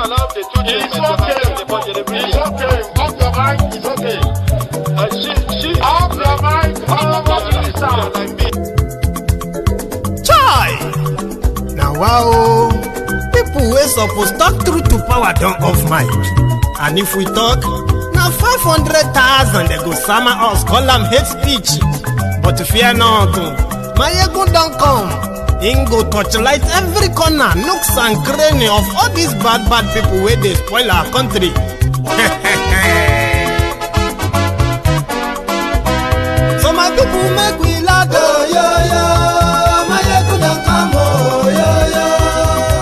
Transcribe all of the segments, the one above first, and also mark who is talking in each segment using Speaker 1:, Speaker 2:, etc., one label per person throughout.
Speaker 1: allow the two days. It's okay. It's okay. Off your mind. It's okay. She. Off your mind.
Speaker 2: Chai! Now wow, people wey suppose talk truth to power don't off mic. And if we talk, now 500,000 they go summer us, call them hate speech. But fear not, my ego don't come. Ingo touchlight every corner, nooks and cranny of all these bad people where they spoil our country. So my people make we laugh, oh, yo. My ego don't come, oh, yo.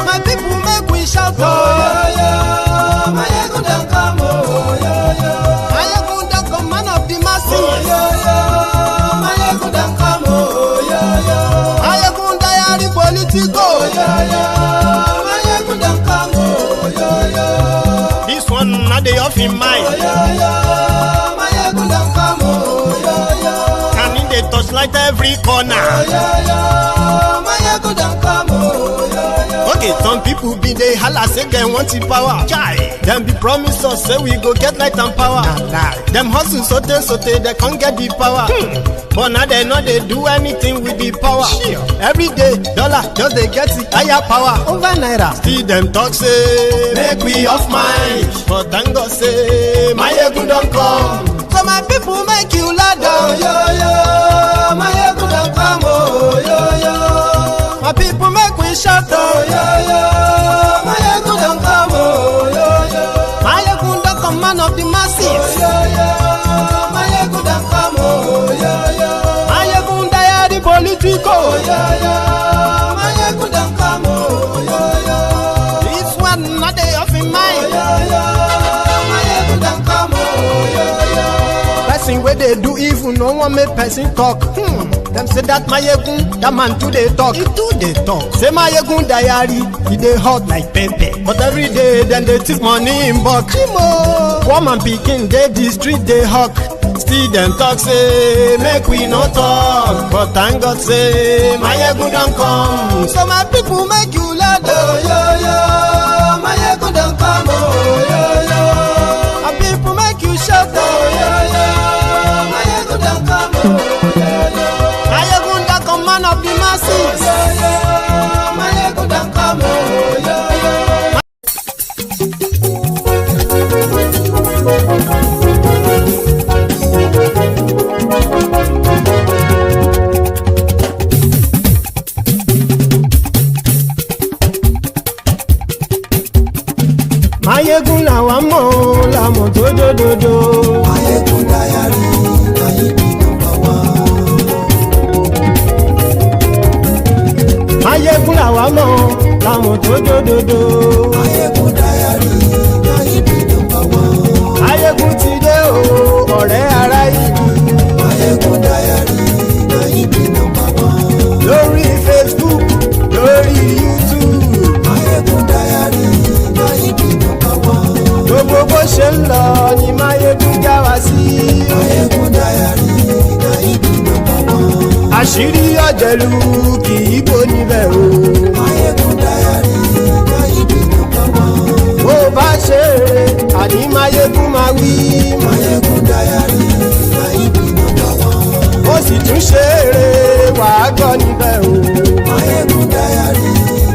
Speaker 2: My people make we shout, oh, yo. My ego don't come, oh, yo. My ego don't come, man of the masses, oh, yo. My ego don't come, oh, yo. My ego diary politico, my ego don't come, oh, yo. This one not the off in mind, oh, my ego don't come, oh, yo. And in the touchlight every corner, oh, my ego don't come, oh, yo. Okay, some people be they holla say they want the power. Chai, them be promise us say we go get light and power. Nah. Them hustle sote they can't get the power. But now they know they do anything with the power. Sure. Every day, dollar just they get the higher power over naira. Still them talk say make we off mind. But thank God say my ego don't come. So my people make you loud, oh, yo. My ego don't come, oh, yo. My people make we shout, oh, yo. My ego don't come, oh, yo. My ego don't come, man of the masses, oh, yo. My ego don't come, oh, yo. My ego diary politico, oh, yo. My ego don't come, oh, yo. This one not the off in mind, oh, yo. My ego don't come, oh, yo. Person where they do evil, no one make person talk. Them say that my egun, that man too they talk. He too they talk. Say my egun diary, he they hot like pepper. But every day then they take money in bulk. Woman picking, they the street they hawk. Still them talk say make we no talk. But thank God say my egun don't come. So my people make you loud, oh, yo. My egun don't come, oh, yo. My people make you shout, oh, yo. My egun don't come, oh, yo. Man of the masses, my ego don't come, oh, yo. My ego la wamo, la mo do. My ego diary, Ayégun làwa mọ̀ làwọn tó dòdòdò. Ayégun diary na ibi number one. Ayégun ti dé o ọ̀rẹ́ ara ìlú. Ayégun diary na ibi number one. Lórí Facebook lórí YouTube. Ayégun diary na ibi number one. Gbogbo bó ṣe ń lọ ni Máyégún já wa sí. Ayégun diary na ibi number one. Àṣírí ọ̀jẹ̀lú kì í bò níbẹ̀ o. Máyégún diary na ibi number one. Bó bá ṣe eré àní Máyégún máa wí. Máyégún diary na ibi number one. Ó sì tún ṣe eré wàá gbọ́ níbẹ̀ o. Máyégún diary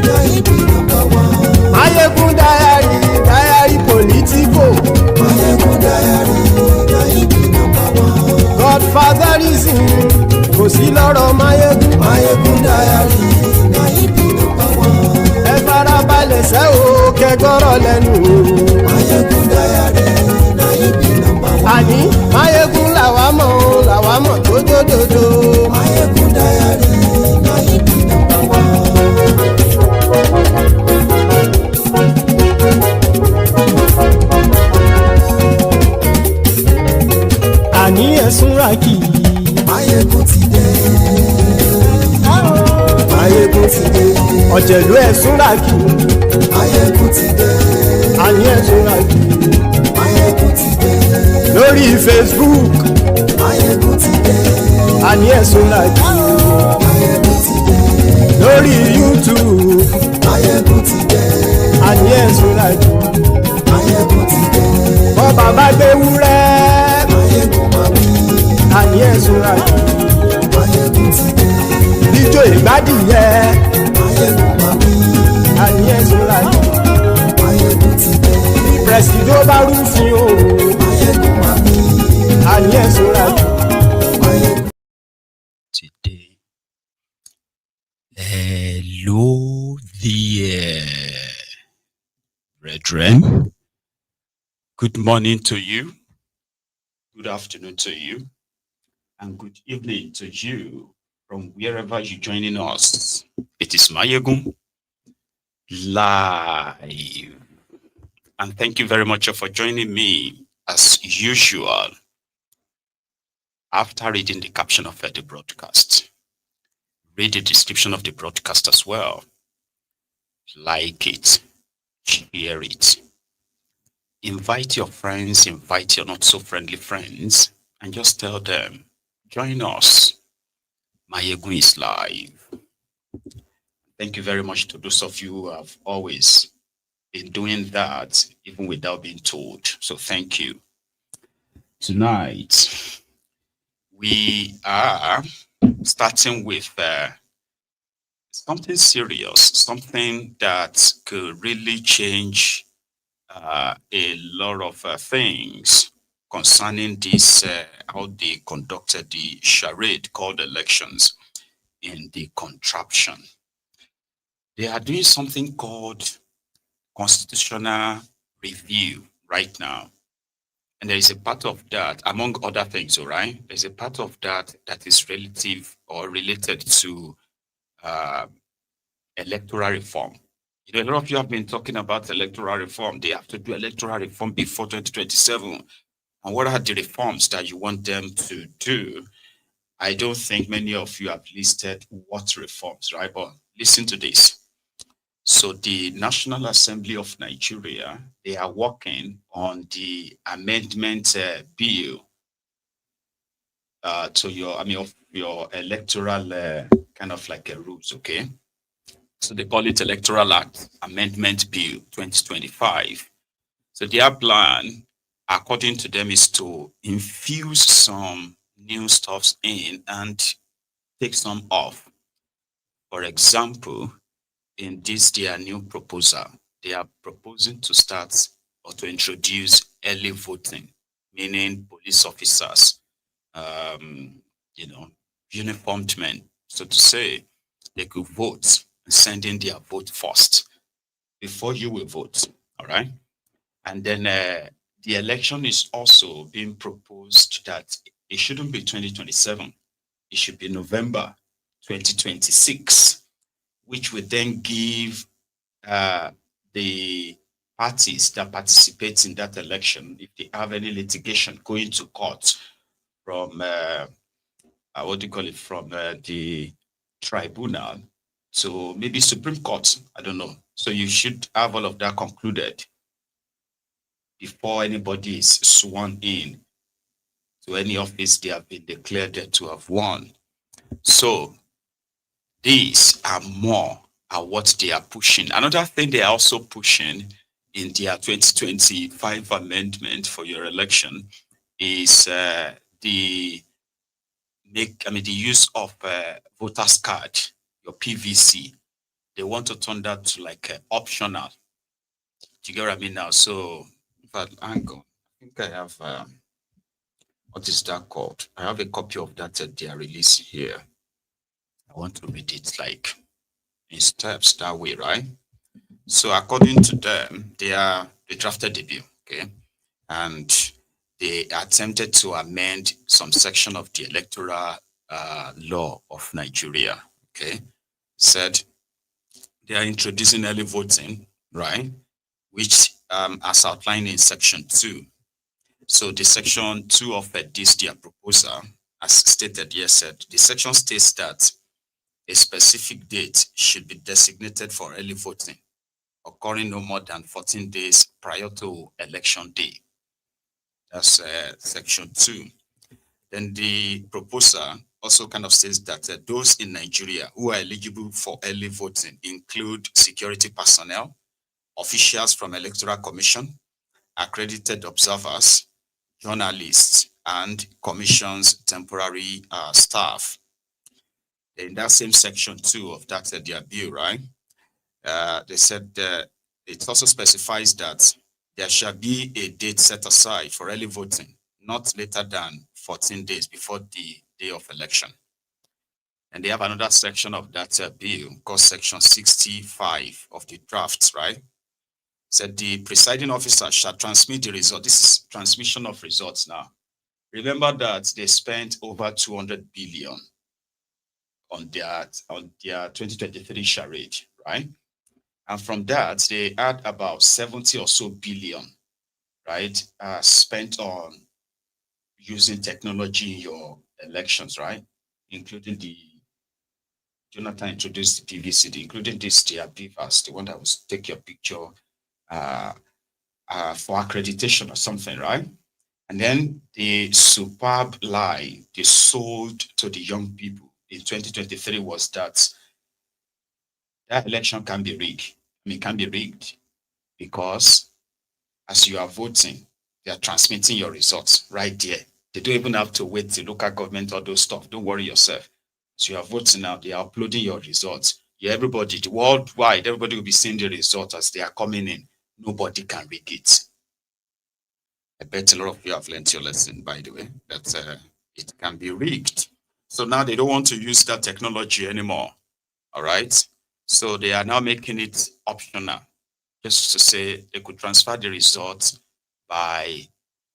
Speaker 2: na ibi number one. Máyégún diary politico. Máyégún diary na ibi number one. Godfatherism kò sí lọ́rọ̀ Máyégún. Máyégún diary na ibi number one. Ẹ farabalẹ̀ sẹ́ o kẹgọ́rọ̀ lẹ́nu o. Máyégún diary na ibi number one. Àní Máyégún làwa mọ̀ tó dòdòdò. Máyégún diary na ibi number one. Àní ẹ̀sùn ràkì. Máyégún ti dé. Máyégún ti dé. Ọ̀jẹ̀lú ẹ̀sùn ràkì. Máyégún ti dé. Àní ẹ̀sùn ràkì. Máyégún ti dé. Lórí Facebook. Máyégún ti dé. Àní ẹ̀sùn ràkì. Máyégún ti dé. Lórí YouTube. Máyégún ti dé. Àní àní ẹ̀sùn làjò. Máyégún ti dé. Bọ́ bàbá gbé wúrẹ́. Máyégún máa wí. Àní ẹ̀sùn làjò. Máyégún ti dé. Bíjó ìgbádìyẹ. Máyégún máa wí. Àní ẹ̀sùn làjò. Máyégún ti dé. Pẹ̀sìdó bá rúfin o. Máyégún máa wí. Àní ẹ̀sùn làjò. Máyégún.
Speaker 3: Today. Hello there, brethren. Good morning to you, good afternoon to you, and good evening to you from wherever you're joining us. It is Máyégún live. And thank you very much for joining me as usual. After reading the caption of the broadcast, read the description of the broadcast as well. Like it, share it. Invite your friends, invite your not so friendly friends, and just tell them, join us. Máyégún is live. Thank you very much to those of you who have always been doing that, even without being told. So thank you. Tonight, we are starting with something serious, something that could really change a lot of things concerning this, how they conducted the charade called elections in the contraption. They are doing something called constitutional review right now. And there is a part of that, among other things, all right? There's a part of that that is relative or related to electoral reform. You know, a lot of you have been talking about electoral reform. They have to do electoral reform before 2027. And what are the reforms that you want them to do? I don't think many of you have listed what reforms, right? But listen to this. So the National Assembly of Nigeria, they are working on the amendment bill to your, of your electoral kind of like rules, okay? So they call it Electoral Act Amendment Bill 2025. So their plan, according to them, is to infuse some new stuffs in and take some off. For example, in this their new proposal, they are proposing to start or to introduce early voting, meaning police officers, uniformed men, so to say, they could vote and send in their vote first before you will vote, all right? And then the election is also being proposed that it shouldn't be 2027, it should be November 2026, which would then give the parties that participate in that election, if they have any litigation going to court from, from the tribunal to maybe Supreme Court, I don't know. So you should have all of that concluded before anybody is sworn in to any office they have been declared to have won. So these are more are what they are pushing. Another thing they are also pushing in their 2025 amendment for your election is the use of voters card, your PVC. They want to turn that to like optional. Do you get what I mean now? So, in fact, hang on. I think I have what is that called? I have a copy of that they are releasing here. I want to read it like in steps that way, right? So according to them, they drafted the bill, okay? And they attempted to amend some section of the electoral law of Nigeria, okay? Said they are introducing early voting, right? Which as outlined in section 2. So the section 2 of this their proposal, as stated here, said the section states that a specific date should be designated for early voting, occurring no more than 14 days prior to election day. That's section 2. Then the proposal also kind of says that those in Nigeria who are eligible for early voting include security personnel, officials from Electoral Commission, accredited observers, journalists, and Commission's temporary staff. In that same section 2 of that their bill, right? They said it also specifies that there shall be a date set aside for early voting, not later than 14 days before the day of election. And they have another section of that bill called section 65 of the drafts, right? Said the presiding officer shall transmit the result. This is transmission of results now. Remember that they spent over 200 billion on their 2023 charade, right? And from that, they had about 70 or so billion, right, spent on using technology in your elections, right? Including Jonathan introduced the PVC, including this, the Abivas, the one that will take your picture for accreditation or something, right? And then the superb lie they sold to the young people in 2023 was that election can be rigged. I mean, can be rigged because as you are voting, they are transmitting your results right there. They don't even have to wait till local government or those stuff. Don't worry yourself. So you are voting now, they are uploading your results. Yeah, everybody, worldwide, everybody will be seeing the results as they are coming in. Nobody can rig it. I bet a lot of you have learned your lesson, by the way, that it can be rigged. So now they don't want to use that technology anymore. All right. So they are now making it optional, just to say they could transfer the results by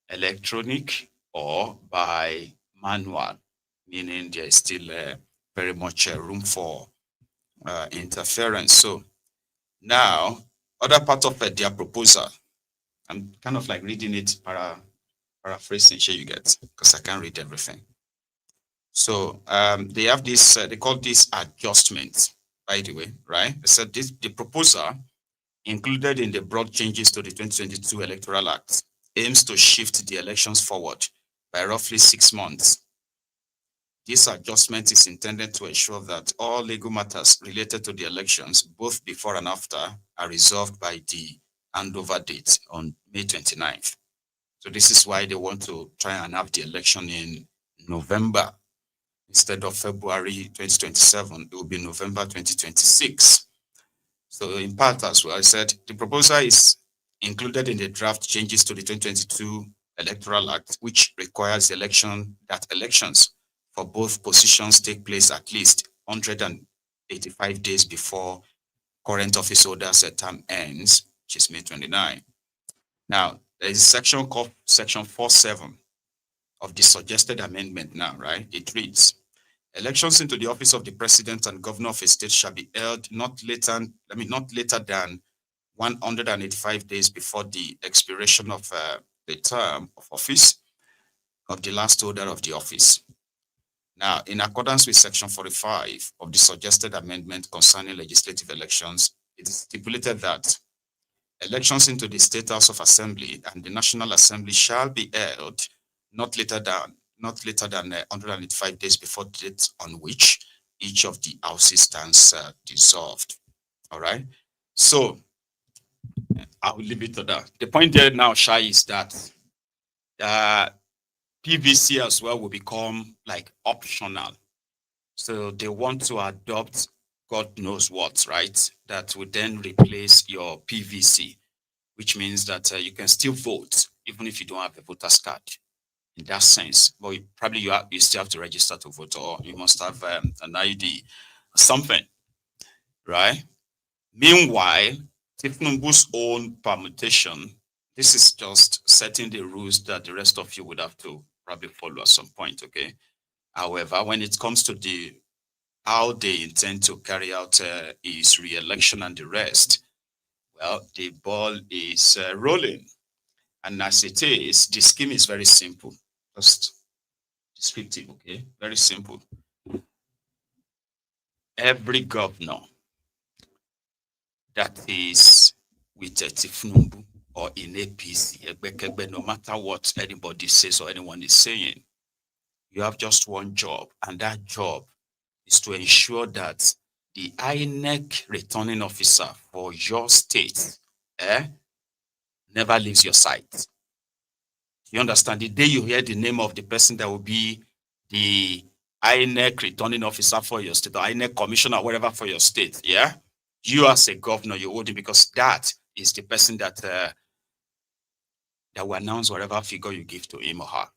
Speaker 3: electronic or by manual, meaning there is still very much room for interference. So now, other part of their proposal, I'm kind of like reading it, paraphrasing, sure you get, because I can't read everything. So they have this, they call this adjustment, by the way, right? They said the proposal included in the broad changes to the 2022 Electoral Act aims to shift the elections forward by roughly 6 months. This adjustment is intended to ensure that all legal matters related to the elections, both before and after, are resolved by the handover date on May 29th. So this is why they want to try and have the election in November. Instead of February 2027, it will be November 2026. So in part as well, I said the proposal is included in the draft changes to the 2022 Electoral Act, which requires that elections for both positions take place at least 185 days before current office holders' term ends, which is May 29. Now, there is a section called Section 47 of the suggested amendment now, right? It reads, elections into the office of the president and governor of a state shall be held not later than 185 days before the expiration of the term of office of the last holder of the office. Now, in accordance with Section 45 of the suggested amendment concerning legislative elections, it is stipulated that elections into the State House of Assembly and the National Assembly shall be held not later than 185 days before the date on which each of the houses stands dissolved. All right. So I will leave it to that. The point there now, Shai, is that PVC as well will become like optional. So they want to adopt God knows what, right? That would then replace your PVC, which means that you can still vote even if you don't have a voter's card. In that sense, but probably you still have to register to vote, or you must have an ID, something, right? Meanwhile, Tinubu's own permutation, this is just setting the rules that the rest of you would have to probably follow at some point, okay? However, when it comes to how they intend to carry out his re-election and the rest, well, the ball is rolling. And as it is, the scheme is very simple. Just descriptive, okay? Very simple. Every governor that is with Tinubu or in APC, no matter what anybody says or anyone is saying, you have just one job, and that job is to ensure that the INEC returning officer for your state never leaves your sight. You understand? The day you hear the name of the person that will be the INEC returning officer for your state, or INEC commissioner, whatever for your state, yeah? You as a governor, you owe him, because that is the person that will announce whatever figure you give to him or her.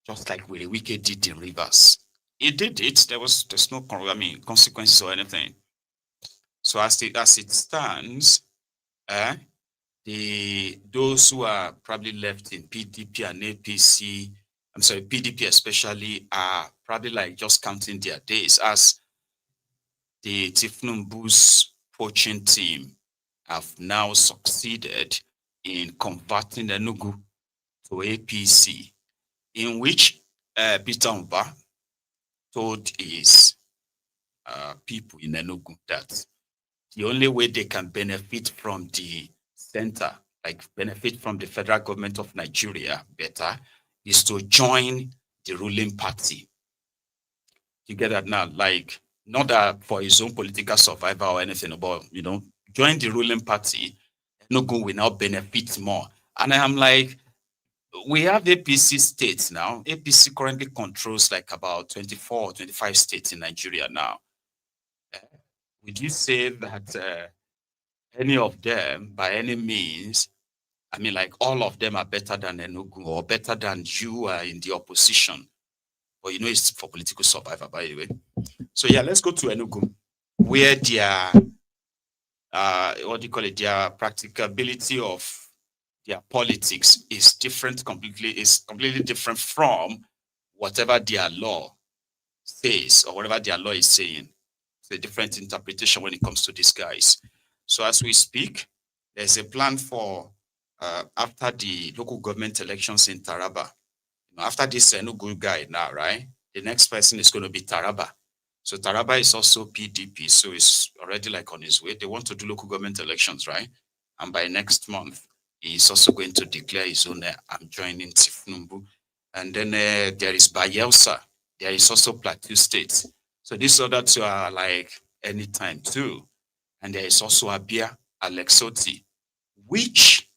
Speaker 3: Just like with Wike did in Rivers. He did it. There's no consequences or anything. So as it stands, those who are probably left in PDP and APC, PDP especially, are probably like just counting their days, as the Tinubu's poaching team have now succeeded in converting Enugu to APC, in which Peter Mba told his people in Enugu that the only way they can benefit from the center, like benefit from the federal government of Nigeria better, is to join the ruling party. You get that now? Like, not that for his own political survival or anything, but, join the ruling party, Enugu will now benefit more. And I'm like, we have APC states now. APC currently controls like about 24 or 25 states in Nigeria now. Would you say that any of them, by any means, like all of them are better than Enugu or better than you are in the opposition? But it's for political survival, by the way. So yeah, let's go to Enugu, where their, their practicability of their politics is completely different from whatever their law says or whatever their law is saying. It's a different interpretation when it comes to these guys. So as we speak, there's a plan for after the local government elections in Taraba. After this Enugu guy now, right? The next person is going to be Taraba. So Taraba is also PDP, so it's already like on his way. They want to do local government elections, right? And by next month, he's also going to declare his own, I'm joining Tinubu. And then there is Bayelsa. There is also Plateau State. So these other two are like anytime too. And there is also Abia, Alexoti, which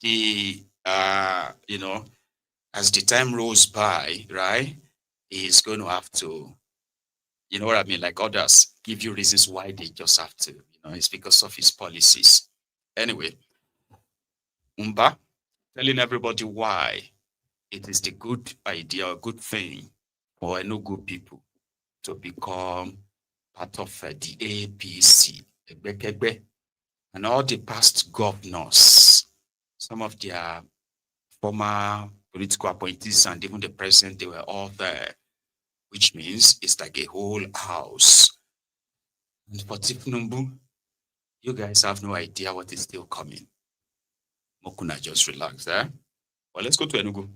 Speaker 3: the, as the time rolls by, right, is going to have to, like others, give you reasons why they just have to, it's because of his policies. Anyway, Mba telling everybody why it is the good idea or good thing for Enugu people to become part of the APC, and all the past governors, some of their former political appointees and even the president, they were all there, which means it's like a whole house. And for Tinubu, you guys have no idea what is still coming. Mokuna, just relax, eh? Well, let's go to Enugu,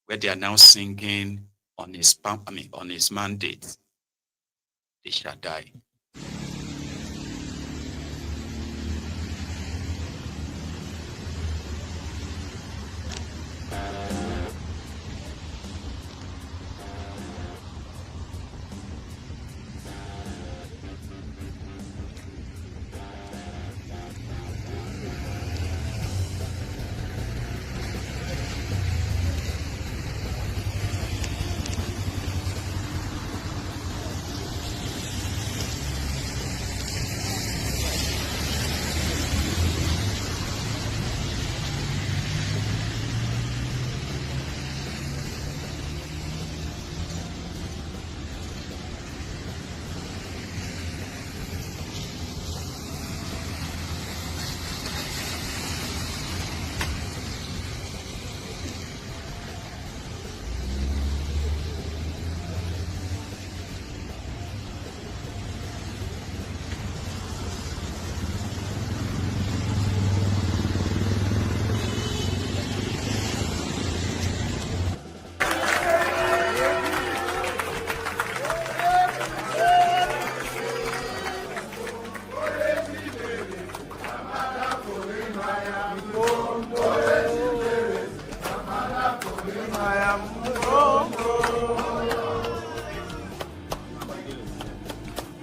Speaker 3: where they are now singing on his mandate. They shall die.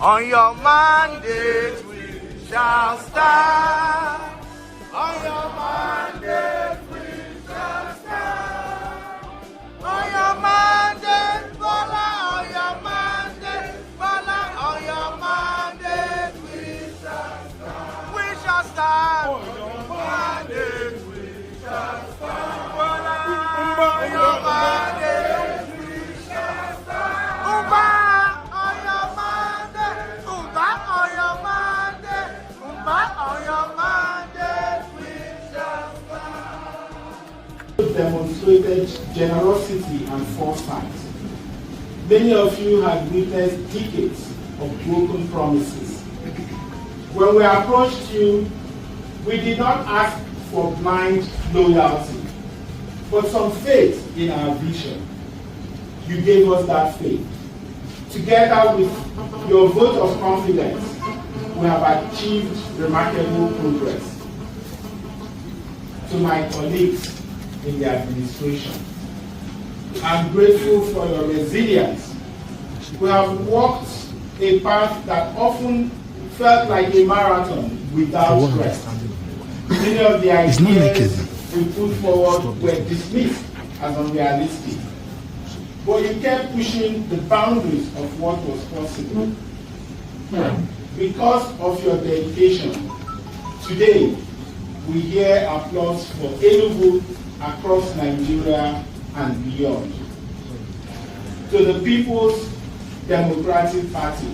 Speaker 2: On your mandate we shall stand. On your mandate we shall stand. On your mandate, Bola, on your mandate, Bola, on your mandate we shall stand. We shall stand. On your mandate we shall stand. Bola, on your mandate we shall stand. Umba, on your mandate, Umba, on your mandate, Umba, on your mandate we shall stand.
Speaker 4: Demonstrated generosity and foresight. Many of you have witnessed decades of broken promises. When we approached you, we did not ask for blind loyalty, but some faith in our vision. You gave us that faith. Together with your vote of confidence, we have achieved remarkable progress. To my colleagues in the administration, I'm grateful for your resilience. We have walked a path that often felt like a marathon without rest. Many of the ideas we put forward were dismissed as unrealistic, but you kept pushing the boundaries of what was possible. Because of your dedication, today we hear applause for Enugu across Nigeria and beyond. To the People's Democratic Party,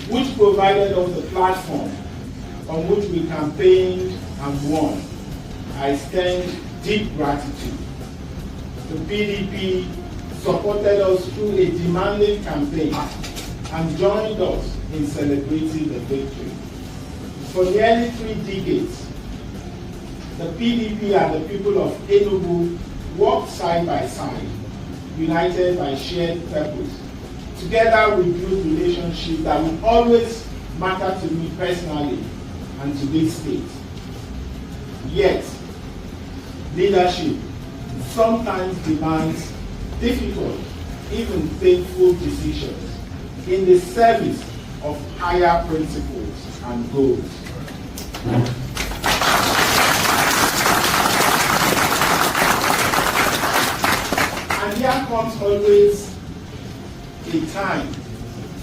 Speaker 4: which provided us the platform on which we campaigned and won, I extend deep gratitude. The PDP supported us through a demanding campaign and joined us in celebrating the victory. For nearly 3 decades, the PDP and the people of Enugu worked side by side, united by shared purpose. Together we built relationships that will always matter to me personally and to this state. Yet, leadership sometimes demands difficult, even painful decisions in the service of higher principles and goals. And here comes always a time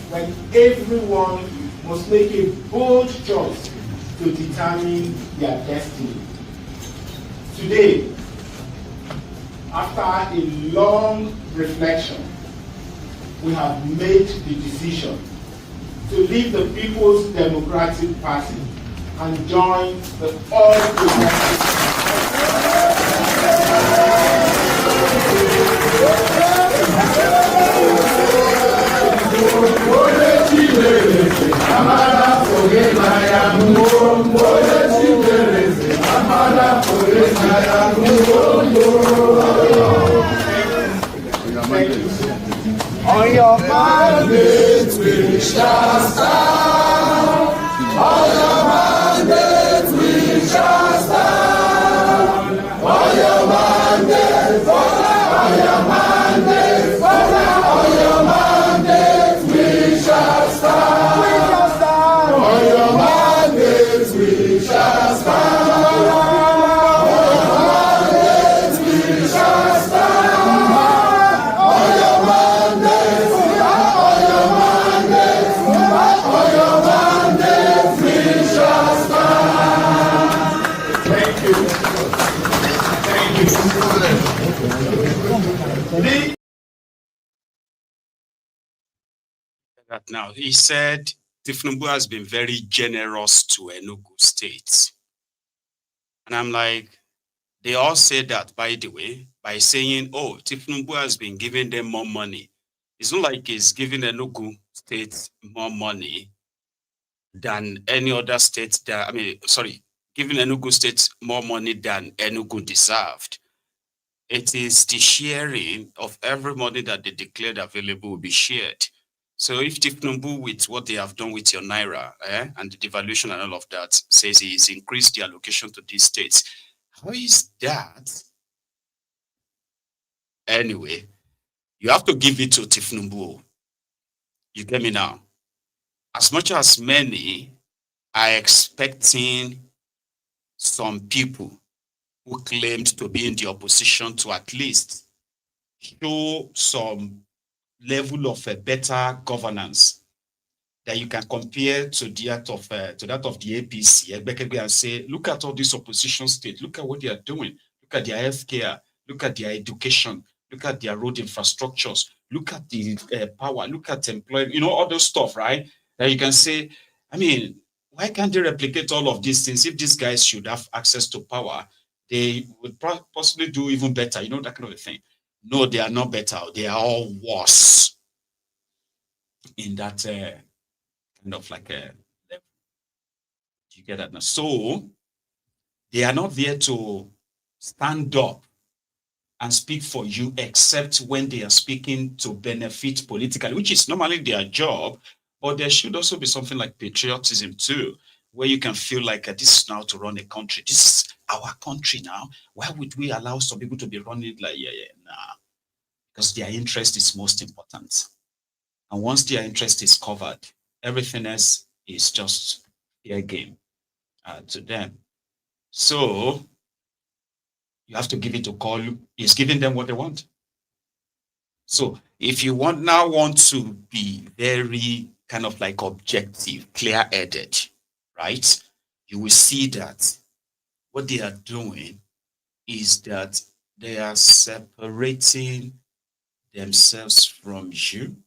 Speaker 4: when everyone must make a bold choice to determine their destiny. Today, after a long reflection, we have made the decision to leave the People's Democratic Party and join the All-Progressive
Speaker 2: On your mandate we shall stand. On your mandate we shall stand. On your mandate, on your mandate, on your mandate we shall stand. We shall stand. On your mandate we shall stand.
Speaker 3: That now he said Tinubu has been very generous to Enugu State, and I'm like, they all say that, by the way, by saying, oh, Tinubu has been giving them more money. It's not like he's giving Enugu State more money than any other state that, giving Enugu State more money than Enugu deserved. It is the sharing of every money that they declared available will be shared. So if Tinubu, with what they have done with your Naira and the devaluation and all of that, says he's increased the allocation to these states, how is that? Anyway, you have to give it to Tinubu. You get me now? As much as many are expecting some people who claimed to be in the opposition to at least show some level of a better governance that you can compare to that of the APC, and say, look at all these opposition states, look at what they are doing, look at their healthcare, look at their education, look at their road infrastructures, look at the power, look at employment, all those stuff, right? That you can say, I mean, why can't they replicate all of these things? If these guys should have access to power, they would possibly do even better, that kind of thing. No, they are not better. They are all worse in that kind of like a level. Do you get that now? So they are not there to stand up and speak for you, except when they are speaking to benefit politically, which is normally their job. But there should also be something like patriotism too, where you can feel like this is now to run a country. This is our country now. Why would we allow some people to be running like, nah? Because their interest is most important. And once their interest is covered, everything else is just fair game to them. So you have to give it to Koolu. He's giving them what they want. So if you want to be very kind of like objective, clear-headed, right? You will see that what they are doing is that they are separating themselves from you.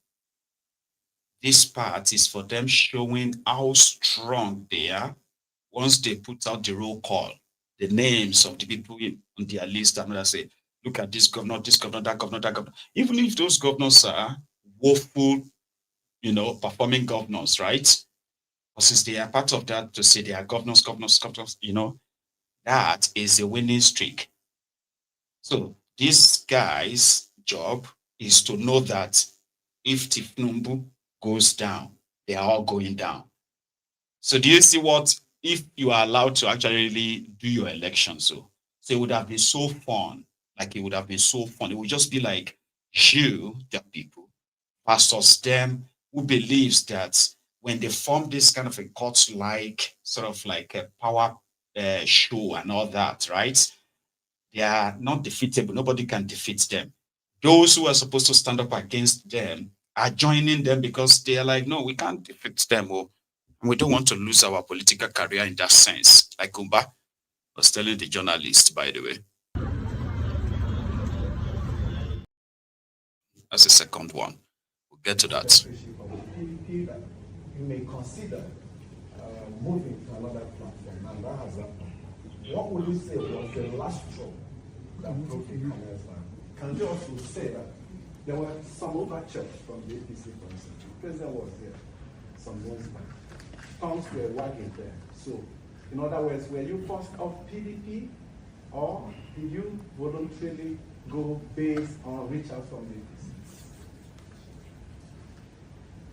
Speaker 3: This part is for them showing how strong they are once they put out the roll call, the names of the people on their list, and they say, look at this governor, that governor, that governor. Even if those governors are woeful, performing governors, right? But since they are part of that, to say they are governors, that is a winning streak. So this guy's job is to know that if Tinubu goes down, they are all going down. So do you see what, if you are allowed to actually do your election, so it would have been so fun, it would just be like you, the people, versus them who believes that when they form this kind of a cult-like, sort of like a power show and all that, right? They are not defeatable. Nobody can defeat them. Those who are supposed to stand up against them are joining them because they are like, no, we can't defeat them. And we don't want to lose our political career in that sense. Like Umba was telling the journalist, by the way. That's the second one. We'll get to that.
Speaker 5: You may consider moving to another platform, and that has happened. What would you say was the last straw that broke the camel's back? Can you also say that there were some overtures from the APC, for instance? The president was there some months back. Tongues were wagging there. So, in other words, were you forced off PDP, or did you voluntarily go based on reach out from the APC?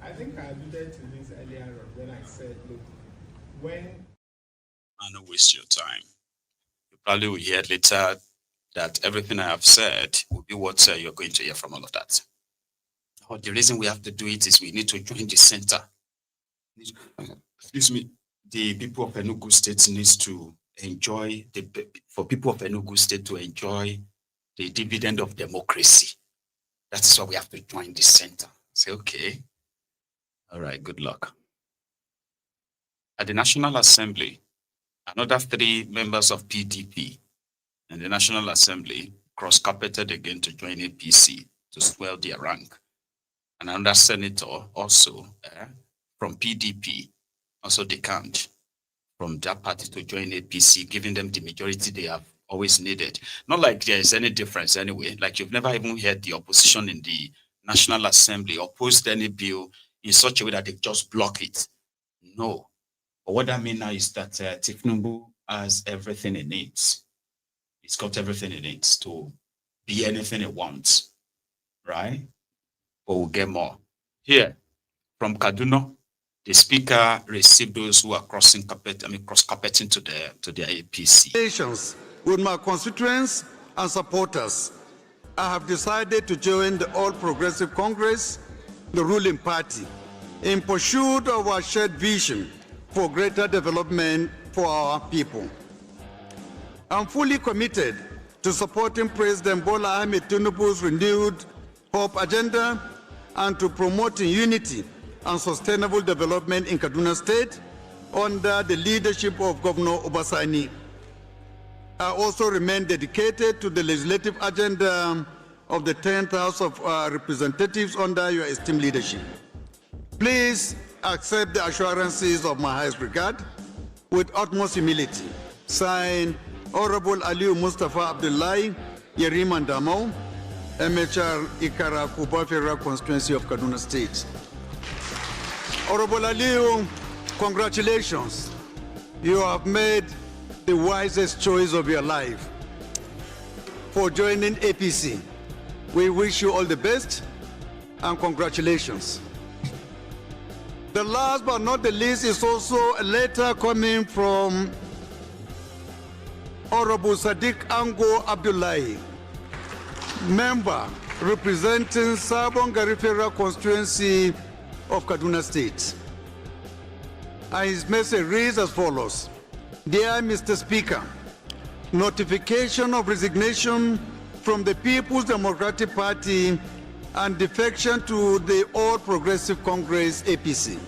Speaker 4: I think I alluded to this earlier on when I said, look, when...
Speaker 3: I don't waste your time. You probably will hear later that everything I have said will be what you're going to hear from all of that. But the reason we have to do it is we need to join the center. Excuse me. The people of Enugu State needs to enjoy, for people of Enugu State to enjoy the dividend of democracy. That's why we have to join the center. Say, okay. All right, good luck. At the National Assembly, another 3 members of PDP and the National Assembly cross-carpeted again to join APC to swell their rank. And another senator also from PDP, also decamped from that party to join APC, giving them the majority they have always needed. Not like there is any difference anyway. Like you've never even heard the opposition in the National Assembly opposed any bill in such a way that they just block it. No. But what I mean now is that Tinubu has everything it needs. He's got everything it needs to be anything it wants, right? But we'll get more. Here, from Kaduna, the speaker received those who are cross-carpeting to their APC.
Speaker 6: Relations with my constituents and supporters, I have decided to join the All Progressive Congress, the ruling party, in pursuit of our shared vision for greater development for our people. I'm fully committed to supporting President Bola Ahmed Tinubu's renewed hope agenda and to promoting unity and sustainable development in Kaduna State under the leadership of Governor Obasani. I also remain dedicated to the legislative agenda of the 10th House of Representatives under your esteemed leadership. Please accept the assurances of my highest regard with utmost humility. Signed, Honorable Aliu Mustafa Abdullahi, Yerim Andamo, MHR Ikara Kuba Federal Constituency of Kaduna State. Honorable Aliu, congratulations. You have made the wisest choice of your life for joining APC. We wish you all the best and congratulations. The last but not the least is also a letter coming from Honorable Sadiq Ango Abdullahi, member representing Sabon Gari Federal Constituency of Kaduna State. And his message reads as follows. Dear Mr. Speaker, notification of resignation from the People's Democratic Party and defection to the All Progressive Congress, APC.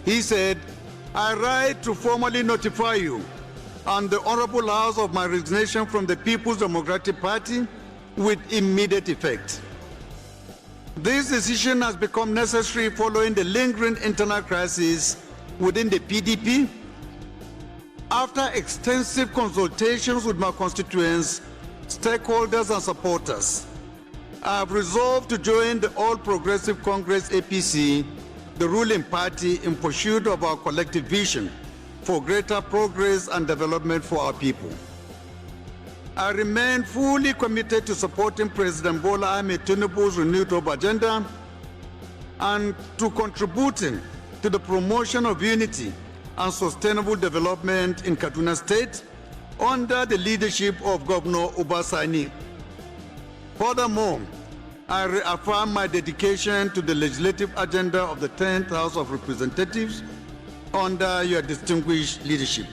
Speaker 6: He said, I write to formally notify you and the Honorable House of my resignation from the People's Democratic Party with immediate effect. This decision has become necessary following the lingering internal crisis within the PDP. After extensive consultations with my constituents, stakeholders and supporters, I have resolved to join the All Progressive Congress APC, the ruling party, in pursuit of our collective vision for greater progress and development for our people. I remain fully committed to supporting President Bola Ahmed Tinubu's renewed hope agenda and to contributing to the promotion of unity and sustainable development in Kaduna State under the leadership of Governor Obasani. Furthermore, I reaffirm my dedication to the legislative agenda of the 10th House of Representatives under your distinguished leadership.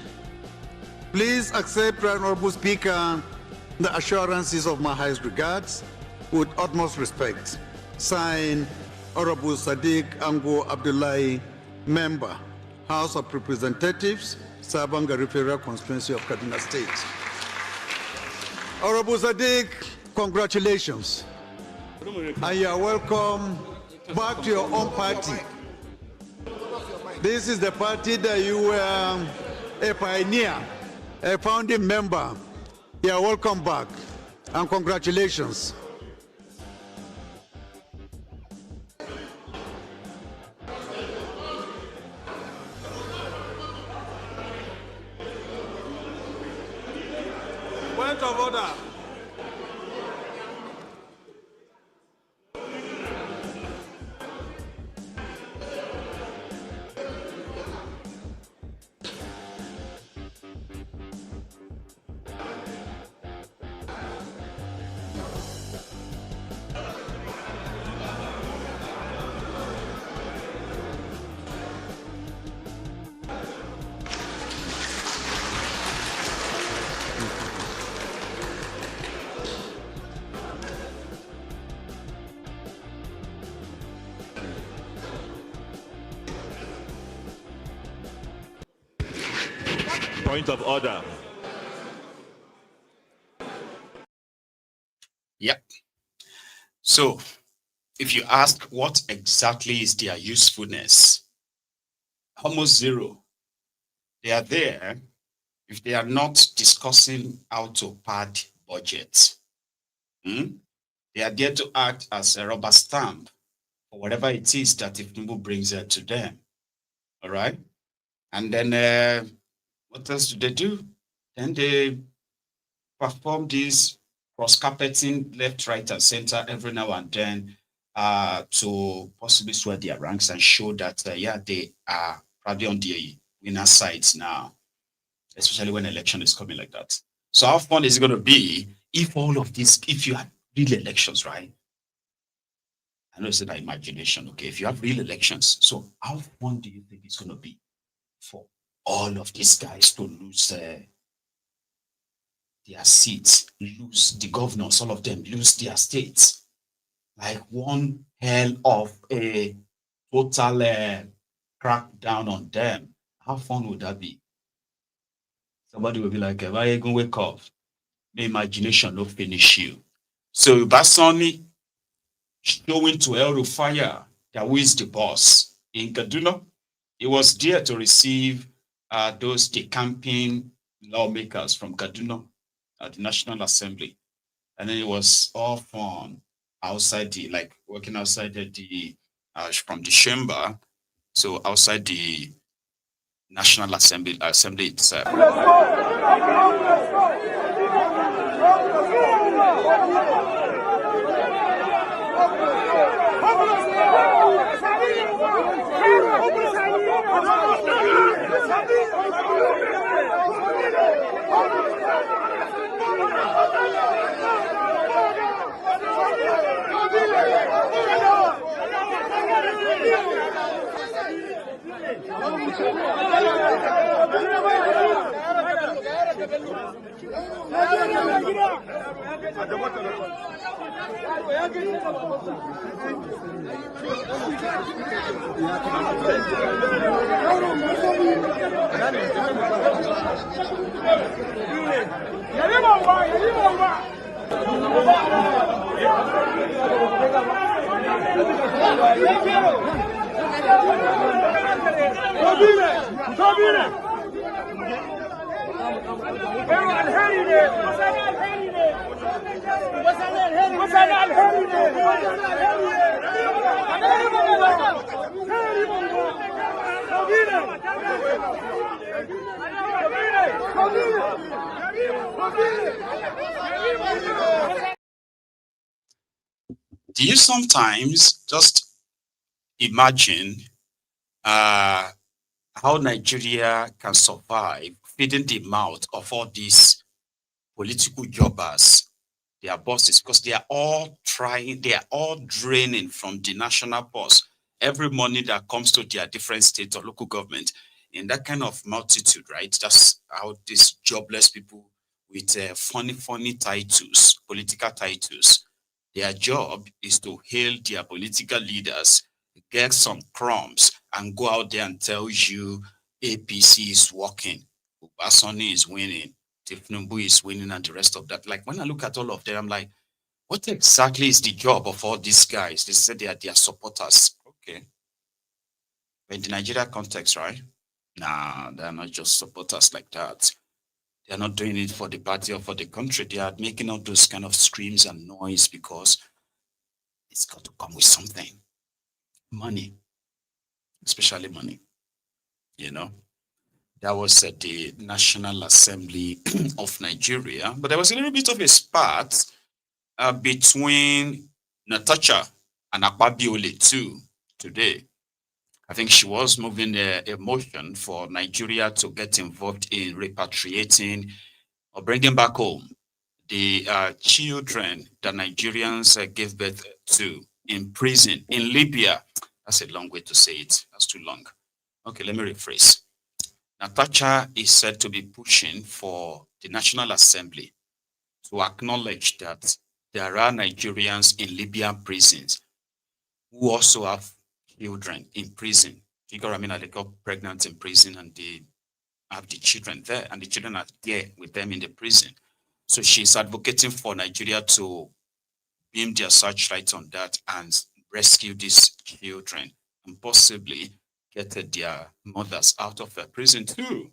Speaker 6: Please accept, Honorable Speaker, the assurances of my highest regards with utmost respect. Signed, Honorable Sadiq Ango Abdullahi, Member, House of Representatives, Sabon Gari Federal Constituency of Kaduna State. Honorable Sadiq, congratulations. And you are welcome back to your own party. This is the party that you were a pioneer, a founding member. You are welcome back and congratulations. Point of order.
Speaker 7: Point of order.
Speaker 3: Yep. So, if you ask what exactly is their usefulness, almost zero. They are there if they are not discussing how to pad budgets. They are there to act as a rubber stamp for whatever it is that Tinubu brings to them. All right? And then what else do they do? Then they perform this cross-carpeting left, right, and center every now and then to possibly swell their ranks and show that, yeah, they are probably on the winner sides now, especially when election is coming like that. So how fun is it going to be if all of this, if you had real elections, right? I know it's an imagination, okay? If you have real elections, so how fun do you think it's going to be for all of these guys to lose their seats, lose the governors, all of them lose their states. Like one hell of a total crackdown on them. How fun would that be? Somebody will be like, why are you going to wake up? The imagination will finish you. So Basoni showing to El Rufaya that who is the boss in Kaduna. He was there to receive those decamping lawmakers from Kaduna at the National Assembly. And then it was all fun outside working outside the from the chamber, so outside the National Assembly itself. Do you sometimes just imagine how Nigeria can survive feeding the mouth of all these political jobbers, their bosses, because they are all draining from the national purse every money that comes to their different state or local government in that kind of multitude, right? That's how these jobless people with funny titles, political titles, their job is to hail their political leaders, get some crumbs, and go out there and tell you APC is working, Ubasani is winning, Tinubu is winning, and the rest of that. Like when I look at all of them, I'm like, what exactly is the job of all these guys? They said they are their supporters. Okay. But in the Nigeria context, right? Nah, they're not just supporters like that. They're not doing it for the party or for the country. They are making all those kind of screams and noise because it's got to come with something. Money. Especially money. You know? That was at the National Assembly of Nigeria. But there was a little bit of a spat between Natasha and Akpabiole too today. I think she was moving a motion for Nigeria to get involved in repatriating or bringing back home the children that Nigerians gave birth to in prison in Libya. That's a long way to say it. That's too long. Okay, let me rephrase. Natasha is said to be pushing for the National Assembly to acknowledge that there are Nigerians in Libyan prisons who also have children in prison. They got pregnant in prison and they have the children there, and the children are there with them in the prison. So she's advocating for Nigeria to beam their searchlight on that and rescue these children and possibly get their mothers out of their prison too.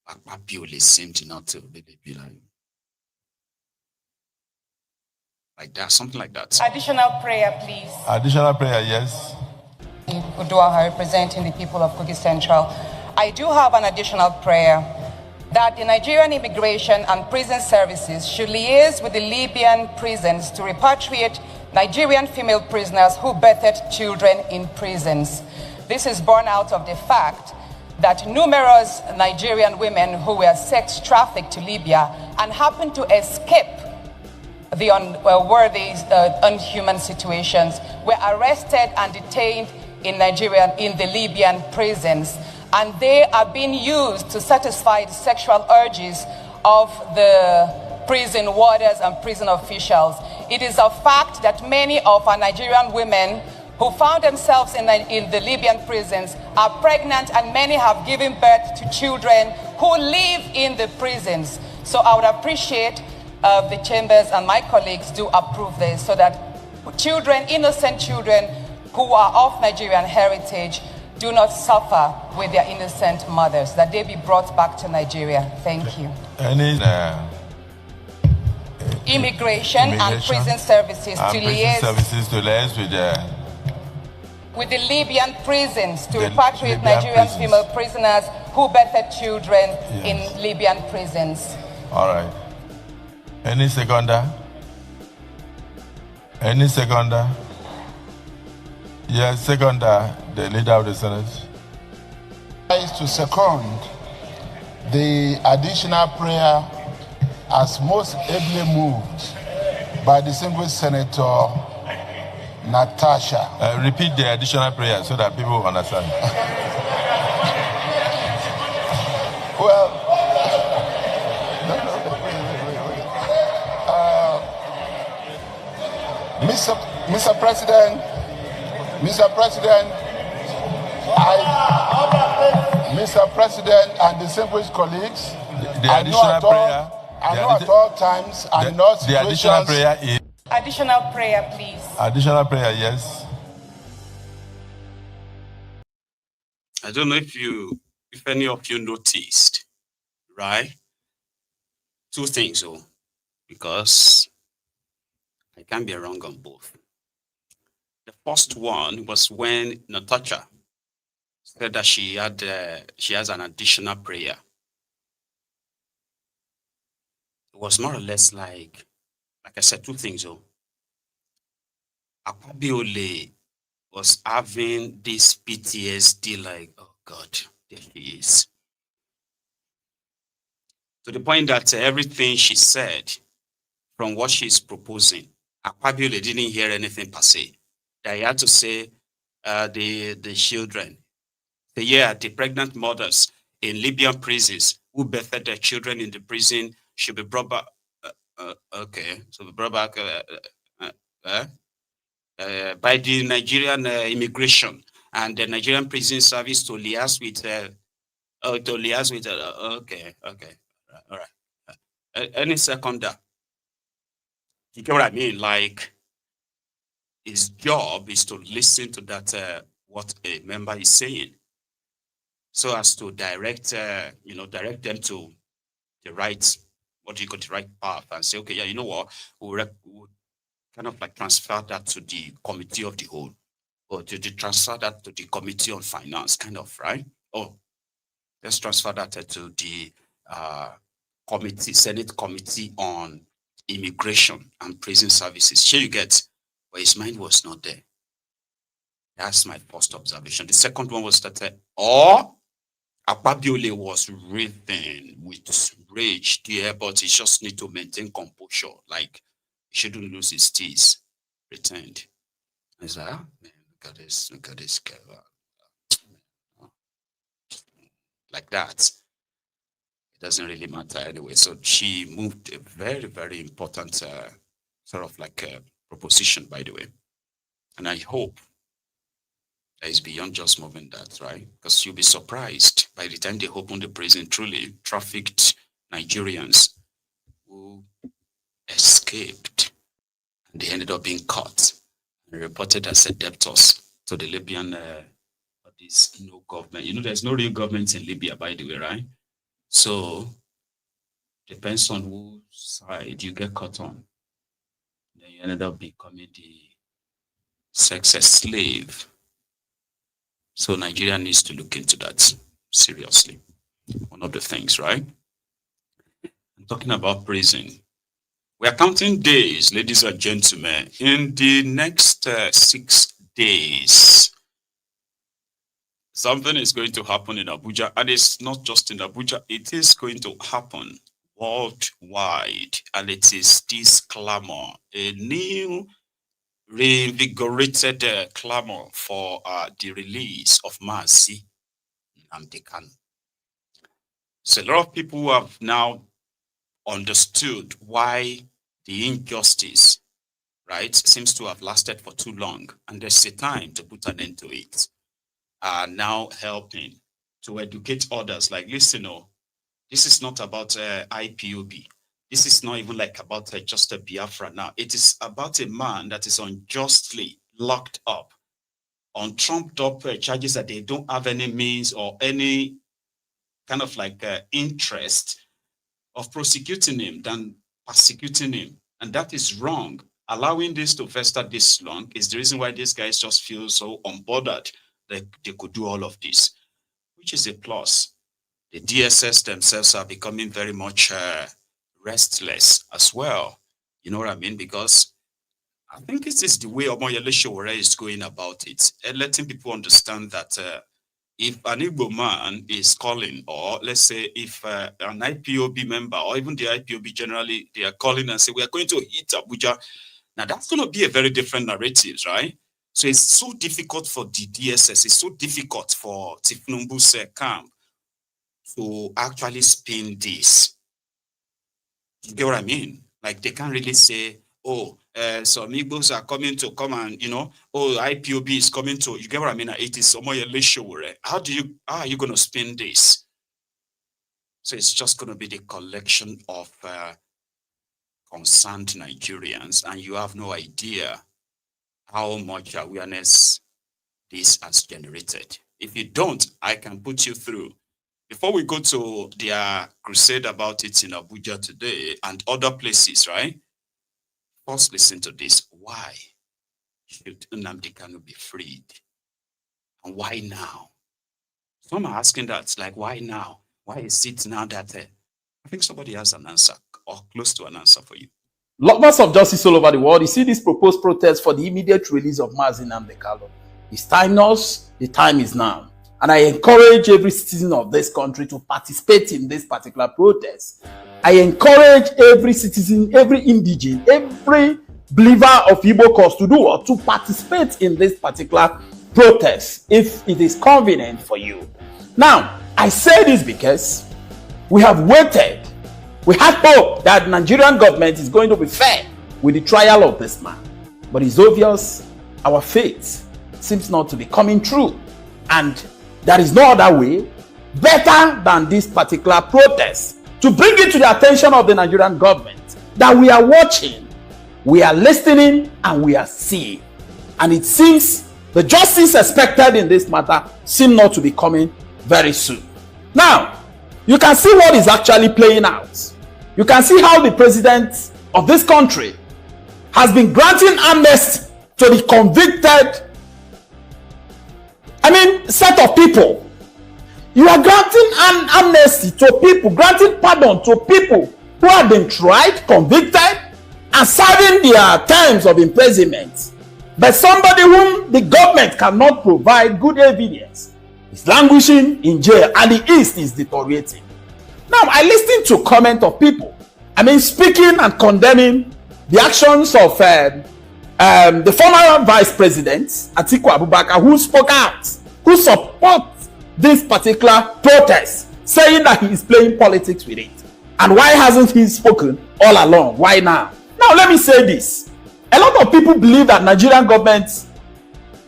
Speaker 3: Akpabiole seemed not to really be like that, something like that.
Speaker 8: Additional prayer, please.
Speaker 1: Additional prayer, yes.
Speaker 8: Uduaha, representing the people of Kogi Central. I do have an additional prayer that the Nigerian Immigration and Prison Services should liaise with the Libyan prisons to repatriate Nigerian female prisoners who birthed children in prisons. This is born out of the fact that numerous Nigerian women who were sex trafficked to Libya and happened to escape the unworthy, unhuman situations were arrested and detained in Nigeria, in the Libyan prisons. And they are being used to satisfy the sexual urges of the prison warders and prison officials. It is a fact that many of our Nigerian women who found themselves in the Libyan prisons are pregnant, and many have given birth to children who live in the prisons. So I would appreciate the chambers and my colleagues do approve this so that children, innocent children who are of Nigerian heritage do not suffer with their innocent mothers, that they be brought back to Nigeria. Thank you.
Speaker 9: Any
Speaker 8: Immigration and prison services to liaise with the Libyan prisons to repatriate Nigerian female prisoners who birthed children in Libyan prisons.
Speaker 9: All right. Any seconder? Any seconder? Yes, seconder, the leader of the Senate.
Speaker 1: To second the additional prayer as most ably moved by distinguished Senator Natasha.
Speaker 9: Repeat the additional prayer so that people understand.
Speaker 1: Well, Mr. President, Mr. President and distinguished colleagues,
Speaker 9: the additional prayer.
Speaker 1: I know at all times and not
Speaker 9: the additional prayer is.
Speaker 8: Additional prayer, please.
Speaker 9: Additional prayer, yes.
Speaker 3: I don't know if any of you noticed, right? Two things, because I can't be wrong on both. The first one was when Natasha said that she has an additional prayer. It was more or less like I said, two things. Akwabiole was having this PTSD, like, oh God, there she is. To the point that everything she said from what she's proposing, Akwabiole didn't hear anything per se. That he had to say the children, the pregnant mothers in Libyan prisons who birthed their children in the prison should be brought back. Okay, so be brought back by the Nigerian immigration and the Nigerian prison service to liaise with. Okay, all right. Any seconder, you get what I mean? Like, his job is to listen to that what a member is saying, so as to direct them to the right. What do you call the right path, and say, okay, yeah, you know what, we'll kind of like transfer that to the committee of the whole, or to transfer that to the committee on finance, kind of, right? Oh, let's transfer that to the Senate committee on immigration and prison services. Sure, you get, but his mind was not there. That's my first observation. The second one was that, Akwabiole was written with rage there, but he just need to maintain composure. Like, he shouldn't lose his teeth. Pretend. I was like, man, look at this girl. Like that. It doesn't really matter anyway. So she moved a very, very important sort of like proposition, by the way. And I hope that is beyond just moving that, right? Because you'll be surprised by the time they open the prison, truly trafficked Nigerians who escaped, and they ended up being caught and reported as debtors to the Libyan this no government. You know, there's no real government in Libya, by the way, right? So depends on whose side you get caught on. Then you ended up becoming the sex slave. So Nigeria needs to look into that seriously. One of the things, right? I'm talking about prison. We are counting days, ladies and gentlemen. In the next 6 days, something is going to happen in Abuja, and it's not just in Abuja, it is going to happen worldwide, and it is this clamor, a new reinvigorated clamor for the release of Mazi Nnamdi Kanu. So a lot of people who have now understood why the injustice, right, seems to have lasted for too long, and there's a time to put an end to it, are now helping to educate others. Like, listen, this is not about IPOB. This is not even like about just a Biafra now. It is about a man that is unjustly locked up on trumped up charges that they don't have any means or any kind of like interest of prosecuting him than persecuting him. And that is wrong. Allowing this to fester this long is the reason why these guys just feel so unbothered that they could do all of this, which is a plus. The DSS themselves are becoming very much restless as well. You know what I mean? Because I think it is the way Omoyele Sowore is going about it, and letting people understand that if an Igbo man is calling, or let's say if an IPOB member, or even the IPOB generally, they are calling and say, we are going to hit Abuja. Now that's going to be a very different narrative, right? So it's so difficult for the DSS, it's so difficult for Tinubu's camp to actually spin this. You get what I mean? Like, they can't really say, oh, some Igbos are coming to come and, IPOB is coming to, you get what I mean? It is Omoyele Sowore. How are you going to spin this? So it's just going to be the collection of concerned Nigerians, and you have no idea how much awareness this has generated. If you don't, I can put you through. Before we go to their crusade about it in Abuja today and other places, right? First, listen to this. Why should Nnamdi Kanu be freed? And why now? Some are asking that, like, why now? Why is it now that I think somebody has an answer or close to an answer for you.
Speaker 10: Lots of justice all over the world. You see this proposed protest for the immediate release of Nnamdi Kanu. It's timeless. The time is now. And I encourage every citizen of this country to participate in this particular protest. I encourage every citizen, every indigene, every believer of Igbo cause to do or to participate in this particular protest if it is convenient for you. Now, I say this because we have waited. We had hope that the Nigerian government is going to be fair with the trial of this man. But it's obvious our faith seems not to be coming true. And there is no other way better than this particular protest to bring it to the attention of the Nigerian government that we are watching, we are listening, and we are seeing. And it seems the justice expected in this matter seems not to be coming very soon. Now, you can see what is actually playing out. You can see how the president of this country has been granting amnesty to the convicted, set of people. You are granting an amnesty to people, granting pardon to people who have been tried, convicted, and serving their terms of imprisonment. But somebody whom the government cannot provide good evidence is languishing in jail, and the East is deteriorating. Now, I listened to comment of people, speaking and condemning the actions of the former vice president, Atiku Abubakar, who spoke out, who supports this particular protest, saying that he is playing politics with it. And why hasn't he spoken all along? Why now? Now, let me say this. A lot of people believe that Nigerian government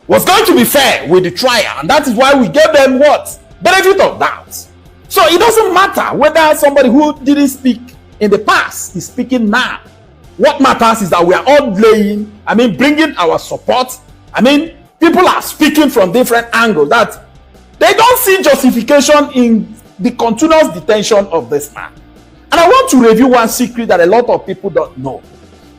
Speaker 10: was going to be fair with the trial, and that is why we gave them what? Benefit of doubt. So it doesn't matter whether somebody who didn't speak in the past is speaking now. What matters is that we are all bringing our support. People are speaking from different angles that they don't see justification in the continuous detention of this man. And I want to review one secret that a lot of people don't know.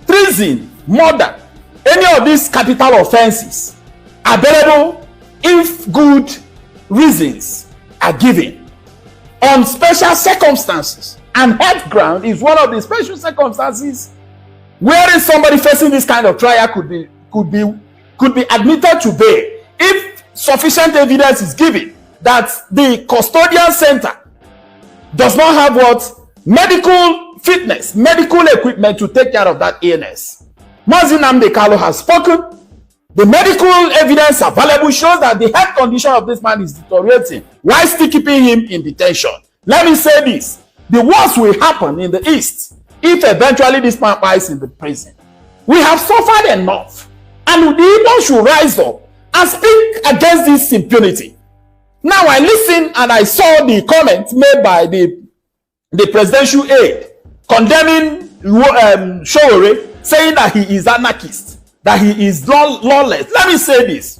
Speaker 10: Treason, murder, any of these capital offenses are available if good reasons are given on special circumstances. And health ground is one of the special circumstances wherein somebody facing this kind of trial could be admitted to bail if sufficient evidence is given that the custodial center does not have what? Medical fitness, medical equipment to take care of that illness. Nnamdi Kanu has spoken. The medical evidence available shows that the health condition of this man is deteriorating. Why still keeping him in detention? Let me say this. the worst will happen in the east if eventually this man dies in the prison. We have suffered enough, and the Igbo should rise up and speak against this impunity. Now I listened and I saw the comment made by the presidential aide condemning Showore, saying that he is anarchist, that he is lawless. Let me say this.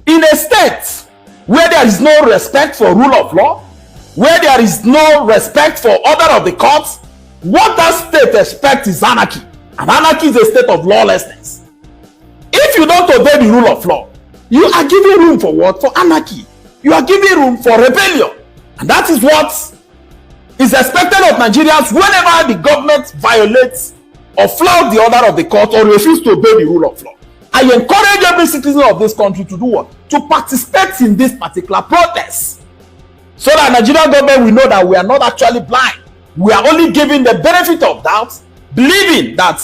Speaker 10: In a state where there is no respect for rule of law, where there is no respect for order of the courts, what that state expects is anarchy. And anarchy is a state of lawlessness. If you don't obey the rule of law, you are giving room for what? For anarchy. You are giving room for rebellion. And that is what is expected of Nigerians whenever the government violates or flouts the order of the court or refuses to obey the rule of law. I encourage every citizen of this country to do what? To participate in this particular protest. So that Nigerian government will know that we are not actually blind. We are only giving the benefit of doubt, believing that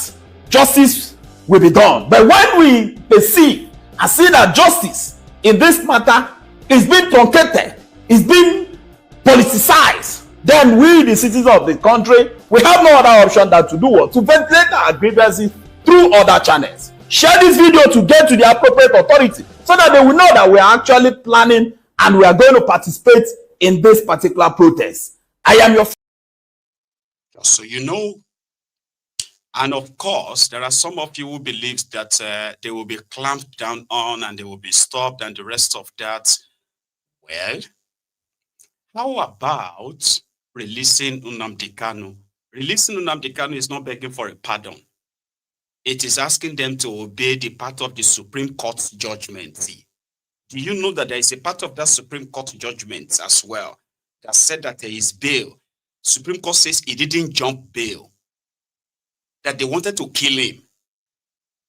Speaker 10: justice will be done. But when we perceive and see that justice in this matter is being truncated, is being politicized, then we, the citizens of the country, we have no other option than to do what? To ventilate our grievances through other channels. Share this video to get to the appropriate authority so that they will know that we are actually planning and we are going to participate in this particular protest. I am your...
Speaker 3: So you know, and of course, there are some of you who believe that they will be clamped down on and they will be stopped and the rest of that. Well, how about releasing Nnamdi Kanu? Releasing Nnamdi Kanu is not begging for a pardon. It is asking them to obey the part of the Supreme Court's judgment. Do you know that there is a part of that Supreme Court judgment as well that said that there is bail? Supreme Court says he didn't jump bail, that they wanted to kill him,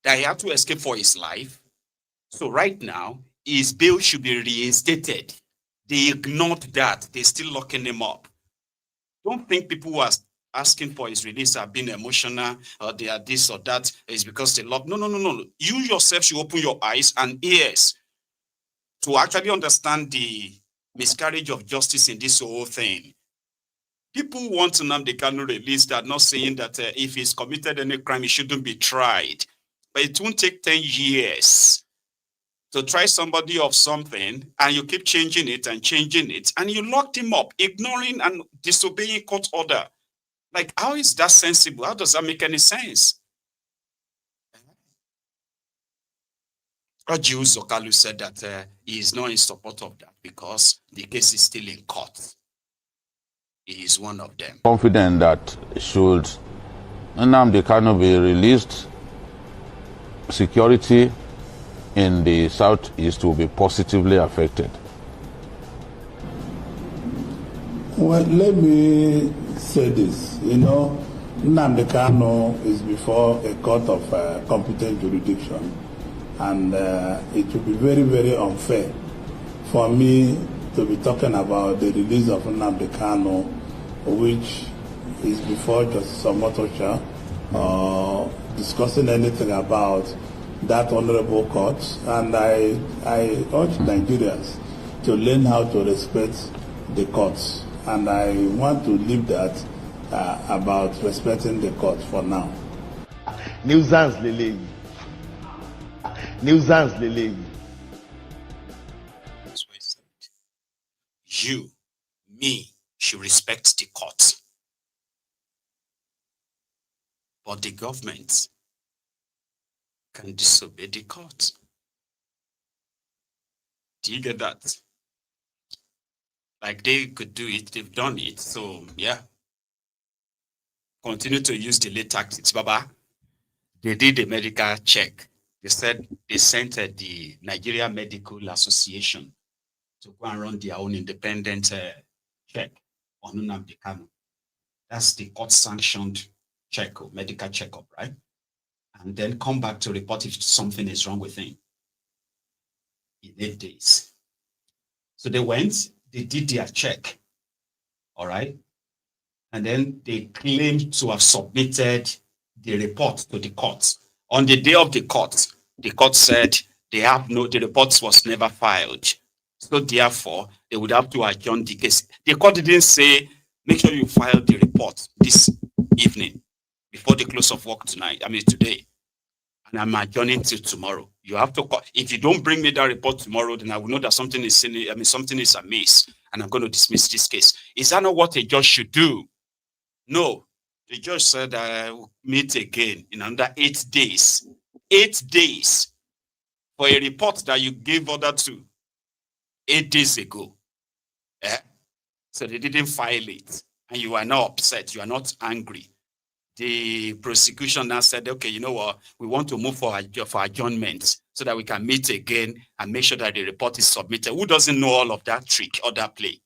Speaker 3: that he had to escape for his life. So right now, his bail should be reinstated. They ignored that. They're still locking him up. Don't think people who are asking for his release are being emotional or they are this or that. It's because they love. No. You yourself should open your eyes and ears to actually understand the miscarriage of justice in this whole thing. People want Nnamdi Kanu released. They are not saying that if he's committed any crime, he shouldn't be tried. But it won't take 10 years to try somebody of something, and you keep changing it, and you locked him up, ignoring and disobeying court order. Like, how is that sensible? How does that make any sense? Rajiv Zokalu said that he is not in support of that because the case is still in court. He is one of them.
Speaker 11: Confident that should Nnamdi Kanu be released, security in the southeast will be positively affected.
Speaker 12: Well, let me say this. You know, Nnamdi Kanu is before a court of competent jurisdiction, and it would be very, very unfair for me to be talking about the release of Nnamdi Kanu, which is before Justice Omotosha, discussing anything about that honorable court. And I urge Nigerians to learn how to respect the courts. And I want to leave that about respecting the court for now.
Speaker 13: Nuisance Lele. Nuisance Lele.
Speaker 3: You, me, should respect the court. But the government can disobey the court. Do you get that? Like, they could do it, they've done it, so yeah. Continue to use the late tactics. Baba, they did a medical check. They said they sent the Nigeria Medical Association to go and run their own independent check on Nnamdi Kanu. That's the court-sanctioned check or medical checkup, right? And then come back to report if something is wrong with him in 8 days. So they went, they did their check, all right? And then they claimed to have submitted the report to the court. On the day of the court said the report was never filed. So therefore, they would have to adjourn the case. The court didn't say make sure you file the report this evening before the close of work today. And I'm adjourning till tomorrow. You have to call. If you don't bring me that report tomorrow, then I will know that something is amiss, and I'm going to dismiss this case. Is that not what a judge should do? No. The judge said I will meet again in another 8 days. 8 days for a report that you gave order to 8 days ago. So they didn't file it. And you are not upset. You are not angry. The prosecution now said, okay, you know what? We want to move for adjournment so that we can meet again and make sure that the report is submitted. Who doesn't know all of that trick or that play?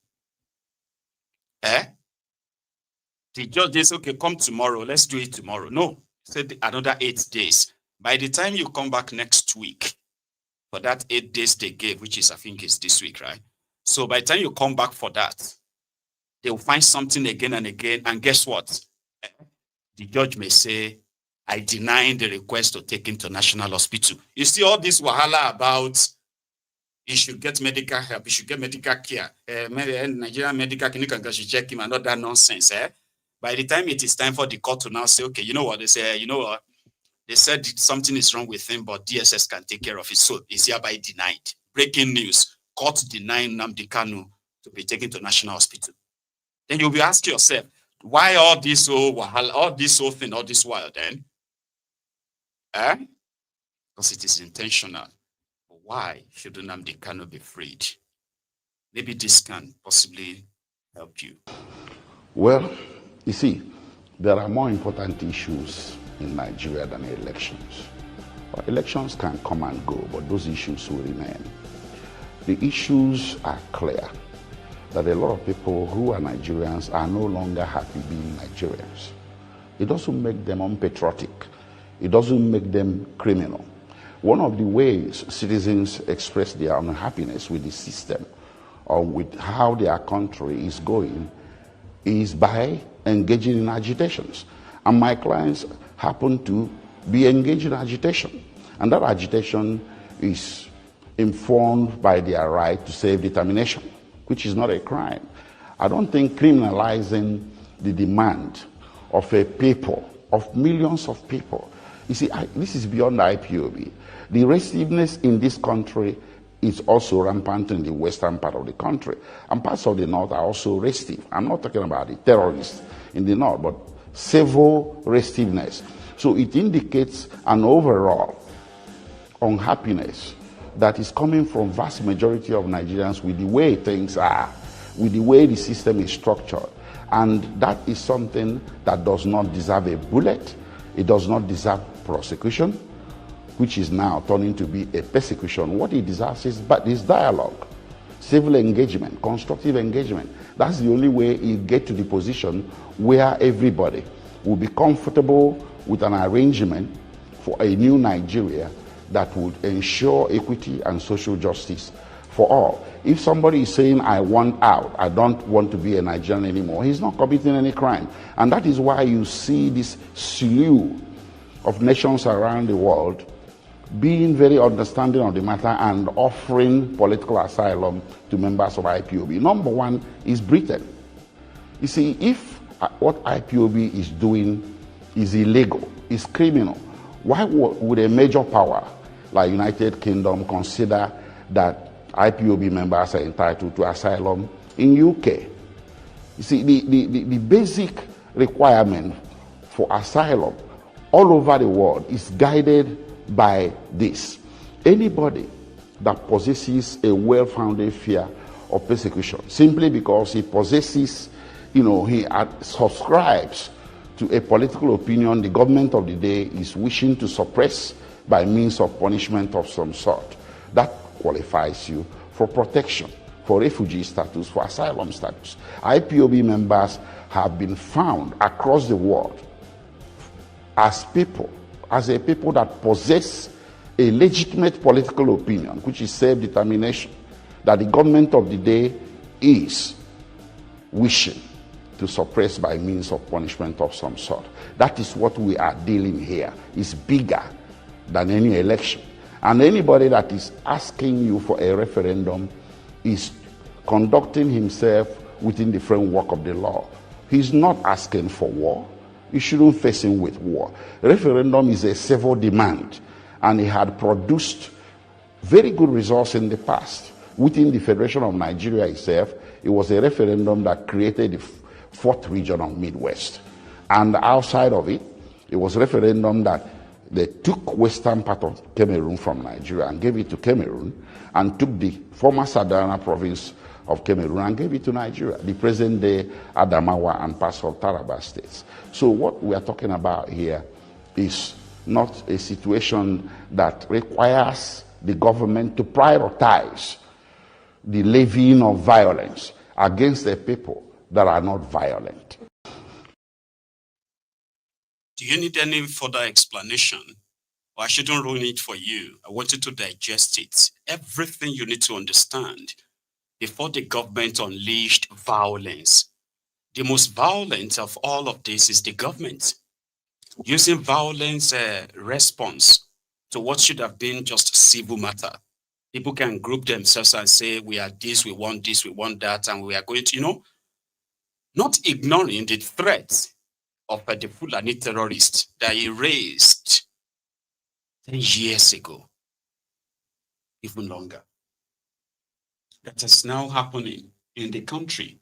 Speaker 3: The judge says, okay, come tomorrow. Let's do it tomorrow. No, said another 8 days. By the time you come back next week, for that 8 days they gave, which is, I think is this week, right? So by the time you come back for that, they will find something again and again. And guess what? The judge may say, I deny the request to take him to National Hospital. You see all this wahala about he should get medical help, he should get medical care. Nigerian medical clinic should check him and all that nonsense. By the time it is time for the court to now say, okay, you know what? They say, you know what? They said something is wrong with him, but DSS can take care of it. So it's hereby denied. Breaking news. Court denying Nnamdi Kanu to be taken to National Hospital. Then you'll be asking yourself, why all this wahala, all this whole thing, all this while then? Because it is intentional. Why should Nnamdi Kanu be freed? Maybe this can possibly help you.
Speaker 11: Well, you see, there are more important issues in Nigeria than elections. Elections can come and go, but those issues will remain. The issues are clear, that a lot of people who are Nigerians are no longer happy being Nigerians. It doesn't make them unpatriotic. It doesn't make them criminal. One of the ways citizens express their unhappiness with the system or with how their country is going is by engaging in agitations. And my clients happen to be engaged in agitation. And that agitation is informed by their right to self-determination, which is not a crime. I don't think criminalizing the demand of a people, of millions of people. You see, this is beyond IPOB. The restiveness in this country is also rampant in the western part of the country. And parts of the north are also restive. I'm not talking about the terrorists in the north, but civil restiveness. So it indicates an overall unhappiness that is coming from vast majority of Nigerians with the way things are, with the way the system is structured. And that is something that does not deserve a bullet. It does not deserve prosecution, which is now turning to be a persecution. What it deserves is dialogue, civil engagement, constructive engagement. That's the only way you get to the position where everybody will be comfortable with an arrangement for a new Nigeria that would ensure equity and social justice for all. If somebody is saying, I want out, I don't want to be a Nigerian anymore, he's not committing any crime. And that is why you see this slew of nations around the world being very understanding of the matter and offering political asylum to members of IPOB. Number one is Britain. You see, if what IPOB is doing is illegal, is criminal, why would a major power like United Kingdom consider that IPOB members are entitled to asylum in UK? You see, the basic requirement for asylum all over the world is guided by this. Anybody that possesses a well-founded fear of persecution simply because he possesses, he subscribes to a political opinion the government of the day is wishing to suppress by means of punishment of some sort, that qualifies you for protection, for refugee status, for asylum status. IPOB members have been found across the world as a people that possess a legitimate political opinion, which is self-determination, that the government of the day is wishing to suppress by means of punishment of some sort. That is what we are dealing here. It's bigger than any election. And anybody that is asking you for a referendum is conducting himself within the framework of the law. He's not asking for war. You shouldn't face him with war. Referendum is a civil demand, and it had produced very good results in the past. Within the Federation of Nigeria itself, it was a referendum that created the fourth region of Midwest. And outside of it, it was a referendum that they took western part of Cameroon from Nigeria and gave it to Cameroon, and took the former Sadana province of Cameroon and gave it to Nigeria, the present day Adamawa and parts of Taraba states. So what we are talking about here is not a situation that requires the government to prioritize the levying of violence against the people that are not violent.
Speaker 3: Do you need any further explanation? Or I shouldn't ruin it for you. I want you to digest it. Everything you need to understand before the government unleashed violence. The most violent of all of this is the government. Using violence response to what should have been just civil matter. People can group themselves and say, we are this, we want that, and we are going to, not ignoring the threat of the Fulani terrorists that he raised 10 years ago, even longer. That is now happening in the country,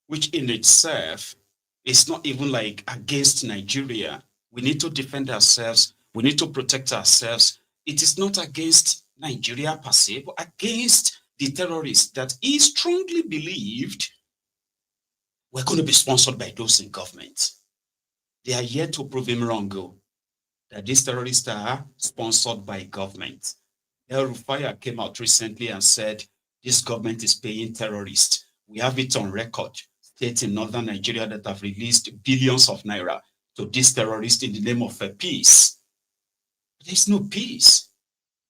Speaker 3: which in itself is not even like against Nigeria. We need to defend ourselves. We need to protect ourselves. It is not against Nigeria per se, but against the terrorists that he strongly believed were going to be sponsored by those in government. They are yet to prove him wrong, that these terrorists are sponsored by government. El Rufai came out recently and said, this government is paying terrorists. We have it on record. States in northern Nigeria that have released billions of naira to these terrorists in the name of peace. There's no peace.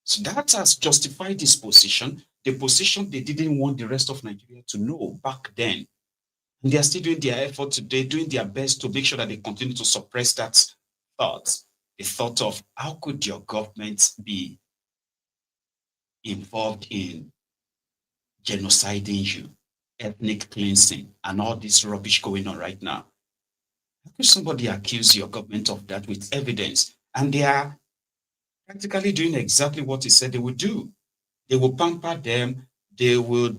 Speaker 3: So that has justified this position, the position they didn't want the rest of Nigeria to know back then. And they are still doing their effort today, doing their best to make sure that they continue to suppress that thought. The thought of how could your government be involved in genociding you, ethnic cleansing, and all this rubbish going on right now? How could somebody accuse your government of that with evidence? And they are practically doing exactly what he said they would do. They will pamper them, they will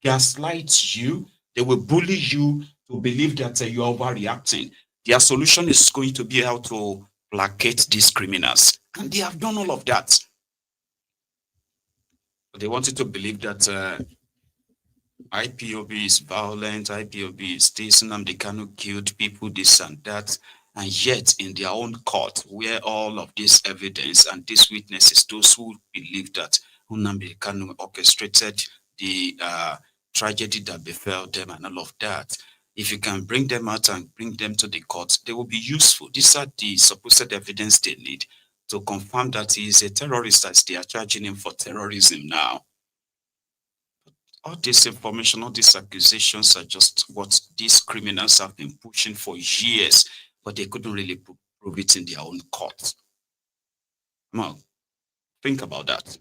Speaker 3: gaslight you, they will bully you to believe that you are overreacting. Their solution is going to be how to placate these criminals. And they have done all of that. But they wanted to believe that IPOB is violent, IPOB is this, Nnamdi Kanu killed people, this and that. And yet in their own court, where all of this evidence and these witnesses, those who believe that Nnamdi Kanu orchestrated the tragedy that befell them and all of that, if you can bring them out and bring them to the court, they will be useful. These are the supposed evidence they need to confirm that he is a terrorist, as they are charging him for terrorism now. All this information, all these accusations are just what these criminals have been pushing for years, but they couldn't really prove it in their own court. Now, think about that.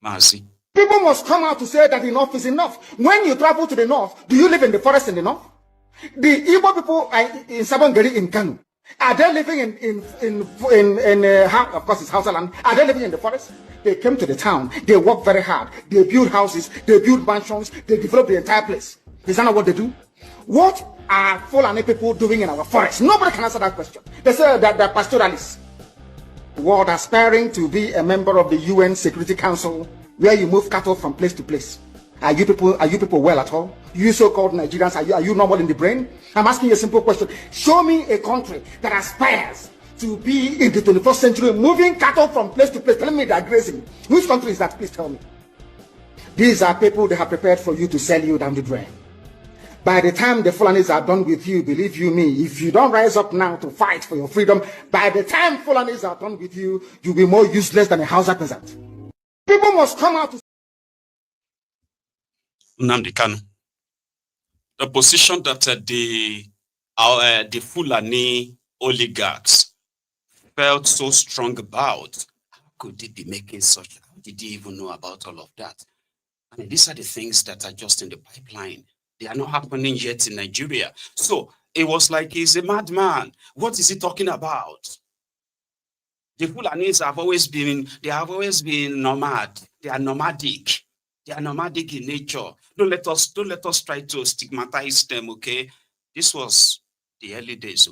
Speaker 3: Mazi.
Speaker 14: People must come out to say that enough is enough. When you travel to the north, do you live in the forest in the north? The Igbo people in Sabongeri in Kanu, are they living of course it's Hausa land, are they living in the forest? They came to the town, they work very hard, they build houses, they build mansions, they develop the entire place. Is that not what they do? What are Fulani people doing in our forest? Nobody can answer that question. They say that they're pastoralists. World aspiring to be a member of the UN Security Council, where you move cattle from place to place. Are you people well at all? You so-called Nigerians, are you normal in the brain? I'm asking you a simple question. Show me a country that aspires to be in the 21st century, moving cattle from place to place, telling me they're grazing. Which country is that? Please tell me. These are people they have prepared for you to sell you down the drain. By the time the Fulanis are done with you, believe you me, if you don't rise up now to fight for your freedom, by the time Fulanis are done with you, you'll be more useless than a Hausa peasant. People must come out to
Speaker 3: Nnamdi Kanu. The position that the Fulani oligarchs felt so strong about, how could they be making such? How did they even know about all of that? I mean, these are the things that are just in the pipeline. They are not happening yet in Nigeria. So it was like he's a madman. What is he talking about? The Fulanis have always been nomad. They are nomadic. They are nomadic in nature. Don't let us try to stigmatize them, okay? This was the early days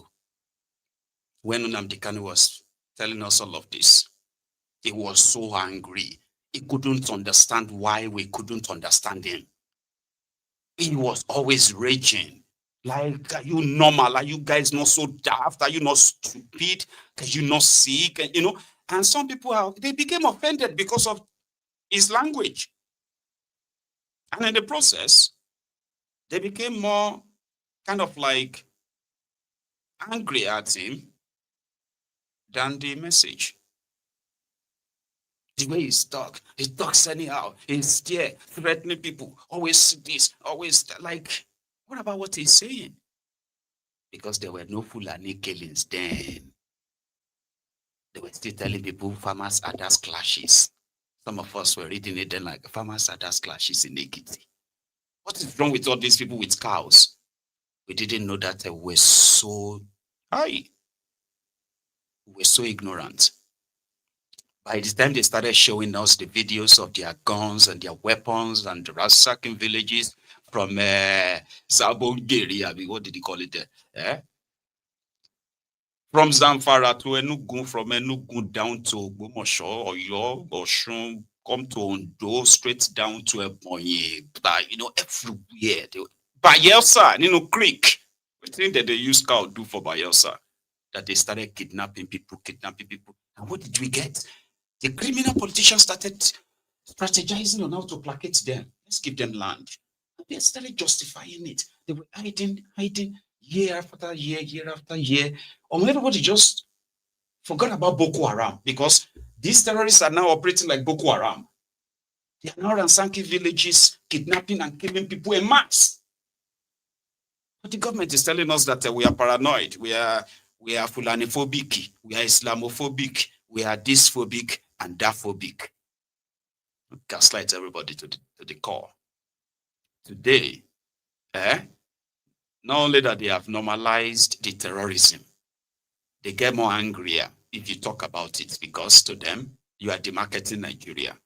Speaker 3: when Nnamdi Kanu was telling us all of this. He was so angry. He couldn't understand why we couldn't understand him. He was always raging. Like, are you normal? Are you guys not so daft? Are you not stupid? Are you not sick? And, and some people, they became offended because of his language. And in the process, they became more kind of like angry at him than the message. The way he talks anyhow. He's there threatening people. Always this, always that. Like, what about what he's saying? Because there were no Fulani killings then. They were still telling people farmers had those clashes. Some of us were reading it then like farmers had those clashes in Ekiti. What is wrong with all these people with cows? We didn't know that we're so high. We're so ignorant. By the time they started showing us the videos of their guns and their weapons and the ransacking villages from Sabongeri, I mean, what did he call it there? From Zamfara to Enugu, from Enugu down to Gomosho, Oyo, Oshun, come to Ondo, straight down to Ebonyi, everywhere. Bayelsa, Creek. We think that they use cow do for Bayelsa. That they started kidnapping people. And what did we get? The criminal politicians started strategizing on how to placate them. Let's give them land. And they started justifying it. They were hiding year after year. Or everybody just forgot about Boko Haram because these terrorists are now operating like Boko Haram. They are now ransacking villages, kidnapping and killing people en masse. But the government is telling us that we are paranoid. We are Fulani-phobic. We are Islamophobic. We are this phobic and that phobic. Gaslight everybody to the core. Today, not only that they have normalized the terrorism, they get more angrier if you talk about it because to them, you are demarketing Nigeria.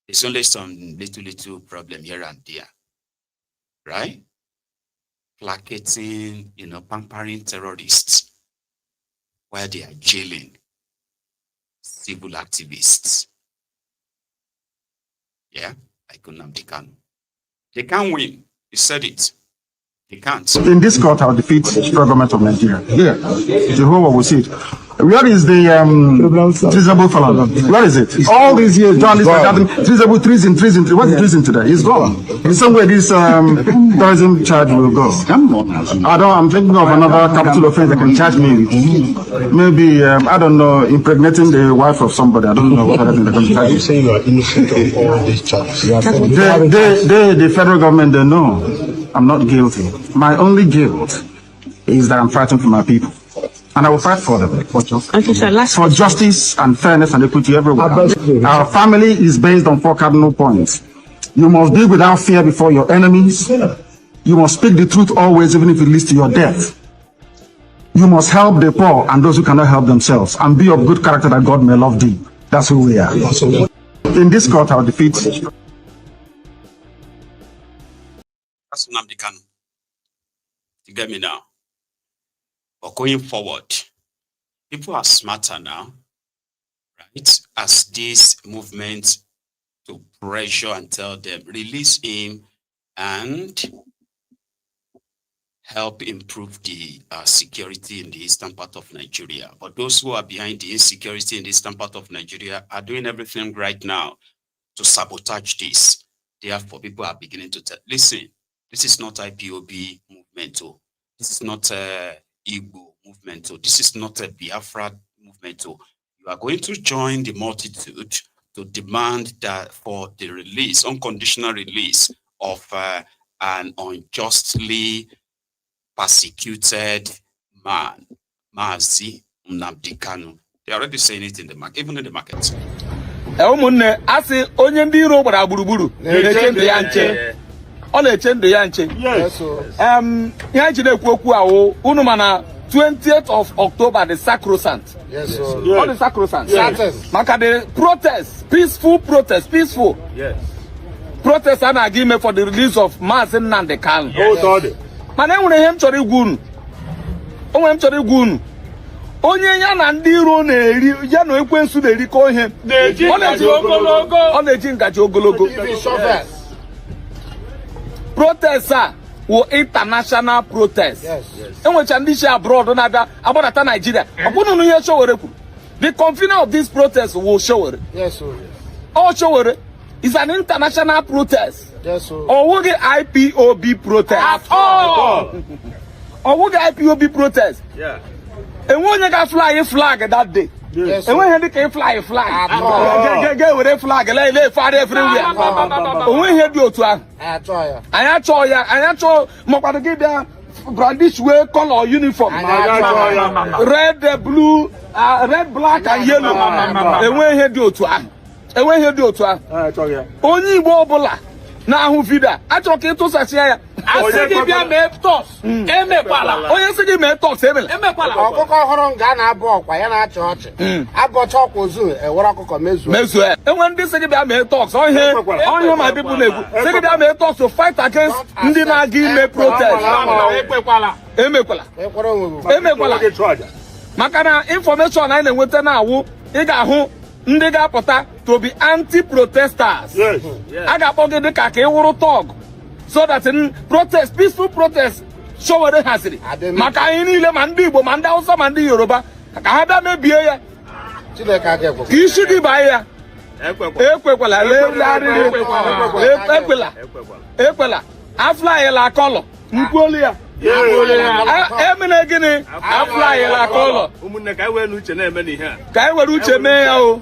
Speaker 3: There's only some little problem here and there, right? Placating, pampering terrorists while they are jailing civil activists. Yeah, like Nnamdi Kanu. They can't win. He said it. They can't.
Speaker 15: In this court, I'll defeat the federal government of Nigeria. Yeah, Jehovah will see it. Where is the treasonable fellow? Where is it? All these years, journalists are gathering treasonable, treason. What's the treason today? It's gone. In some way, this terrorism charge will go. I'm thinking of another capital offense that can charge me with. Maybe, I don't know, impregnating the wife of somebody. I don't know what other thing they're going to charge. You say you are innocent of all these charges. The federal government, they know I'm not guilty. My only guilt is that I'm fighting for my people. And I will fight for them. For justice and fairness and equity everywhere. Our family is based on 4 cardinal points. You must be without fear before your enemies. You must speak the truth always, even if it leads to your death. You must help the poor and those who cannot help themselves. And be of good character that God may love thee. That's who we are. In this court, I'll defeat.
Speaker 3: That's Nnamdi Kanu. You get me now? But going forward, people are smarter now, right? As this movement to pressure and tell them, release him and help improve the security in the eastern part of Nigeria. But those who are behind the insecurity in the eastern part of Nigeria are doing everything right now to sabotage this. Therefore, people are beginning to tell, listen, this is not IPOB movement. This is not Igbo movement. This is not a Biafra movement. You are going to join the multitude to demand that for the release, unconditional release of an unjustly persecuted man, Mazi Nnamdi Kanu. They are already saying it in the market, even in the market.
Speaker 10: ọ na-eche ndụ ya nche. Ihe ji na-ekwu okwu ahụ unu mana 20th of October the sacrosanct.
Speaker 16: Yes, sir.
Speaker 10: All the sacrosanct.
Speaker 16: Yes.
Speaker 10: Maka the protest, peaceful protest, peaceful.
Speaker 16: Yes.
Speaker 10: Protest a na-aga ime for the release of Maazị Nnamdi Kanu.
Speaker 16: Yes.
Speaker 10: Mana enwere ihe m chọrọ igwu unu. Onwe m chọrọ igwu unu. Onye ya na ndị iro na-eri ya na ekwensu na-erikọ ihe. Ọ na-eji ngaji ogologo. Protest a wụ international protest. Enwecha ndị si abroad na-abịa agbadata Nigeria. Ọ bụrụ na ihe Showore kwuru. The convener of this protest will Showore.
Speaker 16: Yes, sir.
Speaker 10: All Showore is an international protest.
Speaker 16: Yes, sir.
Speaker 10: Or the IPOB protest. At all. Or the IPOB protest.
Speaker 16: Yeah.
Speaker 10: And when you got fly a flag that day.
Speaker 16: Yes,
Speaker 10: and when you can fly a flag. Get with a flag. Lay fire everywhere. When you do to I try ya. Mopado give them brandish way color uniform. Red, blue, red, black, and yellow. And when you do to and when you do to only bobola. Na ahụ vida achọrọ ka ịtụsasị ya asị gị bịa mee toks emekwala onye sị gị mee toks emekwala
Speaker 16: ọkụkọ ọhụrụ nga na-abụ ọkwa ya na-achị ọchị abọcha ọkwa ozu ewere ọkụkọ mezuo
Speaker 10: enwe ndị sị gị bịa mee toks onye ma bibụ na-egwu sị gị bịa mee toks to fight against ndị na-aga ime protest emekwala maka na information anyị na-enweta na-awụ ị ga-ahụ ndị ga-apụta to be anti-protesters.
Speaker 16: Yes.
Speaker 10: A ga-akpọ gị dịka ka ị wụrụ tọg so that protest, peaceful protest Showore haziri maka anyị niile ma ndị Igbo ma ndị Hausa ma ndị Yoruba ka ha bịa mebie ya ka isi gị baa ya ekwela aflayela kọlọ nkwuolu ya emene gịnị aflayela kọlọ
Speaker 16: ụmụnne ka anyị were uche na-eme n'ihe a
Speaker 10: ka anyị were uche mee ya o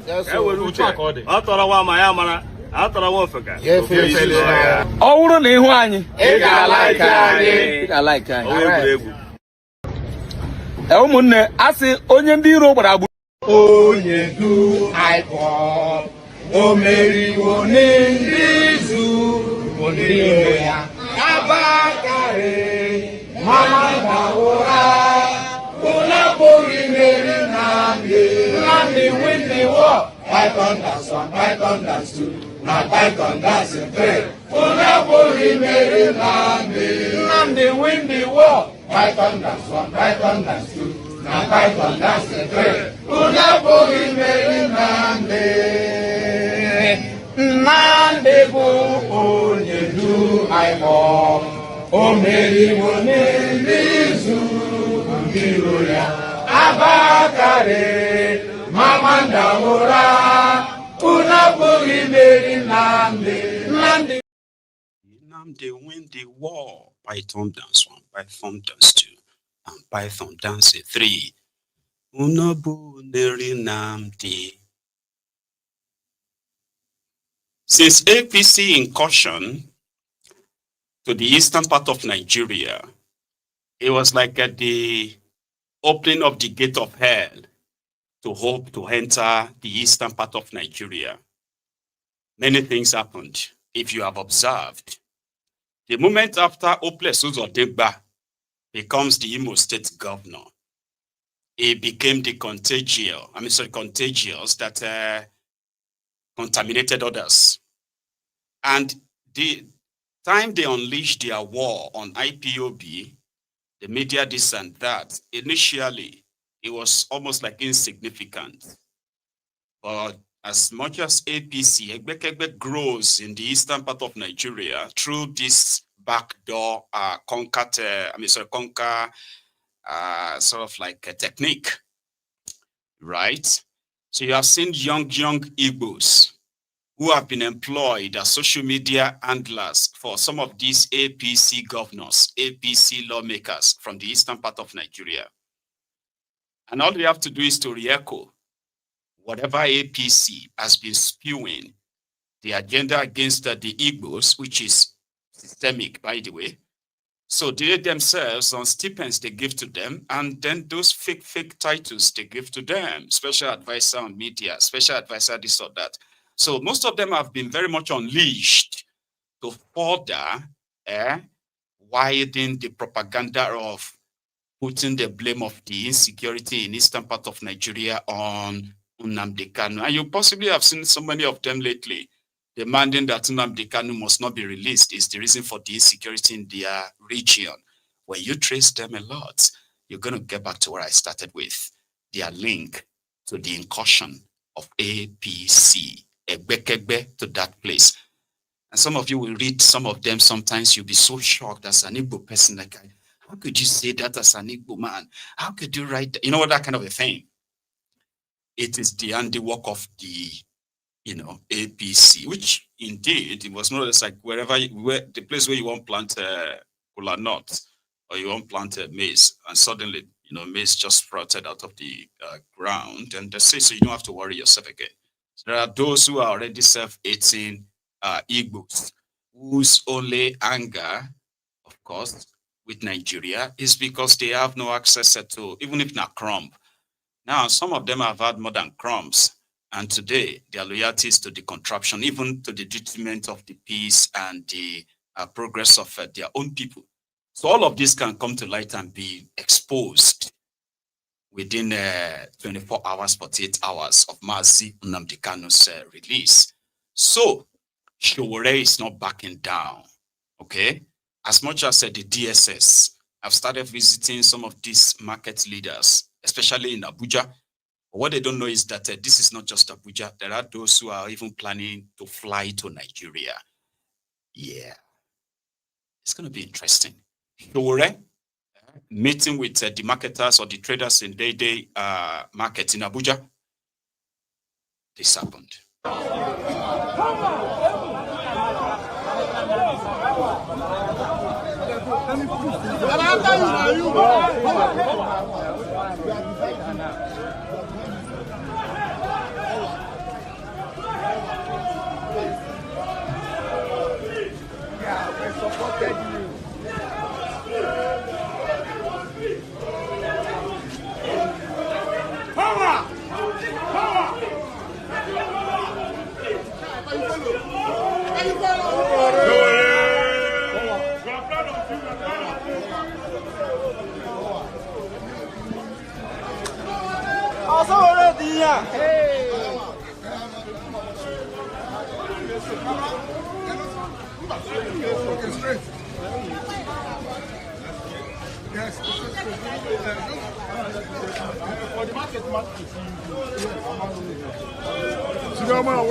Speaker 16: ọ tọrọ nwa ma ya mara atọrọ nwa ofeka
Speaker 10: ọ wụrụ na ịhụ anyị
Speaker 16: ị
Speaker 10: ga-alaiki anyị ụmụnne asị onye ndị iro gbara agbụ
Speaker 2: onye du aịkọ o meriwo n'izu onye ya abakarị mama dawụra ụlọ pụrụ imeri Nnamdi win the war Python that's 1 Python that's 2 na Python that's 3 ụlọ pụrụ imeri Nnamdi win the war Python that's 1 Python that's 2 na Python that's 3 ụlọ pụrụ imeri Nnamdi bụ onye du aịkọ o meriwo n'izu ndị iro ya abakarị mama ndawụra unu apụghị imeri Nnamdi
Speaker 3: win the war. Python dance 1, Python dance 2, and Python dance 3. Unabu neri Nnamdi. Since APC incursion to the eastern part of Nigeria, it was like the opening of the gate of hell to hope to enter the eastern part of Nigeria. Many things happened, if you have observed. The moment after Oplesus Odegba becomes the Imo State governor, he became the contagious that contaminated others. And the time they unleashed their war on IPOB, the media this and that, initially, it was almost like insignificant. But as much as APC, Egbekegbe grows in the eastern part of Nigeria through this backdoor sort of like a technique, right? So you have seen young Igbos who have been employed as social media handlers for some of these APC governors, APC lawmakers from the eastern part of Nigeria. And all they have to do is to re-echo whatever APC has been spewing, the agenda against the Igbos, which is systemic, by the way. So they themselves on stipends they give to them, and then those fake titles they give to them, special advisor on media, special advisor this or that. So most of them have been very much unleashed to further widen the propaganda of putting the blame of the insecurity in eastern part of Nigeria on Nnamdi Kanu. And you possibly have seen so many of them lately demanding that Nnamdi Kanu must not be released is the reason for the insecurity in their region. When you trace them a lot, you're going to get back to where I started with, their link to the incursion of APC, Egbekegbe, to that place. And some of you will read some of them. Sometimes you'll be so shocked as an Igbo person, like, how could you say that as an Igbo man? How could you write that? You know, that kind of a thing. It is the handiwork of the, APC, which indeed, it was not just like the place where you want to plant kola nut or you want to plant maize, and suddenly, maize just sprouted out of the ground, and they say, so you don't have to worry yourself again. So there are those who are already self-eating Igbos, whose only anger, of course, with Nigeria is because they have no access to, even if not crumb. Now, some of them have had more than crumbs, and today their loyalty is to the contraption, even to the detriment of the peace and the progress of their own people. So all of this can come to light and be exposed within 24 hours, 48 hours of Mazi Nnamdi Kanu's release. So Showore is not backing down, okay? As much as the DSS have started visiting some of these market leaders, especially in Abuja. But what they don't know is that this is not just Abuja. There are those who are even planning to fly to Nigeria. Yeah, it's going to be interesting. Showore meeting with the marketers or the traders in day-to-day market in Abuja. This happened.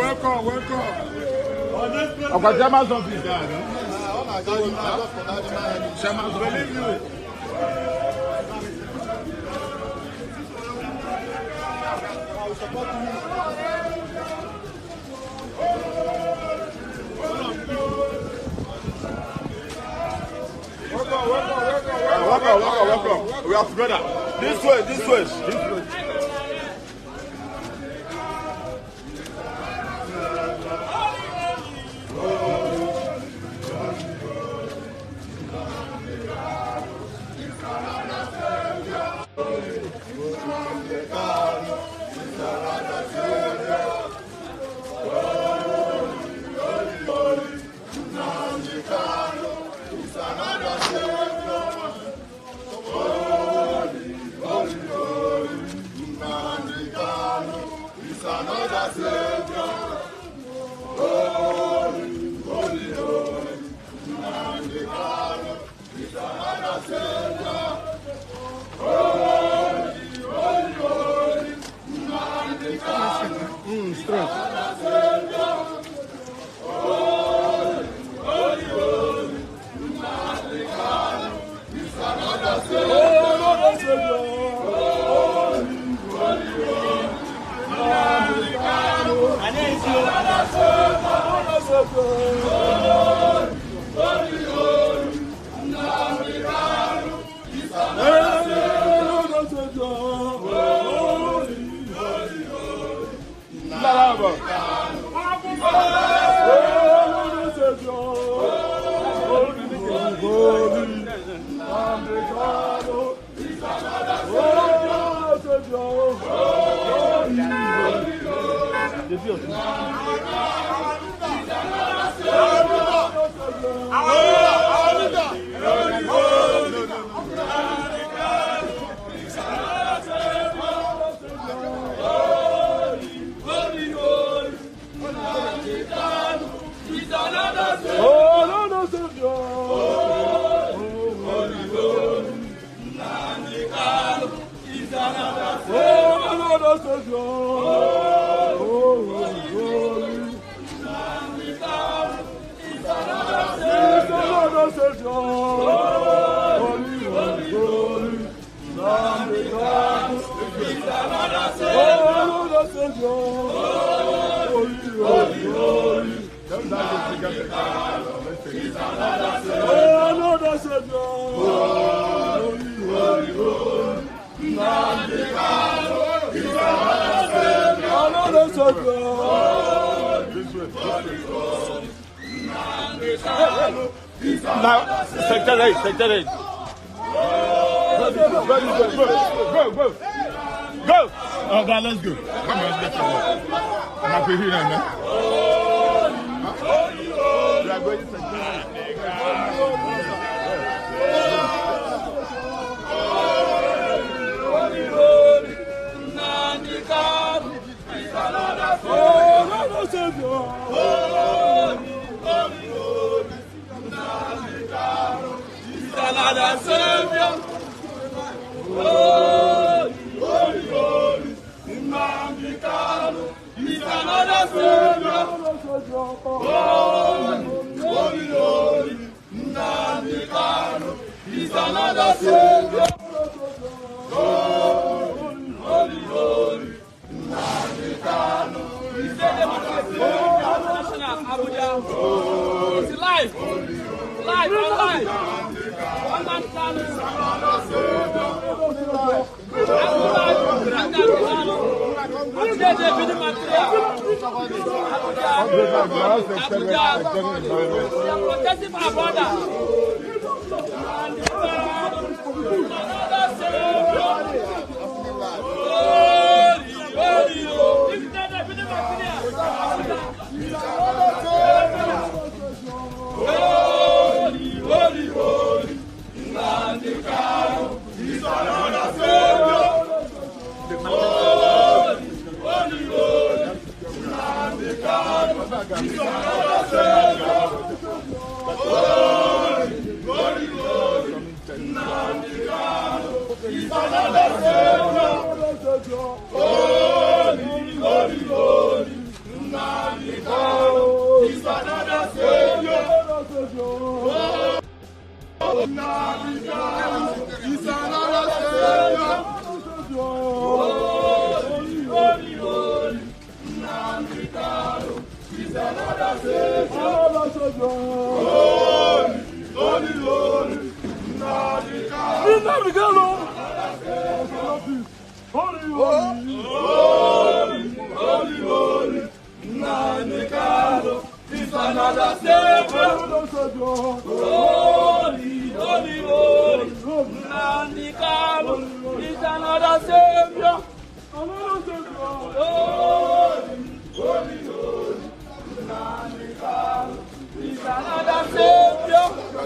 Speaker 1: Welcome. I've got German something there, no? Believe you. Welcome. We are together. This way. Now, secretary. Go! Oh, God, let's go. Come on, let's go. I'm not here now, man. We are going to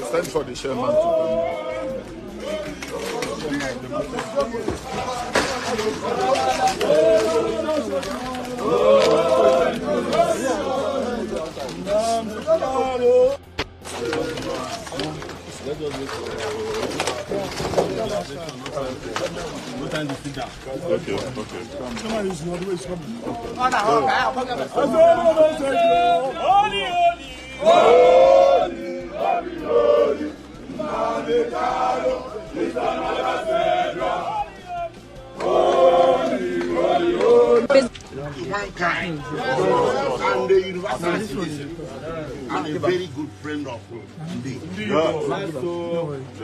Speaker 1: send for the chairman to Okay. Somebody is not always coming.
Speaker 17: Mankind and the university and a very good friend of indeed.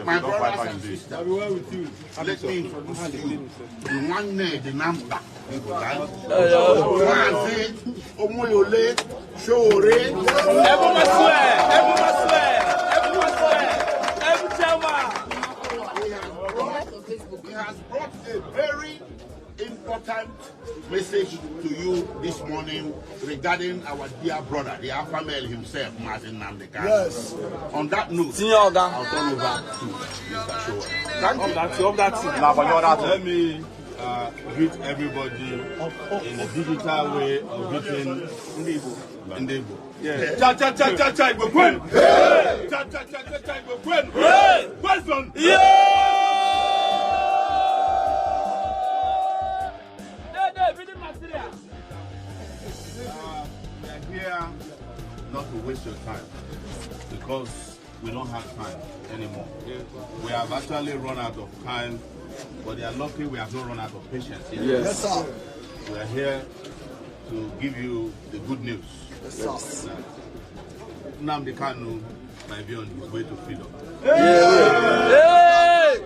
Speaker 17: My brothers and sisters, let me introduce you the one name, the number. Omoyole, Shore, everyone swear. He has brought a very important message to you this morning regarding our dear brother, the alpha male himself, Martin Namdekano. Yes. On that note, I'll turn over to Mr. Shower. Thank you.
Speaker 1: Let me greet everybody in a digital way of greeting Ndebo. Yeah. Cha-cha-cha-cha-cha, go Gwen! Cha-cha-cha-cha-cha, go Gwen! Question! Yeah!
Speaker 7: We have actually run out of time, but they are lucky we have not run out of patience.
Speaker 2: Yes, sir.
Speaker 7: We are here to give you the good news.
Speaker 2: Yes.
Speaker 7: Nnamdi Kanu might be on his way to freedom.
Speaker 2: Hey!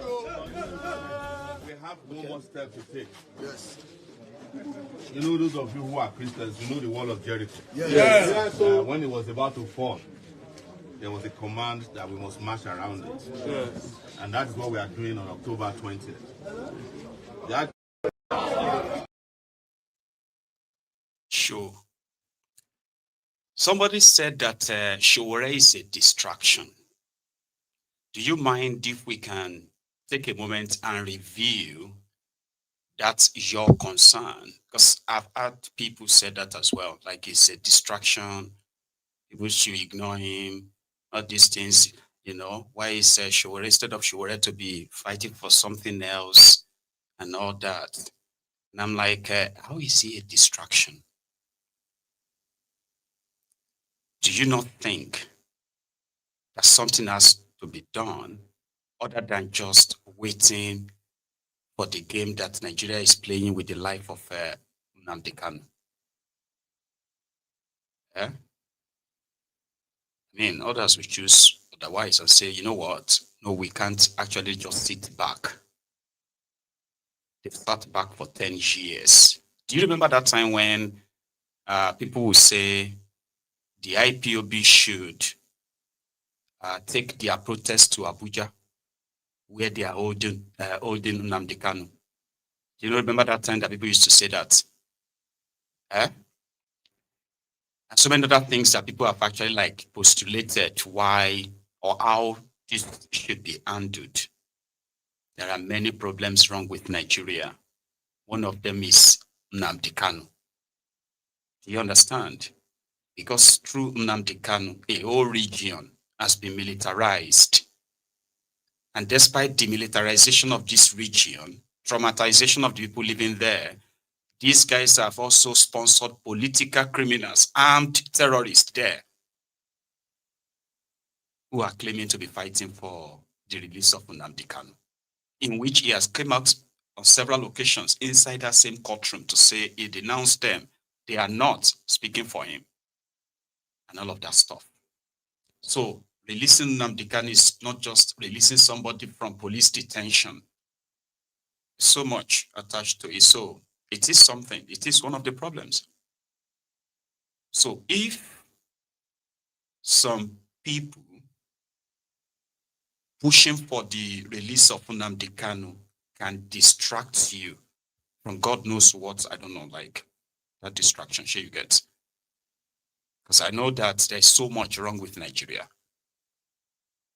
Speaker 7: We have one more step to take.
Speaker 2: Yes.
Speaker 7: You know, those of you who are Christians, you know the wall of Jericho.
Speaker 2: Yes.
Speaker 7: When it was about to fall, there was a command that we must march around it.
Speaker 2: Yes.
Speaker 7: And that's what we are doing on October 20th.
Speaker 3: Sure. Somebody said that Showore is a distraction. Do you mind if we can take a moment and review that's your concern? Because I've had people say that as well, like it's a distraction, people should ignore him, all these things, you know, why is Showore, instead of Showore to be fighting for something else and all that. And I'm like, how is he a distraction? Do you not think that something has to be done other than just waiting for the game that Nigeria is playing with the life of Nnamdi Kanu? Yeah? I mean, others will choose otherwise and say, you know what? No, we can't actually just sit back. They've sat back for 10 years. Do you remember that time when people will say the IPOB should take their protest to Abuja, where they are holding Nnamdi Kanu? Do you remember that time that people used to say that? And so many other things that people have actually like postulated why or how this should be handled. There are many problems wrong with Nigeria. One of them is Nnamdi Kanu. Do you understand? Because through Nnamdi Kanu, a whole region has been militarized. And despite the militarization of this region, traumatization of the people living there, these guys have also sponsored political criminals, armed terrorists there, who are claiming to be fighting for the release of Nnamdi Kanu, in which he has come out on several occasions inside that same courtroom to say he denounced them. They are not speaking for him, and all of that stuff. So releasing Nnamdi Kanu is not just releasing somebody from police detention. So much attached to it. So it is something. It is one of the problems. So if some people pushing for the release of Nnamdi Kanu can distract you from God knows what, I don't know, like that distraction, sure you get. Because I know that there's so much wrong with Nigeria.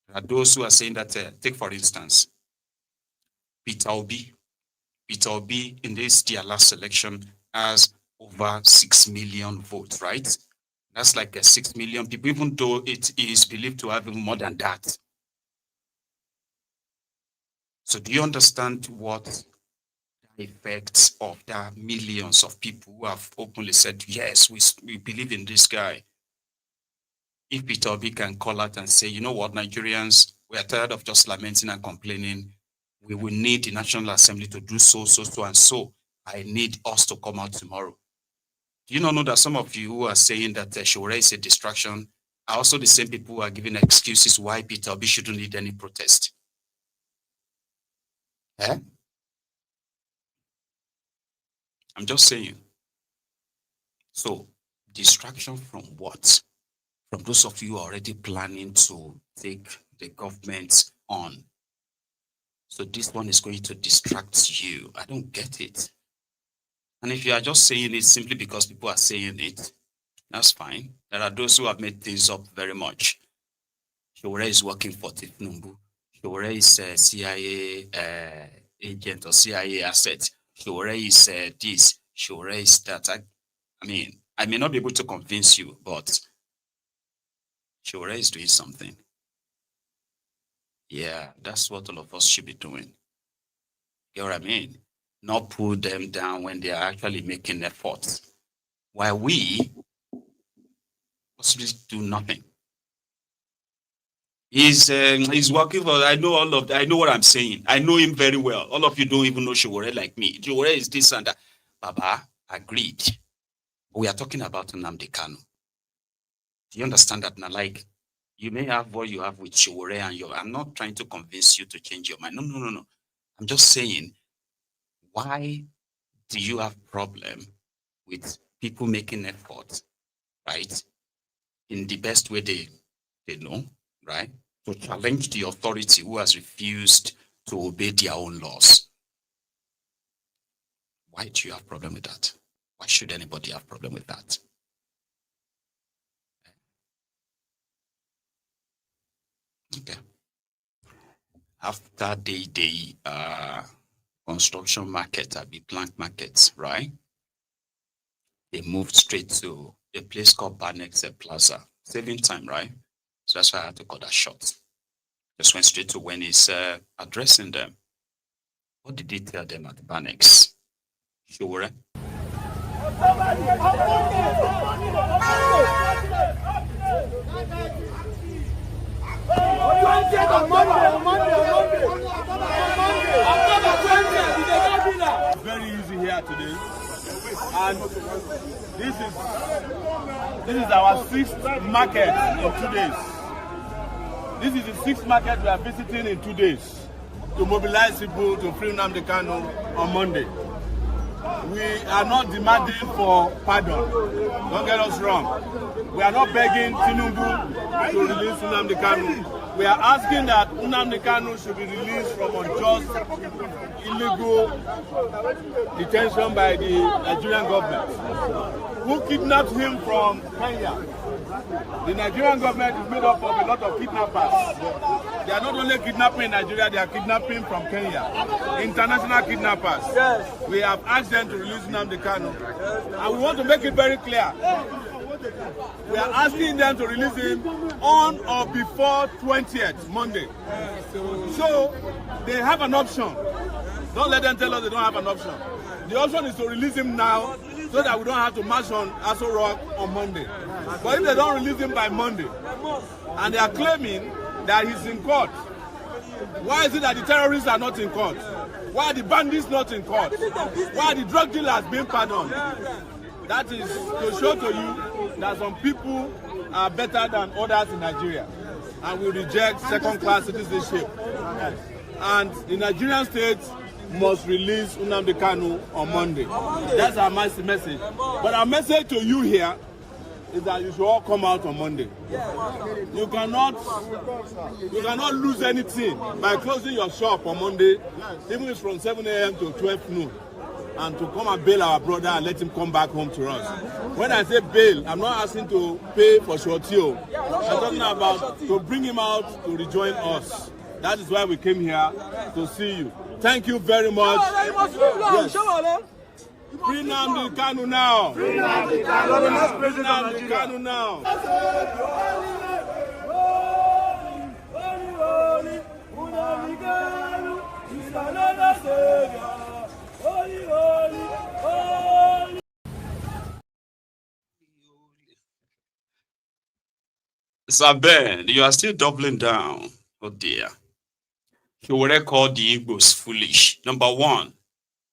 Speaker 3: There are those who are saying that, take for instance, Peter Obi in this their last election has over 6 million votes, right? That's like 6 million people, even though it is believed to have even more than that. So do you understand what the effects of the millions of people who have openly said, yes, we believe in this guy? If Peter Obi can call out and say, you know what, Nigerians, we are tired of just lamenting and complaining. We will need the National Assembly to do so, and so. I need us to come out tomorrow. Do you not know that some of you who are saying that Showore is a distraction are also the same people who are giving excuses why Peter Obi shouldn't lead any protest? Eh? I'm just saying. So, distraction from what? From those of you already planning to take the government on. So this one is going to distract you. I don't get it. And if you are just saying it simply because people are saying it, that's fine. There are those who have made things up very much. Showore is working for Tinubu. Showore is a CIA agent or CIA asset. Showore is this. Showore is that. I mean, I may not be able to convince you, but Showore is doing something. Yeah, that's what all of us should be doing. You know what I mean? Not pull them down when they are actually making efforts. While we possibly do nothing. He's working for. I know all of. I know what I'm saying. I know him very well. All of you don't even know Showore like me. Showore is this and that. Baba agreed. We are talking about Nnamdi Kanu. Do you understand that now? Like, you may have what you have with Showore and your. I'm not trying to convince you to change your mind. No. I'm just saying, why do you have problem with people making effort, right? In the best way they know, right? To challenge the authority who has refused to obey their own laws. Why do you have problem with that? Why should anybody have problem with that? Okay. After the construction market, the plant markets, right? They moved straight to a place called Barnex Plaza, saving time, right? So that's why I had to cut that short. Just went straight to when he's addressing them. What did he tell them at Barnex? Sure.
Speaker 7: Very easy here today, and this is our 6th market in 2 days. This is the 6th market we are visiting in 2 days to mobilize people to free Nnamdi Kanu on Monday. We are not demanding for pardon. Don't get us wrong. We are not begging Tinubu to release Nnamdi Kanu. We are asking that Nnamdi Kanu should be released from unjust, illegal detention by the Nigerian government, who kidnapped him from Kenya. The Nigerian government is made up of a lot of kidnappers. They are not only kidnapping in Nigeria, they are kidnapping from Kenya. International kidnappers. Yes. We have asked them to release Nnamdi Kanu. And we want to make it very clear. We are asking them to release him on or before 20th, Monday. So they have an option. Don't let them tell us they don't have an option. The option is to release him now so that we don't have to march on Aso Rock on Monday. But if they don't release him by Monday, and they are claiming that he's in court, why is it that the terrorists are not in court? Why are the bandits not in court? Why are the drug dealers being pardoned? That is to show to you that some people are better than others in Nigeria, and we reject second-class citizenship. And the Nigerian state must release Nnamdi Kanu on Monday. That's our message. But our message to you here is that you should all come out on Monday. You cannot lose anything by closing your shop on Monday, even if it's from 7 a.m. to 12 noon, and to come and bail our brother and let him come back home to us. When I say bail, I'm not asking to pay for shortio. I'm talking about to bring him out to rejoin us. That is why we came here to see you. Thank you very much. Yes. Free Nnamdi Kanu now. Free Nnamdi Kanu. Free Nnamdi Kanu now.
Speaker 3: Sir Ben, you are still doubling down. Oh dear. Showore called the Igbos foolish. Number one,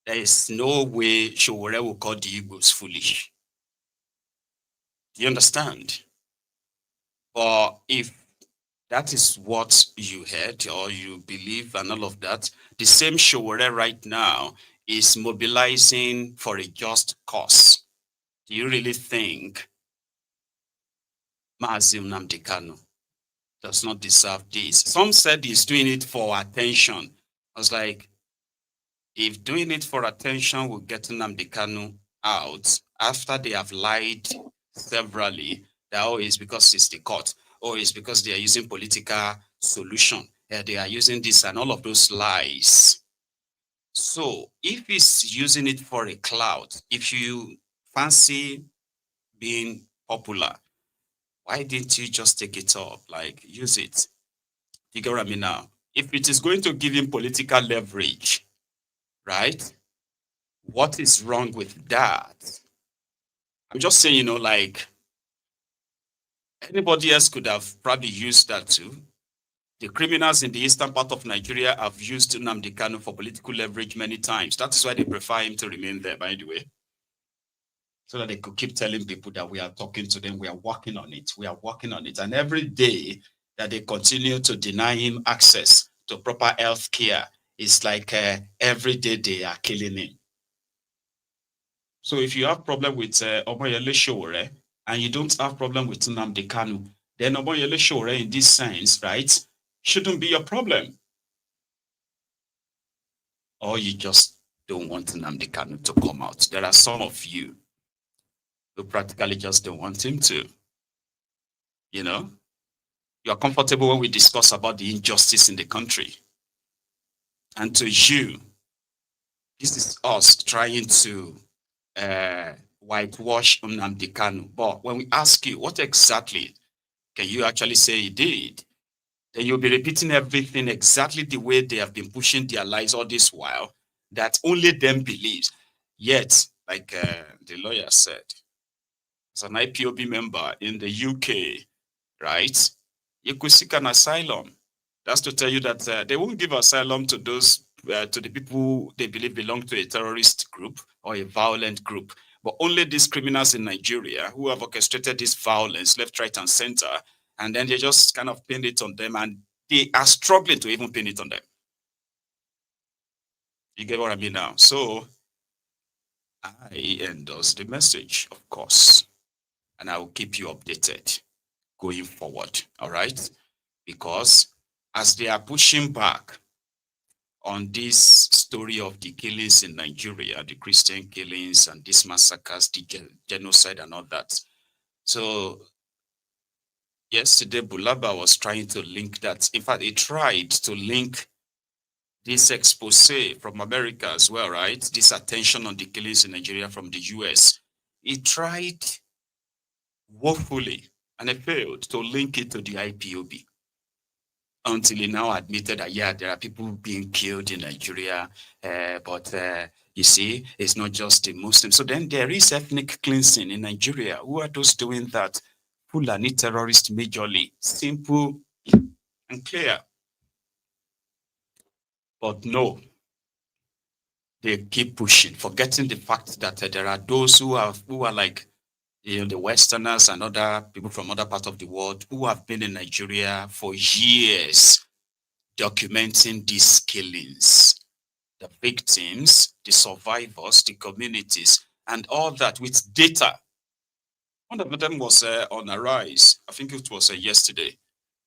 Speaker 3: there is no way Showore will call the Igbos foolish. Do you understand? But if that is what you heard or you believe and all of that, the same Showore right now is mobilizing for a just cause. Do you really think Mazi Nnamdi Kanu does not deserve this? Some said he's doing it for attention. I was like, if doing it for attention will get Nnamdi Kanu out after they have lied severally, that oh, it's because it's the court, or it's because they are using political solution, they are using this and all of those lies. So if he's using it for a clout, if you fancy being popular, why didn't you just take it up? Like, use it. You get what I mean now? If it is going to give him political leverage, right? What is wrong with that? I'm just saying, like, anybody else could have probably used that too. The criminals in the eastern part of Nigeria have used Nnamdi Kanu for political leverage many times. That is why they prefer him to remain there, by the way. So that they could keep telling people that we are talking to them, we are working on it, we are working on it. And every day that they continue to deny him access to proper health care, it's like every day they are killing him. So if you have problem with Omoyele Sowore and you don't have problem with Nnamdi Kanu, then Omoyele Sowore in this sense, right, shouldn't be your problem. Or you just don't want Nnamdi Kanu to come out. There are some of you who practically just don't want him to. You know, you are comfortable when we discuss about the injustice in the country. And to you, this is us trying to whitewash Nnamdi Kanu. But when we ask you, what exactly can you actually say he did? Then you'll be repeating everything exactly the way they have been pushing their lies all this while, that only them believes. Yet, like the lawyer said, as an IPOB member in the UK, right, you could seek an asylum. That's to tell you that they won't give asylum to those, to the people they believe belong to a terrorist group or a violent group, but only these criminals in Nigeria who have orchestrated this violence left, right, and center, and then they just kind of pin it on them, and they are struggling to even pin it on them. You get what I mean now? So I endorse the message, of course, and I will keep you updated going forward, all right? Because as they are pushing back on this story of the killings in Nigeria, the Christian killings and these massacres, the genocide and all that. So yesterday, Bulaba was trying to link that. In fact, he tried to link this expose from America as well, right? This attention on the killings in Nigeria from the US. He tried woefully, and he failed to link it to the IPOB. Until he now admitted that, yeah, there are people being killed in Nigeria, but you see, it's not just the Muslims. So then there is ethnic cleansing in Nigeria. Who are those doing that? Fulani terrorists majorly. Simple and clear. But no, they keep pushing, forgetting the fact that there are those who are like, you know, the Westerners and other people from other parts of the world who have been in Nigeria for years documenting these killings. The victims, the survivors, the communities, and all that with data. One of them was on Arise, I think it was yesterday,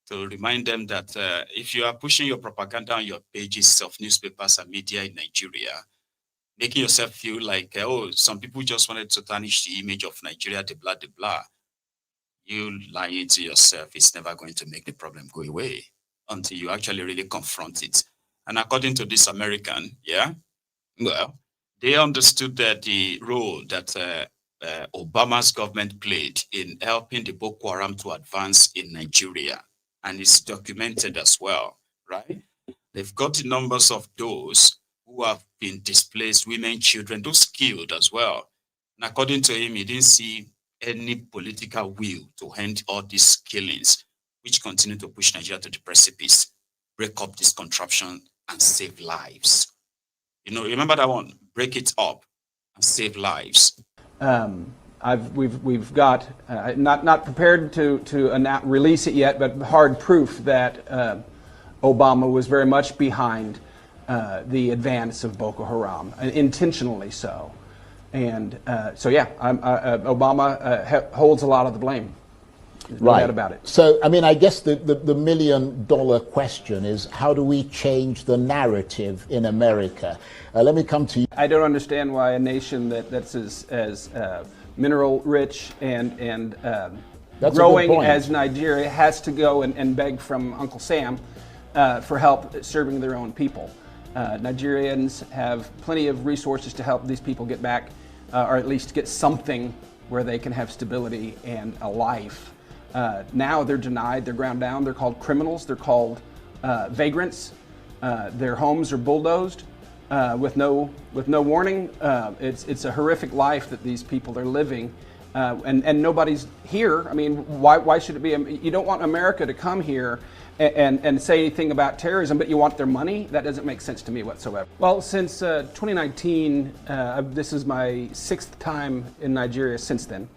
Speaker 3: to remind them that if you are pushing your propaganda on your pages of newspapers and media in Nigeria, making yourself feel like, oh, some people just wanted to tarnish the image of Nigeria, the blah, the blah. You lying to yourself, it's never going to make the problem go away until you actually really confront it. And according to this American, yeah, well, they understood that the role that Obama's government played in helping the Boko Haram to advance in Nigeria. And it's documented as well, right? They've got the numbers of those who have been displaced, women, children, those killed as well. And according to him, he didn't see any political will to end all these killings, which continue to push Nigeria to the precipice, break up this contraption and save lives. You know, remember that one? Break it up and save lives.
Speaker 18: We've got not prepared to release it yet, but hard proof that Obama was very much behind the advance of Boko Haram, intentionally so. And so, yeah, Obama holds a lot of the blame. No doubt about it.
Speaker 19: So, I mean, I guess the million-dollar question is, how do we change the narrative in America? Let me come to you.
Speaker 18: I don't understand why a nation that's as mineral rich and growing as Nigeria has to go and beg from Uncle Sam for help serving their own people. Nigerians have plenty of resources to help these people get back, or at least get something where they can have stability and a life. Now they're denied, they're ground down, they're called criminals, they're called vagrants. Their homes are bulldozed with no warning. It's a horrific life that these people are living, and nobody's here. I mean, why should it be? You don't want America to come here and say anything about terrorism, but you want their money? That doesn't make sense to me whatsoever. Well, since 2019, this is my 6th time in Nigeria since then.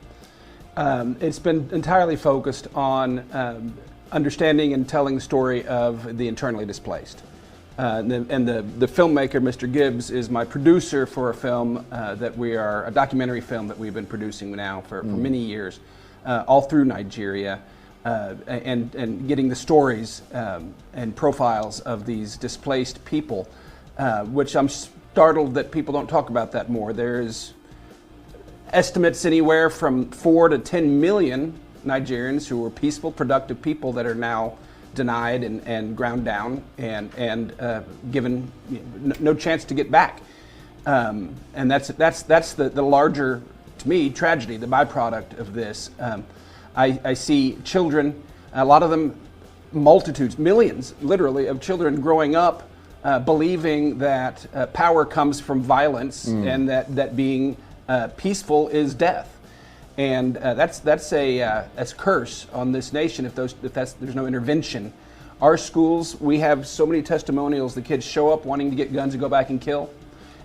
Speaker 18: It's been entirely focused on understanding and telling the story of the internally displaced. And the filmmaker, Mr. Gibbs, is my producer for a film a documentary film that we've been producing now for many years, all through Nigeria, and getting the stories and profiles of these displaced people, which I'm startled that people don't talk about that more. There's estimates anywhere from 4 to 10 million Nigerians who were peaceful, productive people that are now denied and ground down and given no chance to get back. And that's the larger, to me, tragedy, the byproduct of this. I see children, a lot of them, multitudes, millions, literally, of children growing up believing that power comes from violence and that being peaceful is death. And that's a curse on this nation if there's no intervention. Our schools, we have so many testimonials. The kids show up wanting to get guns and go back and kill,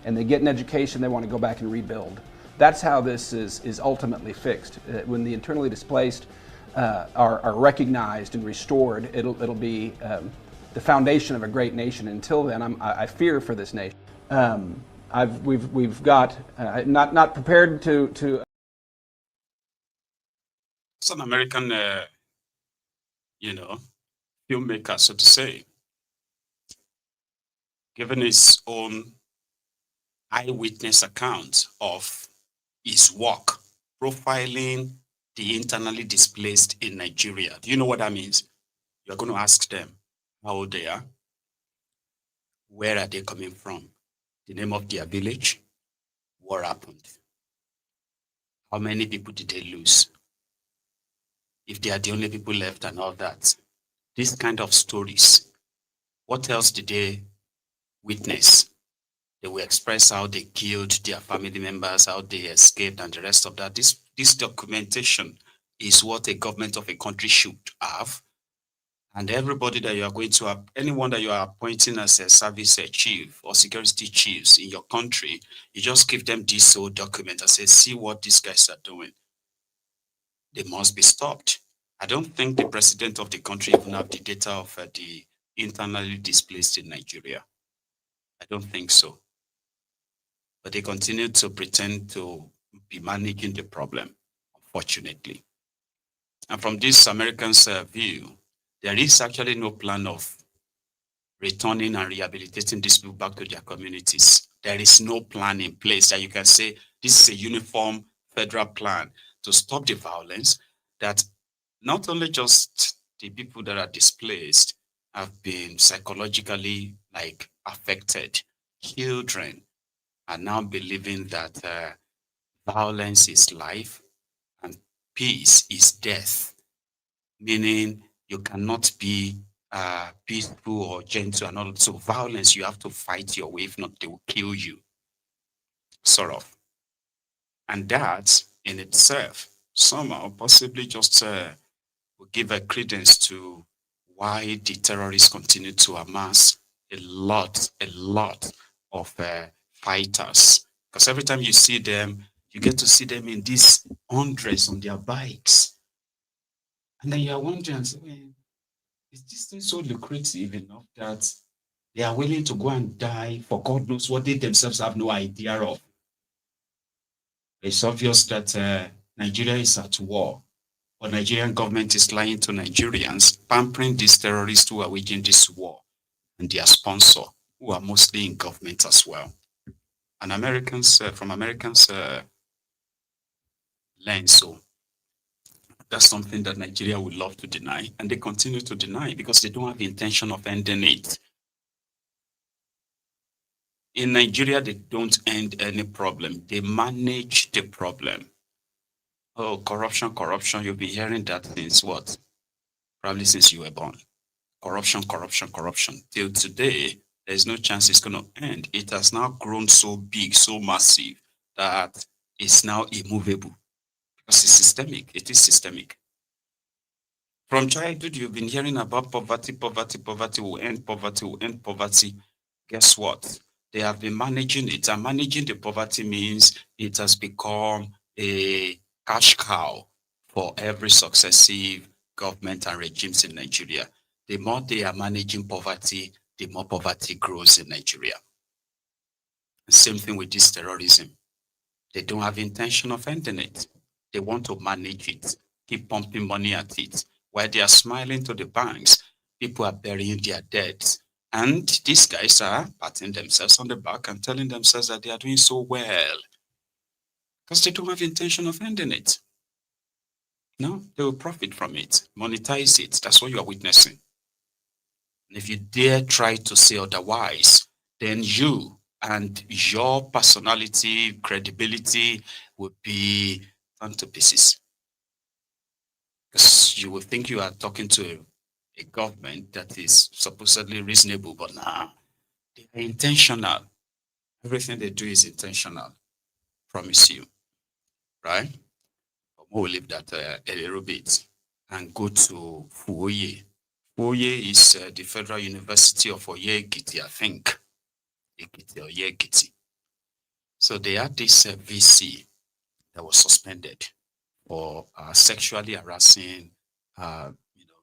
Speaker 18: and they get an education, they want to go back and rebuild. That's how this is ultimately fixed. When the internally displaced are recognized and restored, it'll be the foundation of a great nation. Until then, I fear for this nation. We've got not prepared to.
Speaker 3: It's an American, filmmaker, so to say, given his own eyewitness account of his work profiling the internally displaced in Nigeria. Do you know what that means? You're going to ask them how old they are, where are they coming from, the name of their village, what happened, how many people did they lose, if they are the only people left and all that. These kind of stories, what else did they witness? They will express how they killed their family members, how they escaped, and the rest of that. This documentation is what a government of a country should have. And everybody that you are going to have, anyone that you are appointing as a service chief or security chiefs in your country, you just give them this whole document and say, see what these guys are doing. They must be stopped. I don't think the president of the country even have the data of the internally displaced in Nigeria. I don't think so. But they continue to pretend to be managing the problem, unfortunately. And from this American's view, there is actually no plan of returning and rehabilitating these people back to their communities. There is no plan in place that you can say this is a uniform federal plan to stop the violence, that not only just the people that are displaced have been psychologically affected. Children are now believing that violence is life and peace is death, meaning you cannot be peaceful or gentle and all. So violence, you have to fight your way, if not they will kill you, sort of. And that in itself somehow possibly just will give a credence to why the terrorists continue to amass a lot of fighters. Because every time you see them, you get to see them in these hundreds on their bikes. And then you are wondering, is this thing so lucrative enough that they are willing to go and die for God knows what they themselves have no idea of? It's obvious that Nigeria is at war. But Nigerian government is lying to Nigerians, pampering these terrorists who are waging this war, and their sponsor, who are mostly in government as well. And Americans, from Americans' lens, so that's something that Nigeria would love to deny, and they continue to deny because they don't have the intention of ending it. In Nigeria, they don't end any problem. They manage the problem. Oh, corruption, you've been hearing that since what? Probably since you were born. Corruption. Till today, there's no chance it's going to end. It has now grown so big, so massive, that it's now immovable. Because it's systemic. It is systemic. From childhood, you've been hearing about poverty, poverty, poverty will end poverty, will end poverty. Guess what? They have been managing it, and managing the poverty means it has become a cash cow for every successive government and regimes in Nigeria. The more they are managing poverty, the more poverty grows in Nigeria. Same thing with this terrorism. They don't have intention of ending it. They want to manage it, keep pumping money at it. While they are smiling to the banks, people are burying their debts. And these guys are patting themselves on the back and telling themselves that they are doing so well because they don't have intention of ending it. No, they will profit from it, monetize it. That's what you are witnessing. And if you dare try to say otherwise, then you and your personality, credibility will be torn to pieces. Because you will think you are talking to a government that is supposedly reasonable, but nah, they are intentional. Everything they do is intentional. Promise you, right? But we'll leave that a little bit and go to Fuoye. Fuoye is the Federal University of Oye-Ekiti, I think. Ekiti or Oye-Ekiti. So they had this VC that was suspended for sexually harassing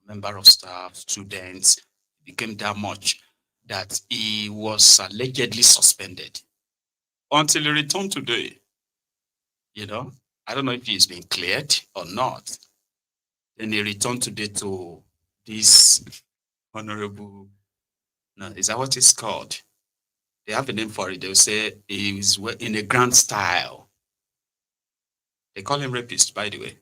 Speaker 3: member of staff, students. It became that much that he was allegedly suspended until he returned today. I don't know if he's been cleared or not. Then he returned today to this honorable, no, is that what it's called? They have a name for it. They'll say he's in a grand style. They call him rapist, by the way.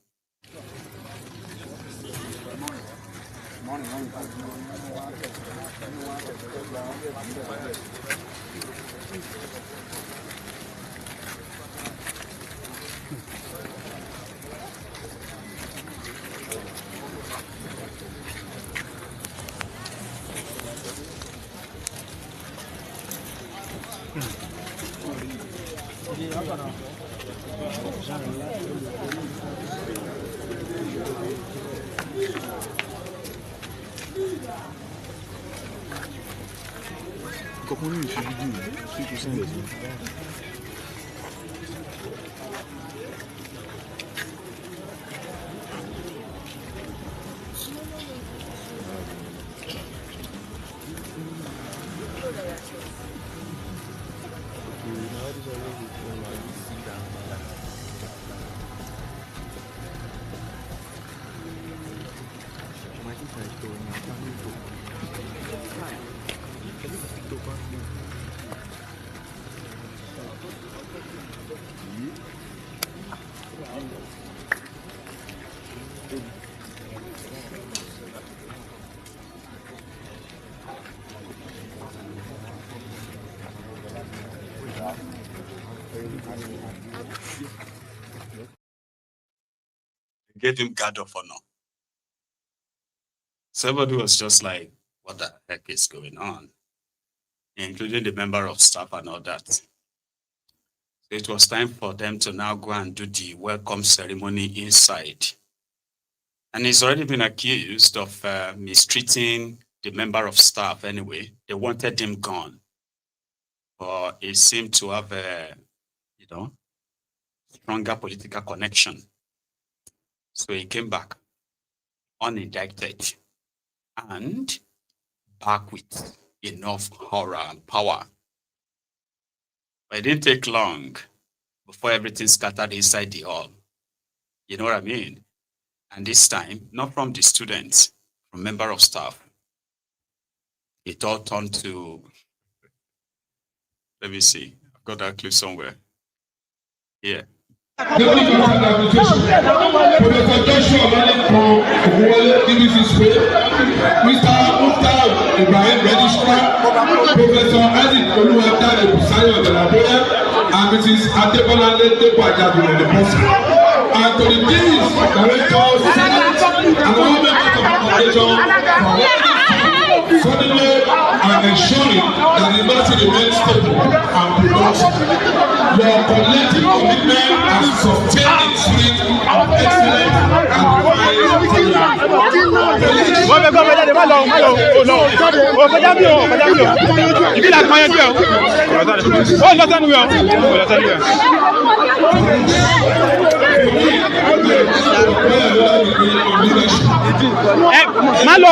Speaker 3: Gave him guard of honor. Somebody was just like, what the heck is going on? Including the member of staff and all that. So it was time for them to now go and do the welcome ceremony inside. And he's already been accused of mistreating the member of staff anyway. They wanted him gone. But he seemed to have a, stronger political connection. So he came back unindicted and back with enough horror and power. But it didn't take long before everything scattered inside the hall. You know what I mean? And this time, not from the students, from member of staff. It all turned to, let me see, I've got that clip somewhere. Here.
Speaker 1: Professor Joshua Oladeko DBC Square, Mr. Mukhtar Ibrahim Registrar, Professor Isaac Oluwatade Busayo Delaboya, and Mrs. Adebola Letepo Ajagun the person. And to the deans, directors, and all members of the congregation for suddenly and ensuring that the university remains stable and productive. your collective commitment has sustained its spirit of excellence and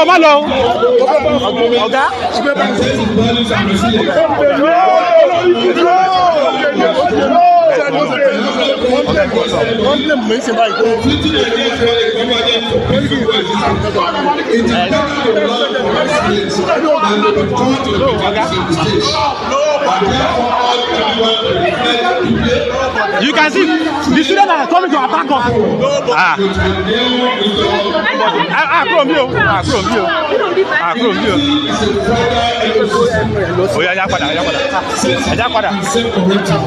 Speaker 7: Malo. Oga. You can see the students are coming to attack us. From you. Oh yeah,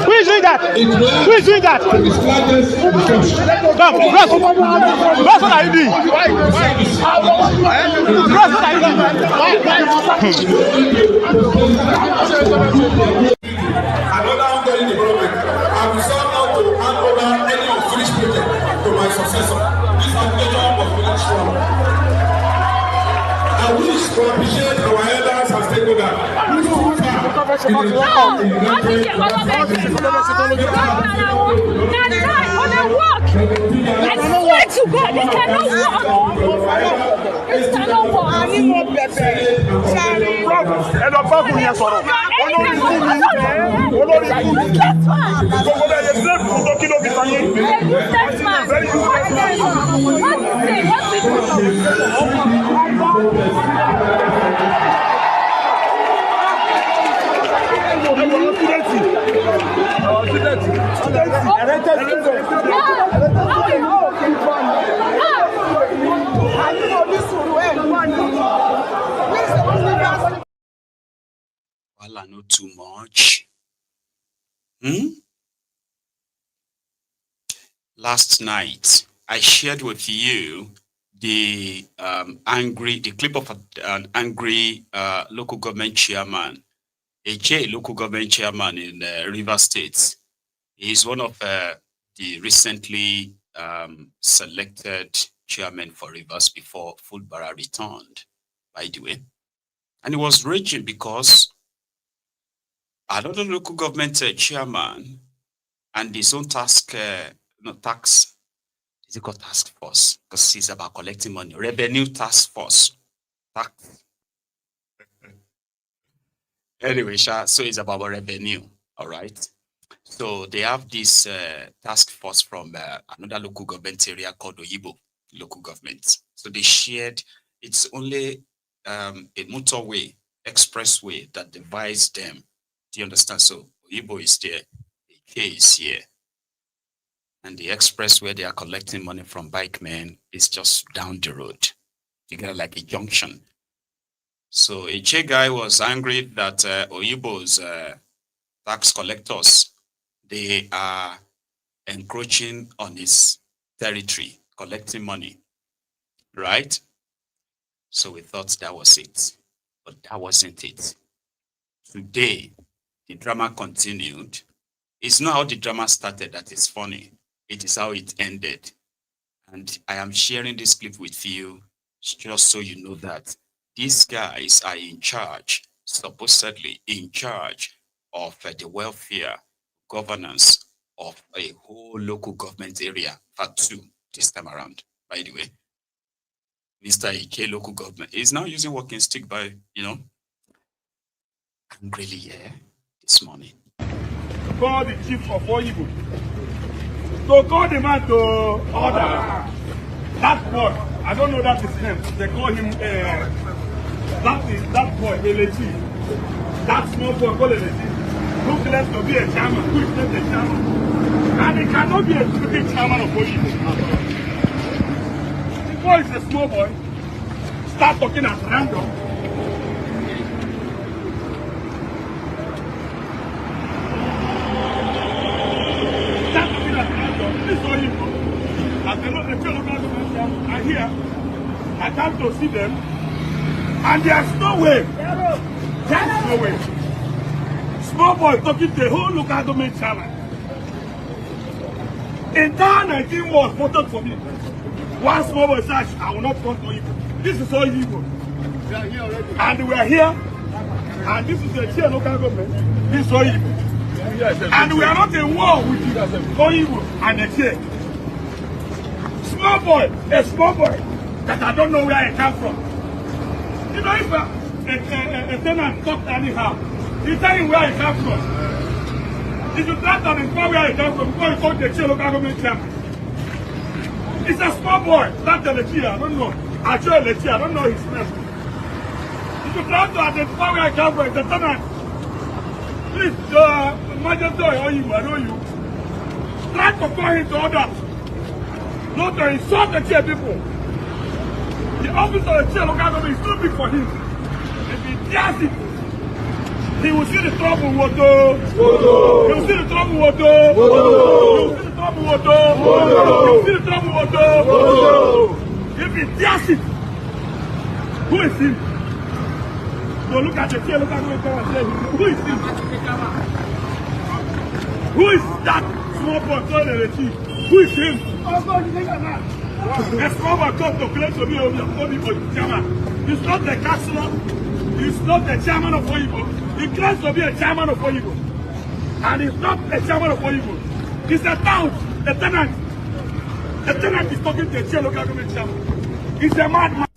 Speaker 7: Who is doing that? Come, Ross, what are you doing? Ross, what are you doing?
Speaker 1: Another ongoing development. I will start now to hand over any unfinished project to my successor. This application was finished strong. I wish to appreciate our elders and stakeholders.
Speaker 20: I swear to God, this cannot work. This cannot work.
Speaker 3: Well, I know too much. Last night, I shared with you the clip of an angry local government chairman, a local government chairman in Rivers State. He's one of the recently selected chairman for Rivers before Fulbara returned, by the way. And he was raging because another local government chairman and his own task force, because it's about collecting money, revenue task force. Anyway, so it's about revenue, all right? So they have this task force from another local government area called Oyibo local government. So they shared, it's only a motorway, expressway that divides them. Do you understand? So Oyibo is there, AK is here. And the expressway they are collecting money from bike men is just down the road. You get like a junction. So a Che guy was angry that Oyibo's tax collectors, they are encroaching on his territory, collecting money, right? So we thought that was it, but that wasn't it. Today, the drama continued. It's not how the drama started that is funny. It is how it ended. And I am sharing this clip with you just so you know that these guys are in charge, supposedly in charge of the welfare, governance of a whole local government area, part 2 this time around, by the way. Mr. Ike local government is now using walking stick by, I'm really here this morning.
Speaker 7: Call the chief of Oyibo. So call the man to order. That boy, I don't know that his name. They call him, that boy, Elechi. That small boy called Elechi. Who claims to be a chairman? Who is not a chairman? And he cannot be a deputy chairman of Oyibo. The boy is a small boy. Start talking at random. I hear, I come to see them, and there's no way. There's no way. Small boy talking to the whole local government chairman. Entire 19 was voted for me. One small boy said, I will not vote for Igbo. This is all Igbo. We are here already. And we are here. And this is the chair local government. This is all Igbo. And we are not in war with you. All Igbo and the chair. Small boy, a small boy that I don't know where I come from. You know, if a tenant talks anyhow, you tell him where I come from. If you try to inform where I come from, before you call the chair local government chairman. It's a small boy, not the chair, I don't know. Actually, the chair, I don't know his name. If you try to identify where I come from, it's a tenant. Please, Majesty, or you, I know you. Try to call him to order. Not to insult the chair people. The office of the chair local government is too big for him. If he does it, he will see the trouble with he will see the trouble with he will see the trouble with he will see the trouble with If he does it, who is him? So look at the chair local government and say, who is him? Who is that small boy calling the chief? Who is him? A small boy come to claim to be over chairman. He's not the councillor. He's not the chairman of Oyibo. He claims to be a chairman of Oyibo. And he's not a chairman of Oyibo. He's a town, a tenant. The tenant is talking to a chair local government chairman. He's a madman.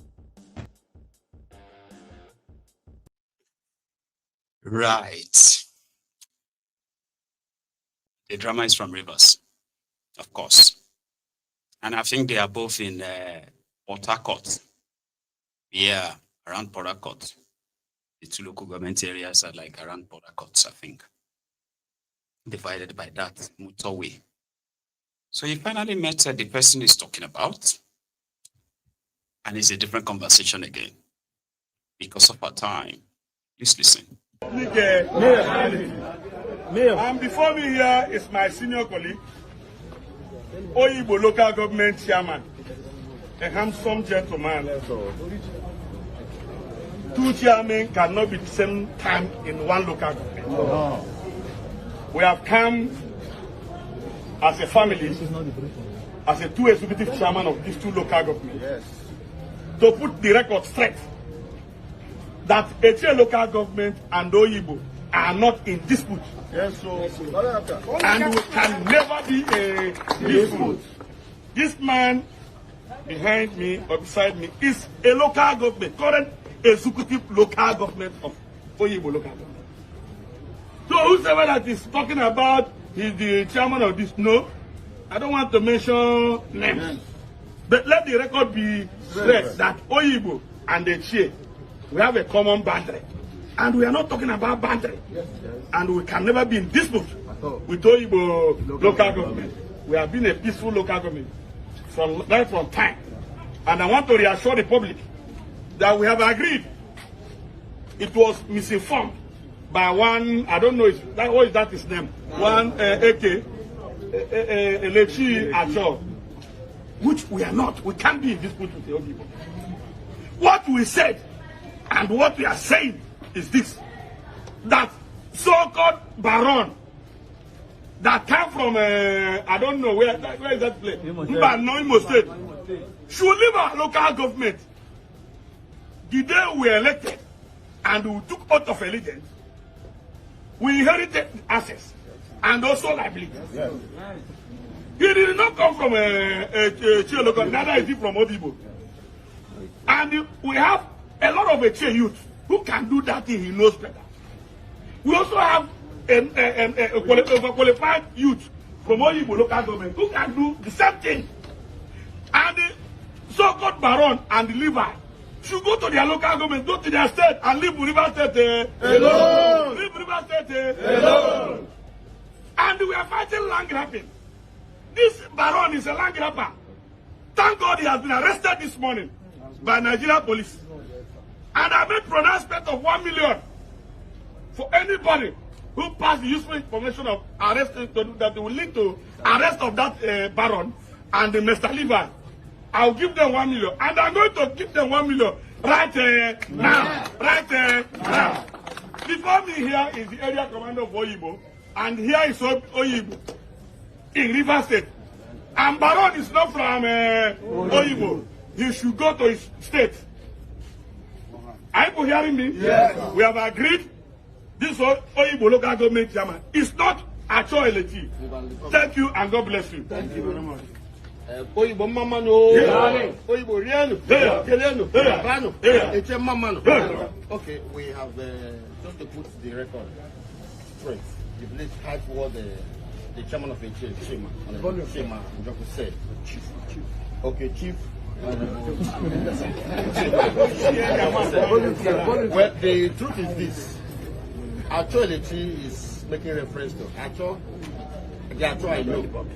Speaker 3: Right. The drama is from Rivers, of course. And I think they are both in Port Harcourt. Yeah, around Port Harcourt. The two local government areas are like around Port Harcourt, I think. Divided by that motorway. So he finally met the person he's talking about. And it's a different conversation again. Because of our time. Please listen.
Speaker 7: And before me here is my senior colleague, Oyibo local government chairman, a handsome gentleman. Two chairmen cannot be at the same time in one local government. Oh. We have come as a family, as a two executive chairman of these two local governments, yes, to put the record straight that Eche local government and Oyibo are not in dispute. Yes, so and we can never be a dispute. This man behind me or beside me is a local government, current executive local government of Oyibo local government. So whoever that is talking about is the chairman of this, no, I don't want to mention names. But let the record be straight that Oyibo and the Che, we have a common boundary. And we are not talking about boundary. Yes, yes. And we can never be in dispute with Oyibo local government. We have been a peaceful local government from time. And I want to reassure the public that we have agreed. It was misinformed by one, I don't know, what is that his name? One AK, Elechi Acho, which we are not. We can't be in dispute with the old people. What we said and what we are saying is this, that so-called baron that came from, I don't know, where is that place? Imo State. Should leave our local government. The day we were elected and we took oath of allegiance, we inherited assets and also liabilities. Yes. He did not come from a local, neither is he from Odibo. And we have a lot of Eche youth who can do that thing he knows better. We also have a qualified youth from Oyibo local government who can do the same thing. And the so-called baron and the Levi should go to their local government, go to their state, and leave River State alone. Leave River State alone. And we are fighting land grabbing. This baron is a land grabber. Thank God he has been arrested this morning by Nigeria police. And I made pronouncement of 1 million for anybody who passed the useful information of arrest that will lead to arrest of that baron and Mr. Levi. I'll give them 1 million, and I'm going to give them 1 million right now. Right now. Before me here is the area commander of Oyibo, and here is Oyibo in River State. And Baron is not from Oyibo. He should go to his state. Are you hearing me? Yes. We have agreed. This Oyibo local government chairman is not Acho Elechi. Thank you and God bless you. Thank you very much.
Speaker 16: Oyibo mama no. Oyibo riano. Keleno. Bano. Eche mama no. Okay, we have just to put the record straight. The village high toward the chairman of Eche, Shema, Njoku said. Chief. Okay, Chief. Well, the truth is this. Acho Elechi is making reference to Acho. The Acho I know.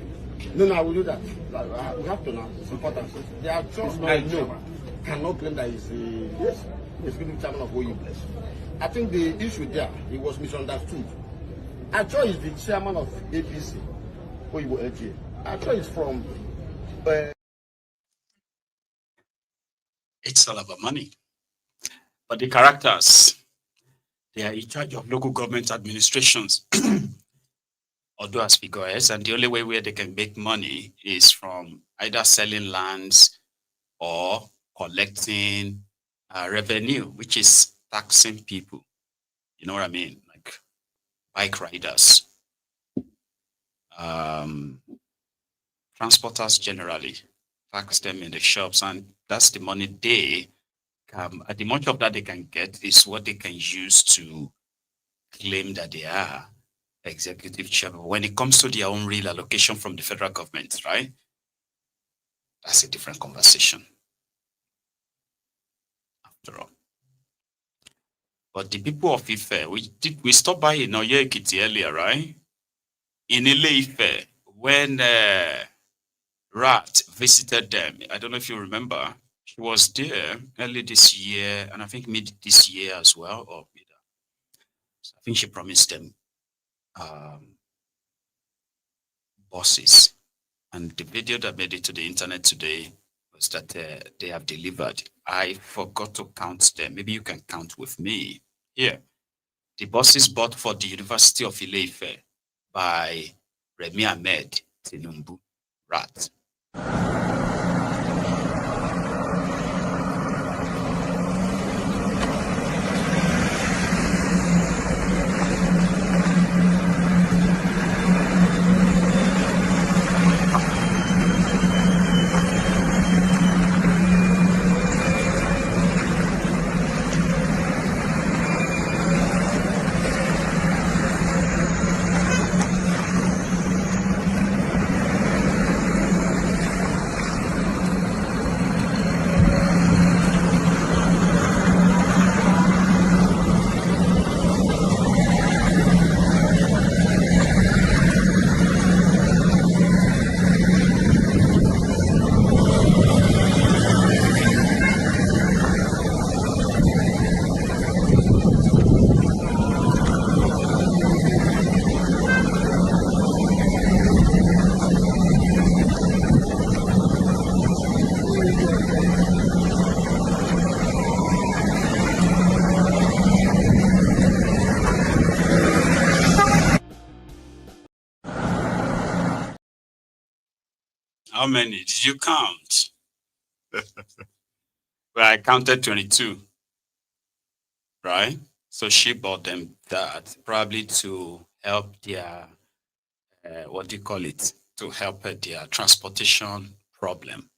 Speaker 16: No, I will do that. We have to now. It's important. The Acho I know cannot claim that he's the executive chairman of OU Bless. I think the issue there, it was misunderstood. Acho is the chairman of APC, Oyibo LGA. Acho is from...
Speaker 3: It's all about money. But the characters, they are in charge of local government administrations. Although as figures, and the only way where they can make money is from either selling lands or collecting revenue, which is taxing people. You know what I mean? Like bike riders, transporters generally, tax them in the shops, and that's the money they the much of that they can get is what they can use to claim that they are executive chairman. When it comes to their own real allocation from the federal government, right? That's a different conversation. After all. But the people of Ife, we stopped by in Oyo Ekiti earlier, right? In Ile-Ife, when Rat visited them, I don't know if you remember, she was there early this year, and I think mid this year as well, or mid. So I think she promised them buses. And the video that made it to the internet today was that they have delivered. I forgot to count them. Maybe you can count with me. Here, the buses bought for the University of Ile-Ife by Remi Ahmed Tinubu, Rat. How many did you count? Well, I counted 22, right? So she bought them that probably to help their, what do you call it? To help their transportation problem.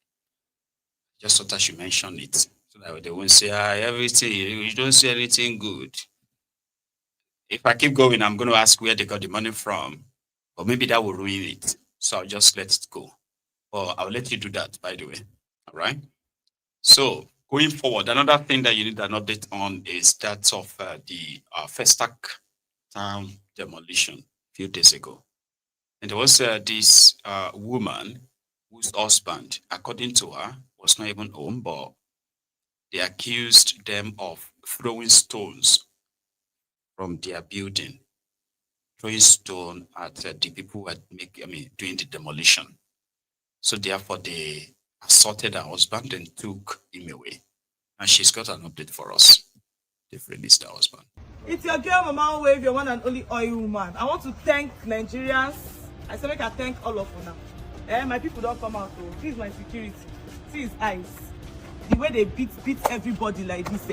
Speaker 3: Just so that she mentioned it. So that they won't say, everything, you don't see anything good. If I keep going, I'm going to ask where they got the money from. But maybe that will ruin it. So I'll just let it go. Or I'll let you do that, by the way. All right? So going forward, another thing that you need an update on is that of the Festac town demolition a few days ago. And there was this woman whose husband, according to her, was not even home, but they accused them of throwing stones from their building, throwing stone at the people who were doing the demolition. So therefore, they assaulted her husband and took him away. And she's got an update for us. They've released her husband.
Speaker 21: It's your girl, Mama Wave, your one and only oil woman. I want to thank Nigerians. I say, make I thank all of you now. My people don't come out. Oh. This is my security. See his eyes. The way they beat everybody like this.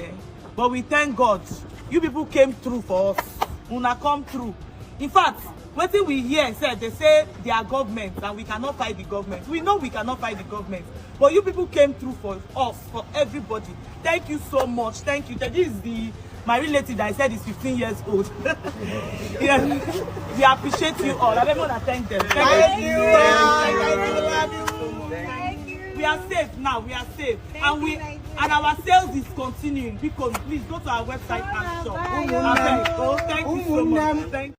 Speaker 21: But we thank God. You people came through for us. Una come through. In fact, what we hear said they say they are government and we cannot fight the government. We know we cannot fight the government. But you people came through for us, for everybody. Thank you so much. Thank you. This is my relative that I said is 15 years old. Yeah. We appreciate you all. I don't want to thank them. Thank you. Thank you. We are safe now. We are safe. And our sales is continuing. Because please go to our website and shop. Thank you so much. Thank you.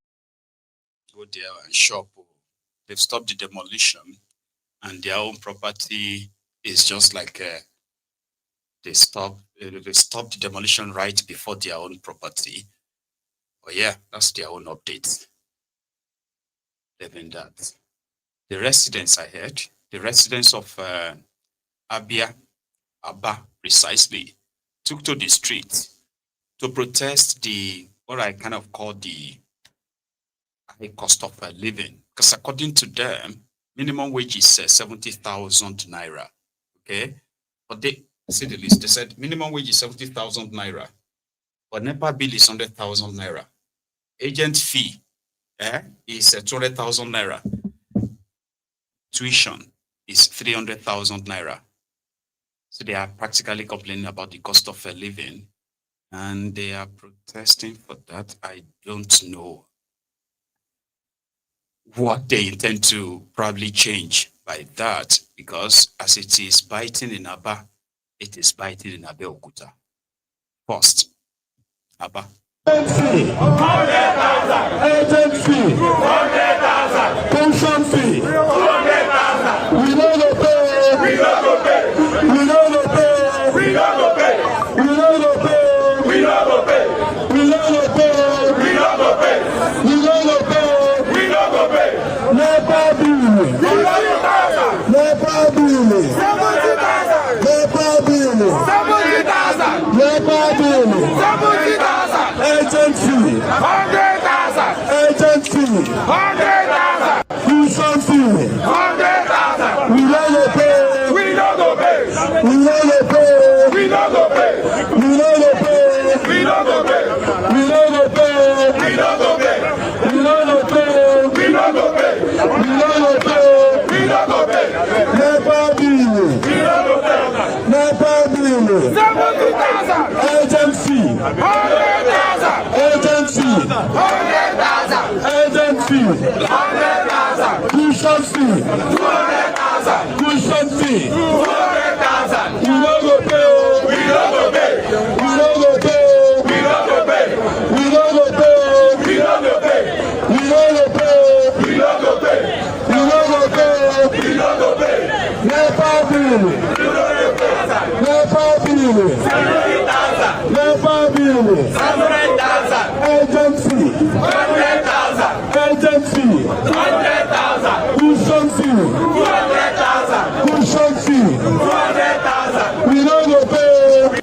Speaker 3: Go there and shop. They've stopped the demolition, and their own property is just like they stopped the demolition right before their own property. Oh yeah, that's their own update. Even that, the residents I heard, the residents of Abba precisely, took to the streets to protest what I kind of call the high cost of living, because according to them, minimum wage is 70,000 naira. Okay, but they see the list. They said minimum wage is 70,000 naira, but NEPA bill is 100,000 naira. Agent fee is 200,000 naira. Tuition is 300,000 naira. So they are practically complaining about the cost of living, and they are protesting for that. I don't know what they intend to probably change by that, because as it is biting in Abba, it is biting in Abeokuta. First, Abba.
Speaker 15: Agency, 100,000. Agency, 100,000. Pension fee, 200,000. We don't go pay. We don't go pay. We don't go pay. We don't go pay. We don't go pay. We don't go pay. We don't go pay. We don't go pay. We don't go pay. We don't go pay. NEPA bill. 70,000. NEPA bill. 70,000. NEPA bill. 70,000. NEPA bill. 70,000. Agency, 100,000. Agency, 100,000. Tuition fee, 100,000. We don't go pay. We don't go pay. We don't go pay. We don't go pay. We don't go pay. We don't go pay. We don't go pay. We don't go pay. We don't go pay. We don't go pay. We don't go pay. We don't go pay. NEPA bill. We don't go pay. NEPA bill. 70,000. Agency. 100,000. Agency. 100,000. Agency. 100,000. Tuition fee. 200,000. Tuition fee. 200,000. We don't go pay. We don't go pay. We don't go pay. We don't go pay. We don't go pay. We don't go pay. We don't go pay. We don't go pay. We don't go pay. We don't go pay. NEPA bill. NEPA bill. 70,000. NEPA bill. 700,000. Agency. 100,000. Agency. 100,000. Tuition fee. 200,000. Tuition fee. 200,000. We don't go pay.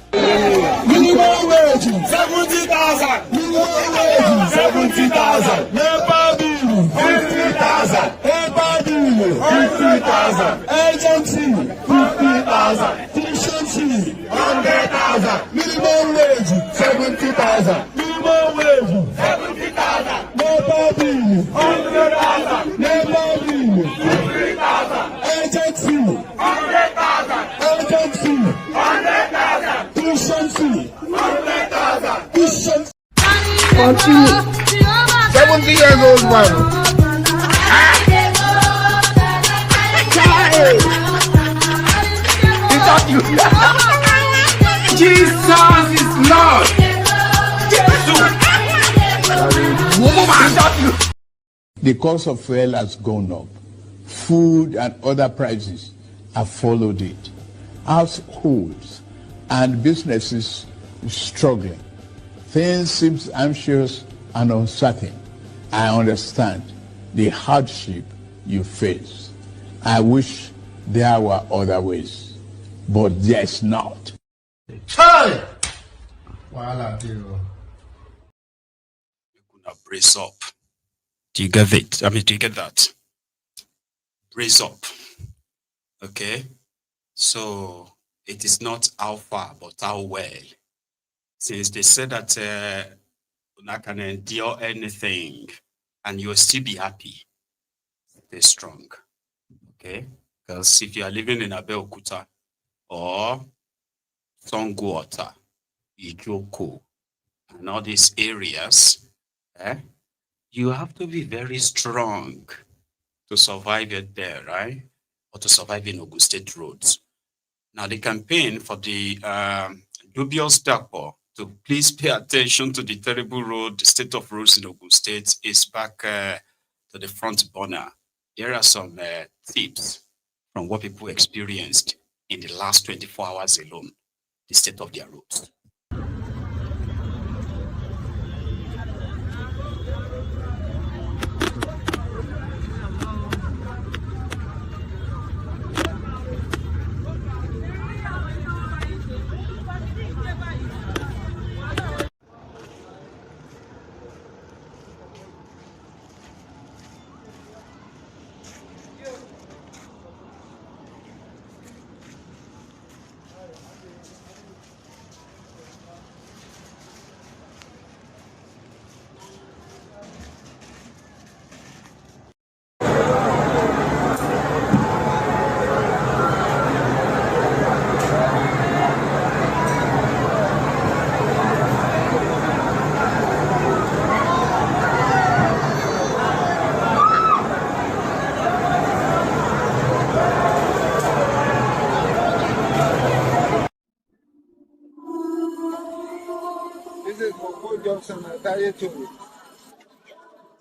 Speaker 15: Minimum wage. 70,000. Minimum wage. 70,000. NEPA bill. 50,000. NEPA bill. 50,000. Agency. 50,000. Tuition fee. 100,000. Minimum wage. 70,000. Minimum wage. 70,000. NEPA bill. 100,000. NEPA bill. 50,000. Agency. 100,000. Agency. 100,000. Tuition fee. 100,000. Tuition fee.
Speaker 17: 70 years old man.
Speaker 2: Jesus is Lord.
Speaker 12: The cost of fuel has gone up. Food and other prices have followed it. Households and businesses struggling. Things seem anxious and uncertain. I understand the hardship you face. I wish there were other ways, but there's not.
Speaker 17: Hey!
Speaker 3: Brace up. Do you get it? I mean, do you get that? Brace up. Okay, so it is not how far, but how well. Since they said that I can endure anything and you'll still be happy, stay strong. Okay, because if you are living in Abeokuta or Songwater, Ijoko, and all these areas, you have to be very strong to survive it there, right? Or to survive in Ogun State roads. Now, the campaign for the dubious Dapo to please pay attention to the terrible state of roads in Ogun State is back to the front burner. Here are some tips from what people experienced in the last 24 hours alone, the state of their roads.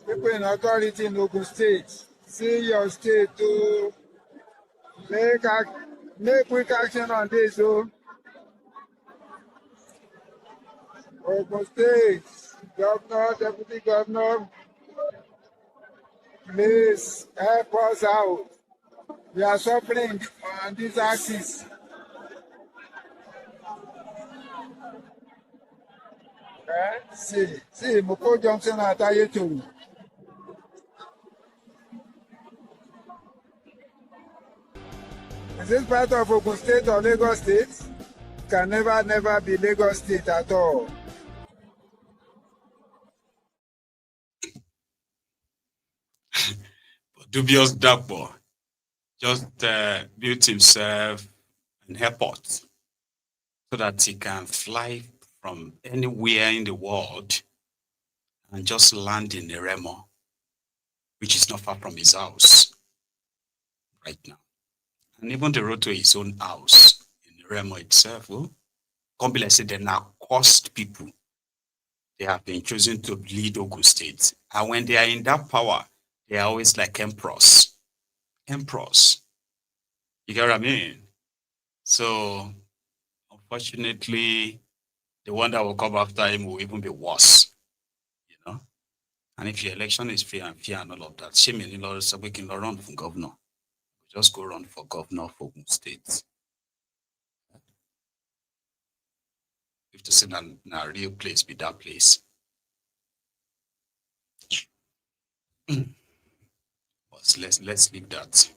Speaker 5: People in authority in Ogun State, see your state to make quick action on this. So, Ogun State, Governor, Deputy Governor, please help us out. We are suffering on this axis. See, Moko Johnson at Ayetolu. Is this part of Ogun State or Lagos State? Can never be Lagos State at all.
Speaker 3: Dubious Dapo just built himself an airport so that he can fly from anywhere in the world and just land in Neremo, which is not far from his house right now. And even the road to his own house in Neremo itself, Compilasi, they now cost people. They have been chosen to lead Ogun State. And when they are in that power, they are always like emperors. Emperors. You get what I mean? So, unfortunately, the one that will come after him will even be worse. You know? And if your election is free and fair and all of that, shame in Lord, so we can run for governor. Just go run for governor for Ogun State. If to say a real place be that place. But let's leave that.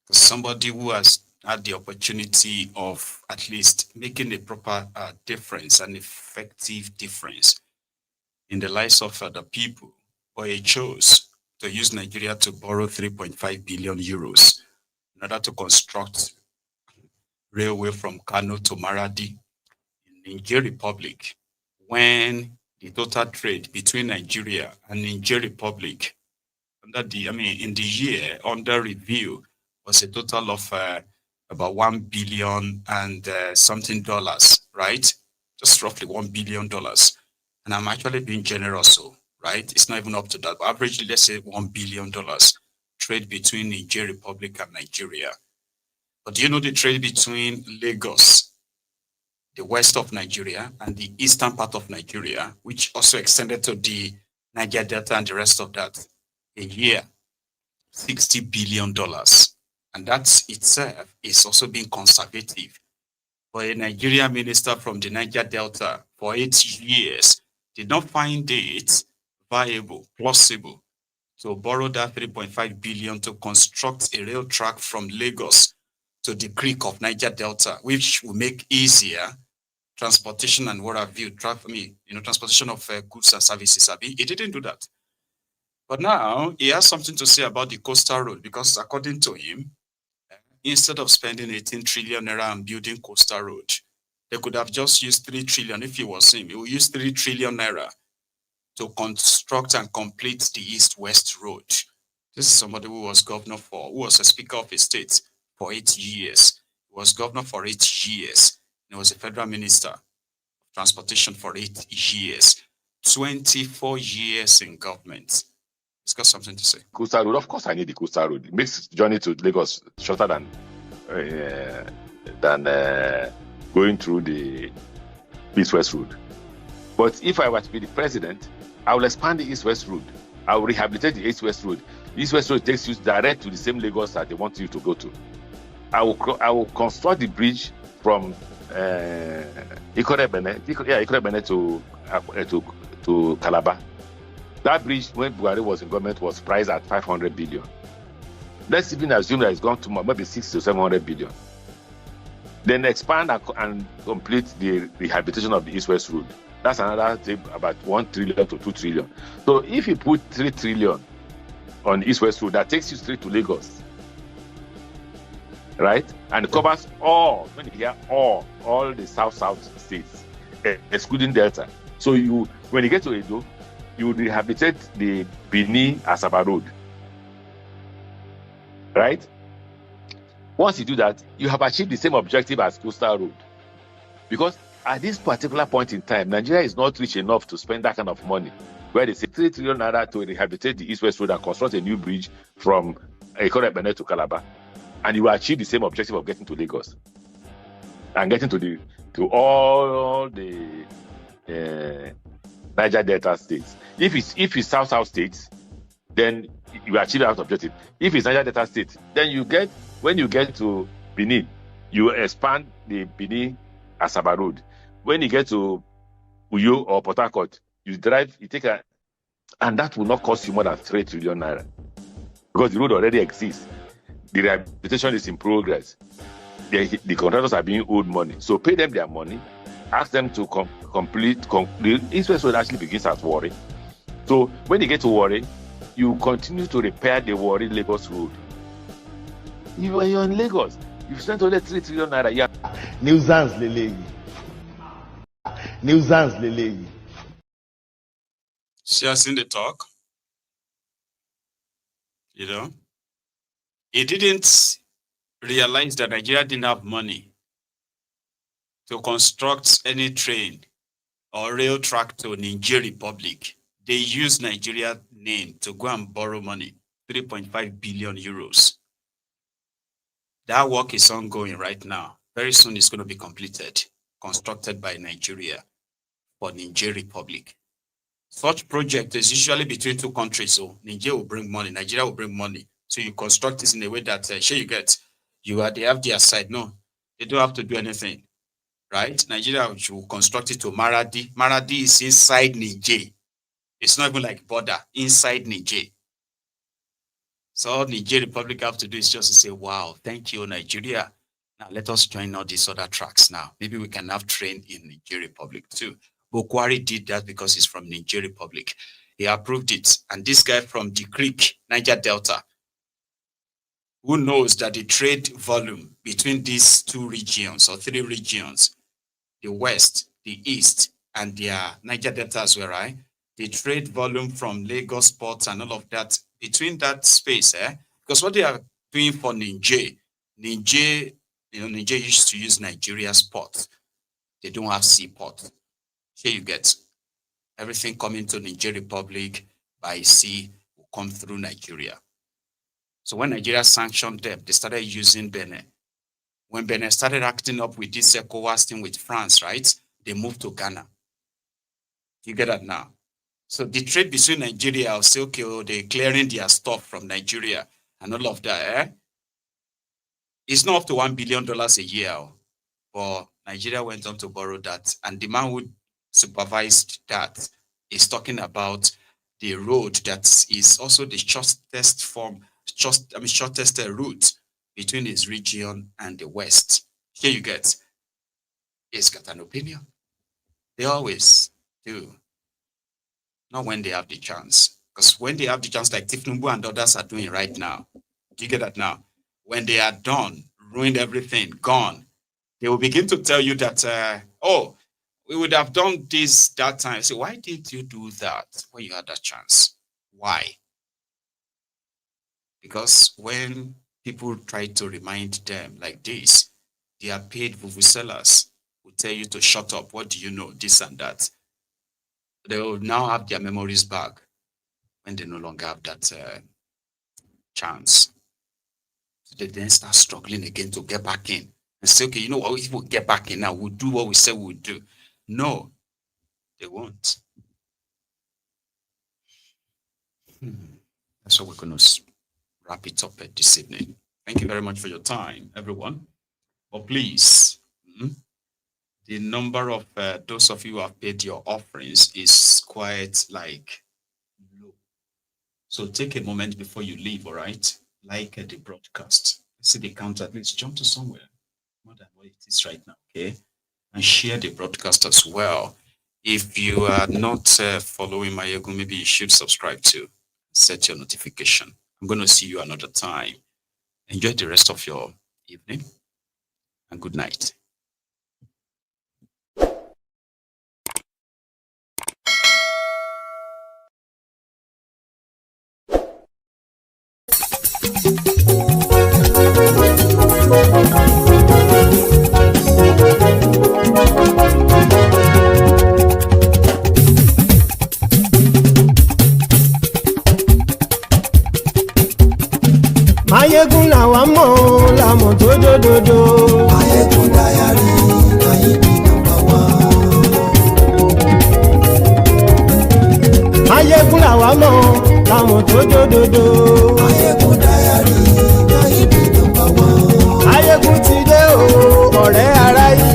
Speaker 3: Because somebody who has had the opportunity of at least making a proper difference, an effective difference in the lives of other people, but he chose to use Nigeria to borrow 3.5 billion euros in order to construct railway from Kano to Maradi in Niger Republic, when the total trade between Nigeria and Niger Republic in the year under review was a total of about $1 billion and something dollars, right? Just roughly $1 billion. And I'm actually being generous, so, right? It's not even up to that. But averagely, let's say $1 billion trade between Niger Republic and Nigeria. But do you know the trade between Lagos, the west of Nigeria, and the eastern part of Nigeria, which also extended to the Niger Delta and the rest of that? A year, $60 billion. And that itself is also being conservative. For a Nigerian minister from the Niger Delta for 8 years did not find it viable, plausible to borrow that 3.5 billion to construct a rail track from Lagos to the Creek of Niger Delta, which will make easier transportation and what have you, transportation of goods and services. He didn't do that. But now he has something to say about the coastal road, because according to him, instead of spending 18 trillion naira and building coastal road, they could have just used 3 trillion. If he was him, he would use 3 trillion naira to construct and complete the east-west road. This is somebody who was governor who was a speaker of a state for 8 years. He was governor for 8 years. And he was a federal minister of transportation for 8 years. 24 years in government. He's got something to say.
Speaker 4: Coastal road, of course I need the coastal road. It makes journey to Lagos shorter than going through the east-west road. But if I were to be the president, I will expand the east-west road. I will rehabilitate the east-west road. The east-west road takes you direct to the same Lagos that they want you to go to. I will construct the bridge from Ikore-Bene to Calabar. That bridge, when Buhari was in government, was priced at 500 billion. Let's even assume that it's gone to maybe 600 to 700 billion. Then expand and complete the rehabilitation of the east-west road. That's another thing, about 1 trillion to 2 trillion. So if you put 3 trillion on east-west road, that takes you straight to Lagos, right? And covers all, when you hear all the south-south states, excluding Delta. So when you get to Edo, you rehabilitate the Benin-Asaba road, right? Once you do that, you have achieved the same objective as coastal road. Because at this particular point in time, Nigeria is not rich enough to spend that kind of money, where they say 3 trillion naira to rehabilitate the east-west road and construct a new bridge from Ikore-Bene to Calabar, and you will achieve the same objective of getting to Lagos and getting to all the Niger Delta states. If it's South states, then you achieve that objective. If it's Niger Delta states, then when you get to Benin, you expand the Benin-Asaba road. When you get to Uyo or Port Harcourt, and that will not cost you more than 3 trillion naira. Because the road already exists. The rehabilitation is in progress. The contractors are being owed money. So pay them their money, ask them to complete. The east-west road actually begins at Warri. So when you get to Warri, you continue to repair the Warri-Lagos road. You're in Lagos. You've spent only 3 trillion naira. Yeah.
Speaker 13: Nuisance lele. Nuisance lele.
Speaker 3: She has seen the talk. He didn't realize that Nigeria didn't have money to construct any train or rail track to Niger Republic. They used Nigeria name to go and borrow money, 3.5 billion euros. That work is ongoing right now. Very soon it's going to be completed, constructed by Nigeria for Niger Republic. Such project is usually between two countries. So Nigeria will bring money, Nigeria will bring money. So you construct this in a way that they have their side. No, they don't have to do anything, right? Nigeria will construct it to Maradi. Maradi is inside Niger. It's not even like border, inside Niger. So all Niger Republic have to do is just to say, wow, thank you, Nigeria. Now let us join all these other tracks now. Maybe we can have train in Niger Republic too. Bukwari did that because he's from Niger Republic. He approved it. And this guy from the Creek, Niger Delta, who knows that the trade volume between these two regions or three regions, the West, the East, and their Niger Delta as well, right? The trade volume from Lagos ports and all of that, between that space, because what they are doing for Niger used to use Nigeria's port. They don't have seaport. Here you get everything coming to Niger Republic by sea will come through Nigeria. So when Nigeria sanctioned them, they started using Benin. When Benin started acting up with this ECOWAS thing with France, right? They moved to Ghana. You get that now? So the trade between Nigeria, I'll say, okay, they're clearing their stuff from Nigeria and all of that, It's not up to $1 billion a year, but Nigeria went on to borrow that. And the man who supervised that is talking about the road that is also the shortest route between his region and the West. Here you get, he's got an opinion. They always do. Not when they have the chance. Because when they have the chance, like Tinubu and others are doing right now, do you get that now? When they are done, ruined everything, gone, they will begin to tell you that, oh, we would have done this that time. So why did you do that when you had that chance? Why? Because when people try to remind them like this, they are paid vuvuzelas who tell you to shut up. What do you know? This and that. They will now have their memories back when they no longer have that chance. So they then start struggling again to get back in and say, okay, you know what? If we get back in now, we'll do what we said we'll do. No, they won't. That's what we're going to wrap it up at this evening. Thank you very much for your time, everyone. But please, the number of those of you who have paid your offerings is quite like low. So take a moment before you leave, all right? Like the broadcast. See the count, at least jump to somewhere more than what it is right now, okay? And share the broadcast as well. If you are not following Mayegun, maybe you should subscribe to set your notification. I'm going to see you another time. Enjoy the rest of your evening and good night.
Speaker 2: Mayegun làwa mọ̀ làmọ̀ tó dòdòdò. Mayegun Diary láyé bí nọ́mbà wá. Mayegun làwa mọ̀ làmọ̀ tó dòdòdò. Mayegun Diary láyé bí nọ́mbà wá. Mayegun ti dé o ọ̀rẹ́ ara yìí.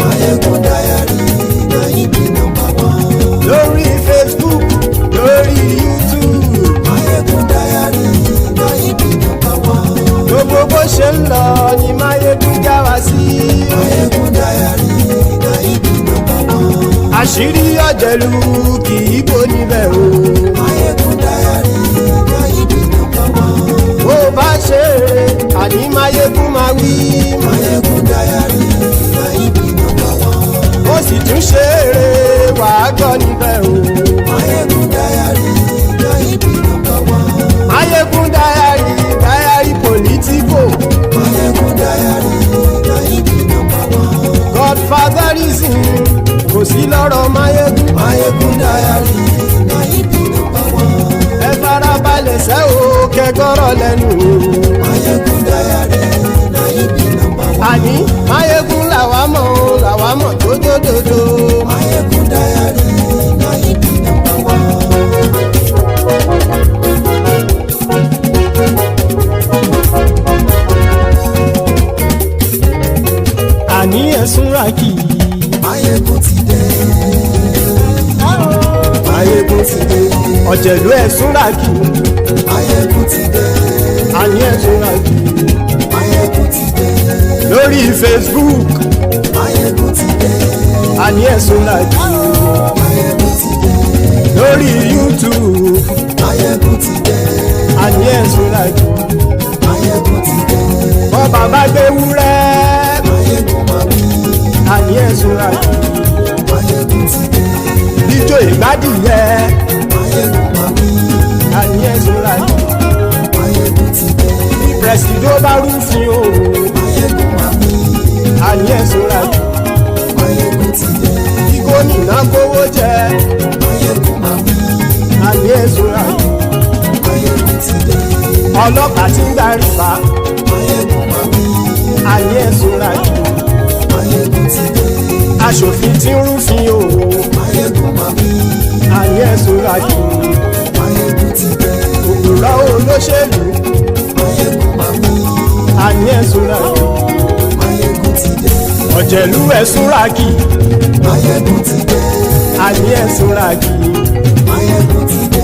Speaker 2: Mayegun Diary láyé bí nọ́mbà wá. Lórí Facebook lórí YouTube. Mayegun Diary láyé bí nọ́mbà wá. Gbogbo bó ṣe ń lọ ni Mayegun já wa sí. Mayegun Diary láyé bí nọ́mbà wá. Àṣírí ọ̀jẹ̀lú kì í bò níbẹ̀ o. Mayegun Diary láyé bí nọ́mbà wá. Bó bá ṣe eré àní Mayegun máa wí. Mayegun Diary láyé bí nọ́mbà wá. Ó sì tún ṣe eré wàá gbọ́ níbẹ̀ o. Mayegun Diary láyé bí nọ́mbà wá. Mayegun Diary politico. Mayegun Diary láyé bí nọ́mbà wá. Godfatherism kò sí lọ́rọ̀ Mayegun. Mayegun Diary láyé bí nọ́mbà wá. Ẹ farabalẹ̀ sẹ́ o kẹgọ́rọ̀ lẹ́nu o. Mayegun Diary láyé bí nọ́mbà wá. Àní Mayegun làwa mọ̀ tó dòdòdò. Mayegun Diary láyé bí nọ́mbà wá. Àní ẹ̀sùn rákì. Mayegun ti dé. Mayegun ti dé. Ọ̀jẹ̀lú ẹ̀sùn rákì. Mayegun ti dé. Àní ẹ̀sùn rákì. Mayegun ti dé. Lórí Facebook. Mayegun ti dé. Àní ẹ̀sùn rákì. Mayegun ti dé. Lórí YouTube. Mayegun ti dé. Àní ẹ̀sùn rákì. Mayegun ti dé. Bọ́ba bá gbé wúrẹ́. Mayegun máa wí. Àní ẹ̀sùn rákì. Mayegun ti dé. Ijó ìgbádìyẹ. Mayegun máa wí. Àní ẹ̀sùn rákì. Mayegun ti dé. Pẹ̀sìdó bá rúfin o. Mayegun máa wí. Àní ẹ̀sùn rákì. Mayegun ti dé. Kí gómìnà kówó jẹ. Mayegun máa wí. Àní ẹ̀sùn rákì. Mayegun ti dé. Ọlọ́pàá ti ń gba rìbá. Mayegun máa wí. Àní ẹ̀sùn rákì. Mayegun ti dé. Aṣòfin tí ń rúfin o. Mayegun máa wí. Àní ẹ̀sùn rákì. Mayegun ti dé. Òpùrọ́ olóṣèlú. Mayegun máa wí. Àní ẹ̀sùn rákì. Mayegun ti dé. Ọ̀jẹ̀lú ẹ̀sùn rákì. Mayegun ti dé. Àní ẹ̀sùn rákì. Mayegun ti dé.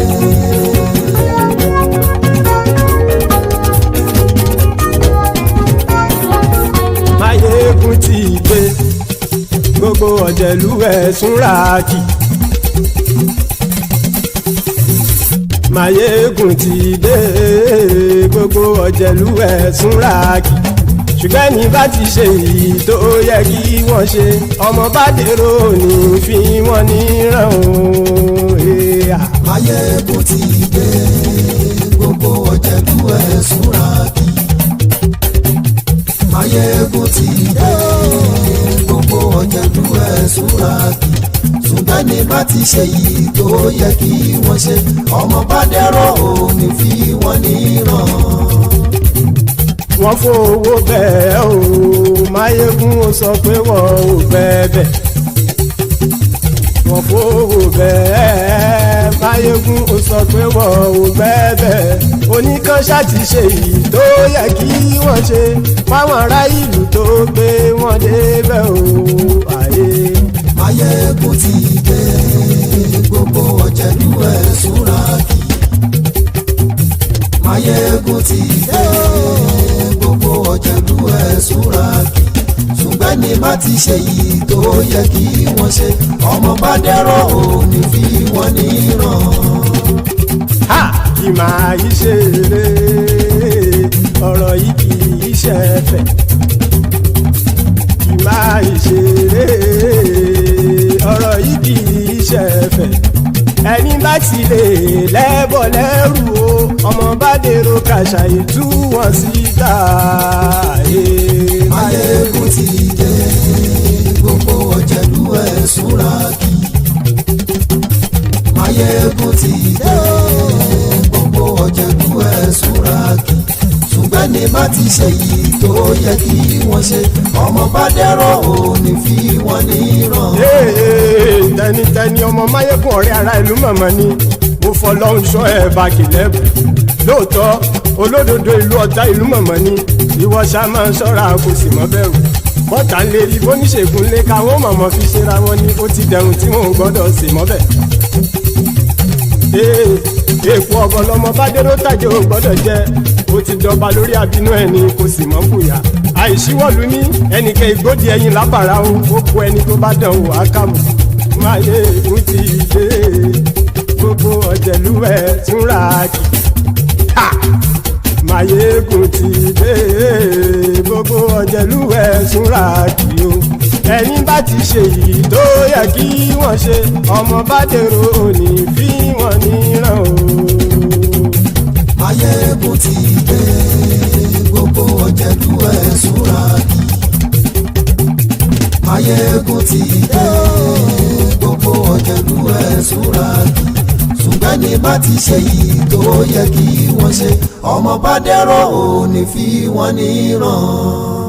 Speaker 2: ọ̀jẹ̀lú ẹ̀sùn ràkì. Máyégún ti dé gbogbo ọ̀jẹ̀lú ẹ̀sùn ràkì. Ṣùgbọ́n ní bá ti ṣe èyí tó yẹ kí wọ́n ṣe ọmọ bá dèrò ní fi wọ́n níran o.
Speaker 6: Máyégún ti dé gbogbo ọ̀jẹ̀lú ẹ̀sùn ràkì. Máyégún ti dé gbogbo ọ̀jẹ̀lú ẹ̀sùn ràkì. Ṣùgbọ́n ní bá ti ṣe èyí tó yẹ kí wọ́n ṣe ọmọ bá dèrò ní fi wọ́n níran.
Speaker 2: Wọ́n fowó bẹ́ẹ̀ o Máyégún ó sọ pé wọ́n ò bẹ́ẹ̀. Wọ́n fowó bẹ́ẹ̀ Máyégún ó sọ pé wọ́n ò bẹ́ẹ̀. Oníkanṣá ti ṣe èyí tó yẹ kí wọ́n ṣe fáwọn ará ìlú tó gbé wọn débẹ̀ o.
Speaker 6: Máyégún ti dé gbogbo ọ̀jẹ̀lú ẹ̀sùn ràkì. Máyégún ti dé gbogbo ọ̀jẹ̀lú ẹ̀sùn ràkì. Ṣùgbọ́n ní bá ti ṣe yìí tó yẹ kí wọ́n ṣe ọmọ bá dẹ́rọ̀ ò ní fi wọ́n níran.
Speaker 2: Kì máa yí ṣe eré ọ̀rọ̀ yìí kì í ṣe ẹ̀fẹ̀. Kì máa yí ṣe eré ọ̀rọ̀ yìí kì í ṣe ẹ̀fẹ̀. Ẹni bá ti lè lẹ́bọ̀ lẹ́rù o ọmọ bá dèrò kàṣà ìtú wọn síta.
Speaker 6: Máyégún ti dé gbogbo ọ̀jẹ̀lú ẹ̀sùn ràkì. Máyégún ti dé gbogbo ọ̀jẹ̀lú ẹ̀sùn ràkì. Ṣùgbọ́n ní bá ti ṣe yìí tó yẹ kí wọ́n ṣe ọmọ bá dẹ́rọ̀ ò ní fi wọ́n níran.
Speaker 2: Tẹnitẹni ọmọ Máyégún ọ̀rẹ́ ara ìlú mọ̀mọ́ ni mo fọlọ́run ṣọ́ ẹ̀ bá kìlẹ́bù. Lóòótọ́ olódodo ìlú ọ̀tá ìlú mọ̀mọ́ ni ìwọ ṣá máa ń ṣọ́ra kò sì mọ́ bẹ̀rù. Bọ́tà ń lè rí bóníṣègùn lé káwọn mọ̀mọ́ fi ṣera wọn ni ó ti dẹrùn tí wọn ò gbọ́dọ̀ sè mọ́bẹ̀. Èèpo ọ̀gọ̀ lọmọ bá dérò tàjẹ́ ò gbọ́dọ̀ jẹ́ ó ti jọba lórí àbínú ẹni kò sì mọ́ bùyà. Àìsíwọ́lu ní ẹnìkẹ́ ìgbódì ẹyin lábàrá o ó kó ẹni tó bá dán o àkàmù. Máyégún ti dé gbogbo ọ̀jẹ̀lú ẹ̀sùn ràkì. Máyégún ti dé gbogbo ọ̀jẹ̀lú ẹ̀sùn ràkì o. Ẹni bá ti ṣe yìí tó yẹ kí wọ́n ṣe ọmọ bá dèrò òní fi wọ́n níran o.
Speaker 6: Máyégún ti dé gbogbo ọ̀jẹ̀lú ẹ̀sùn ràkì. Máyégún ti dé gbogbo ọ̀jẹ̀lú ẹ̀sùn ràkì. Ṣùgbọ́n ní bá ti ṣe yìí tó yẹ kí wọ́n ṣe ọmọ bá dẹ́rọ̀ ò ní fi wọ́n níran.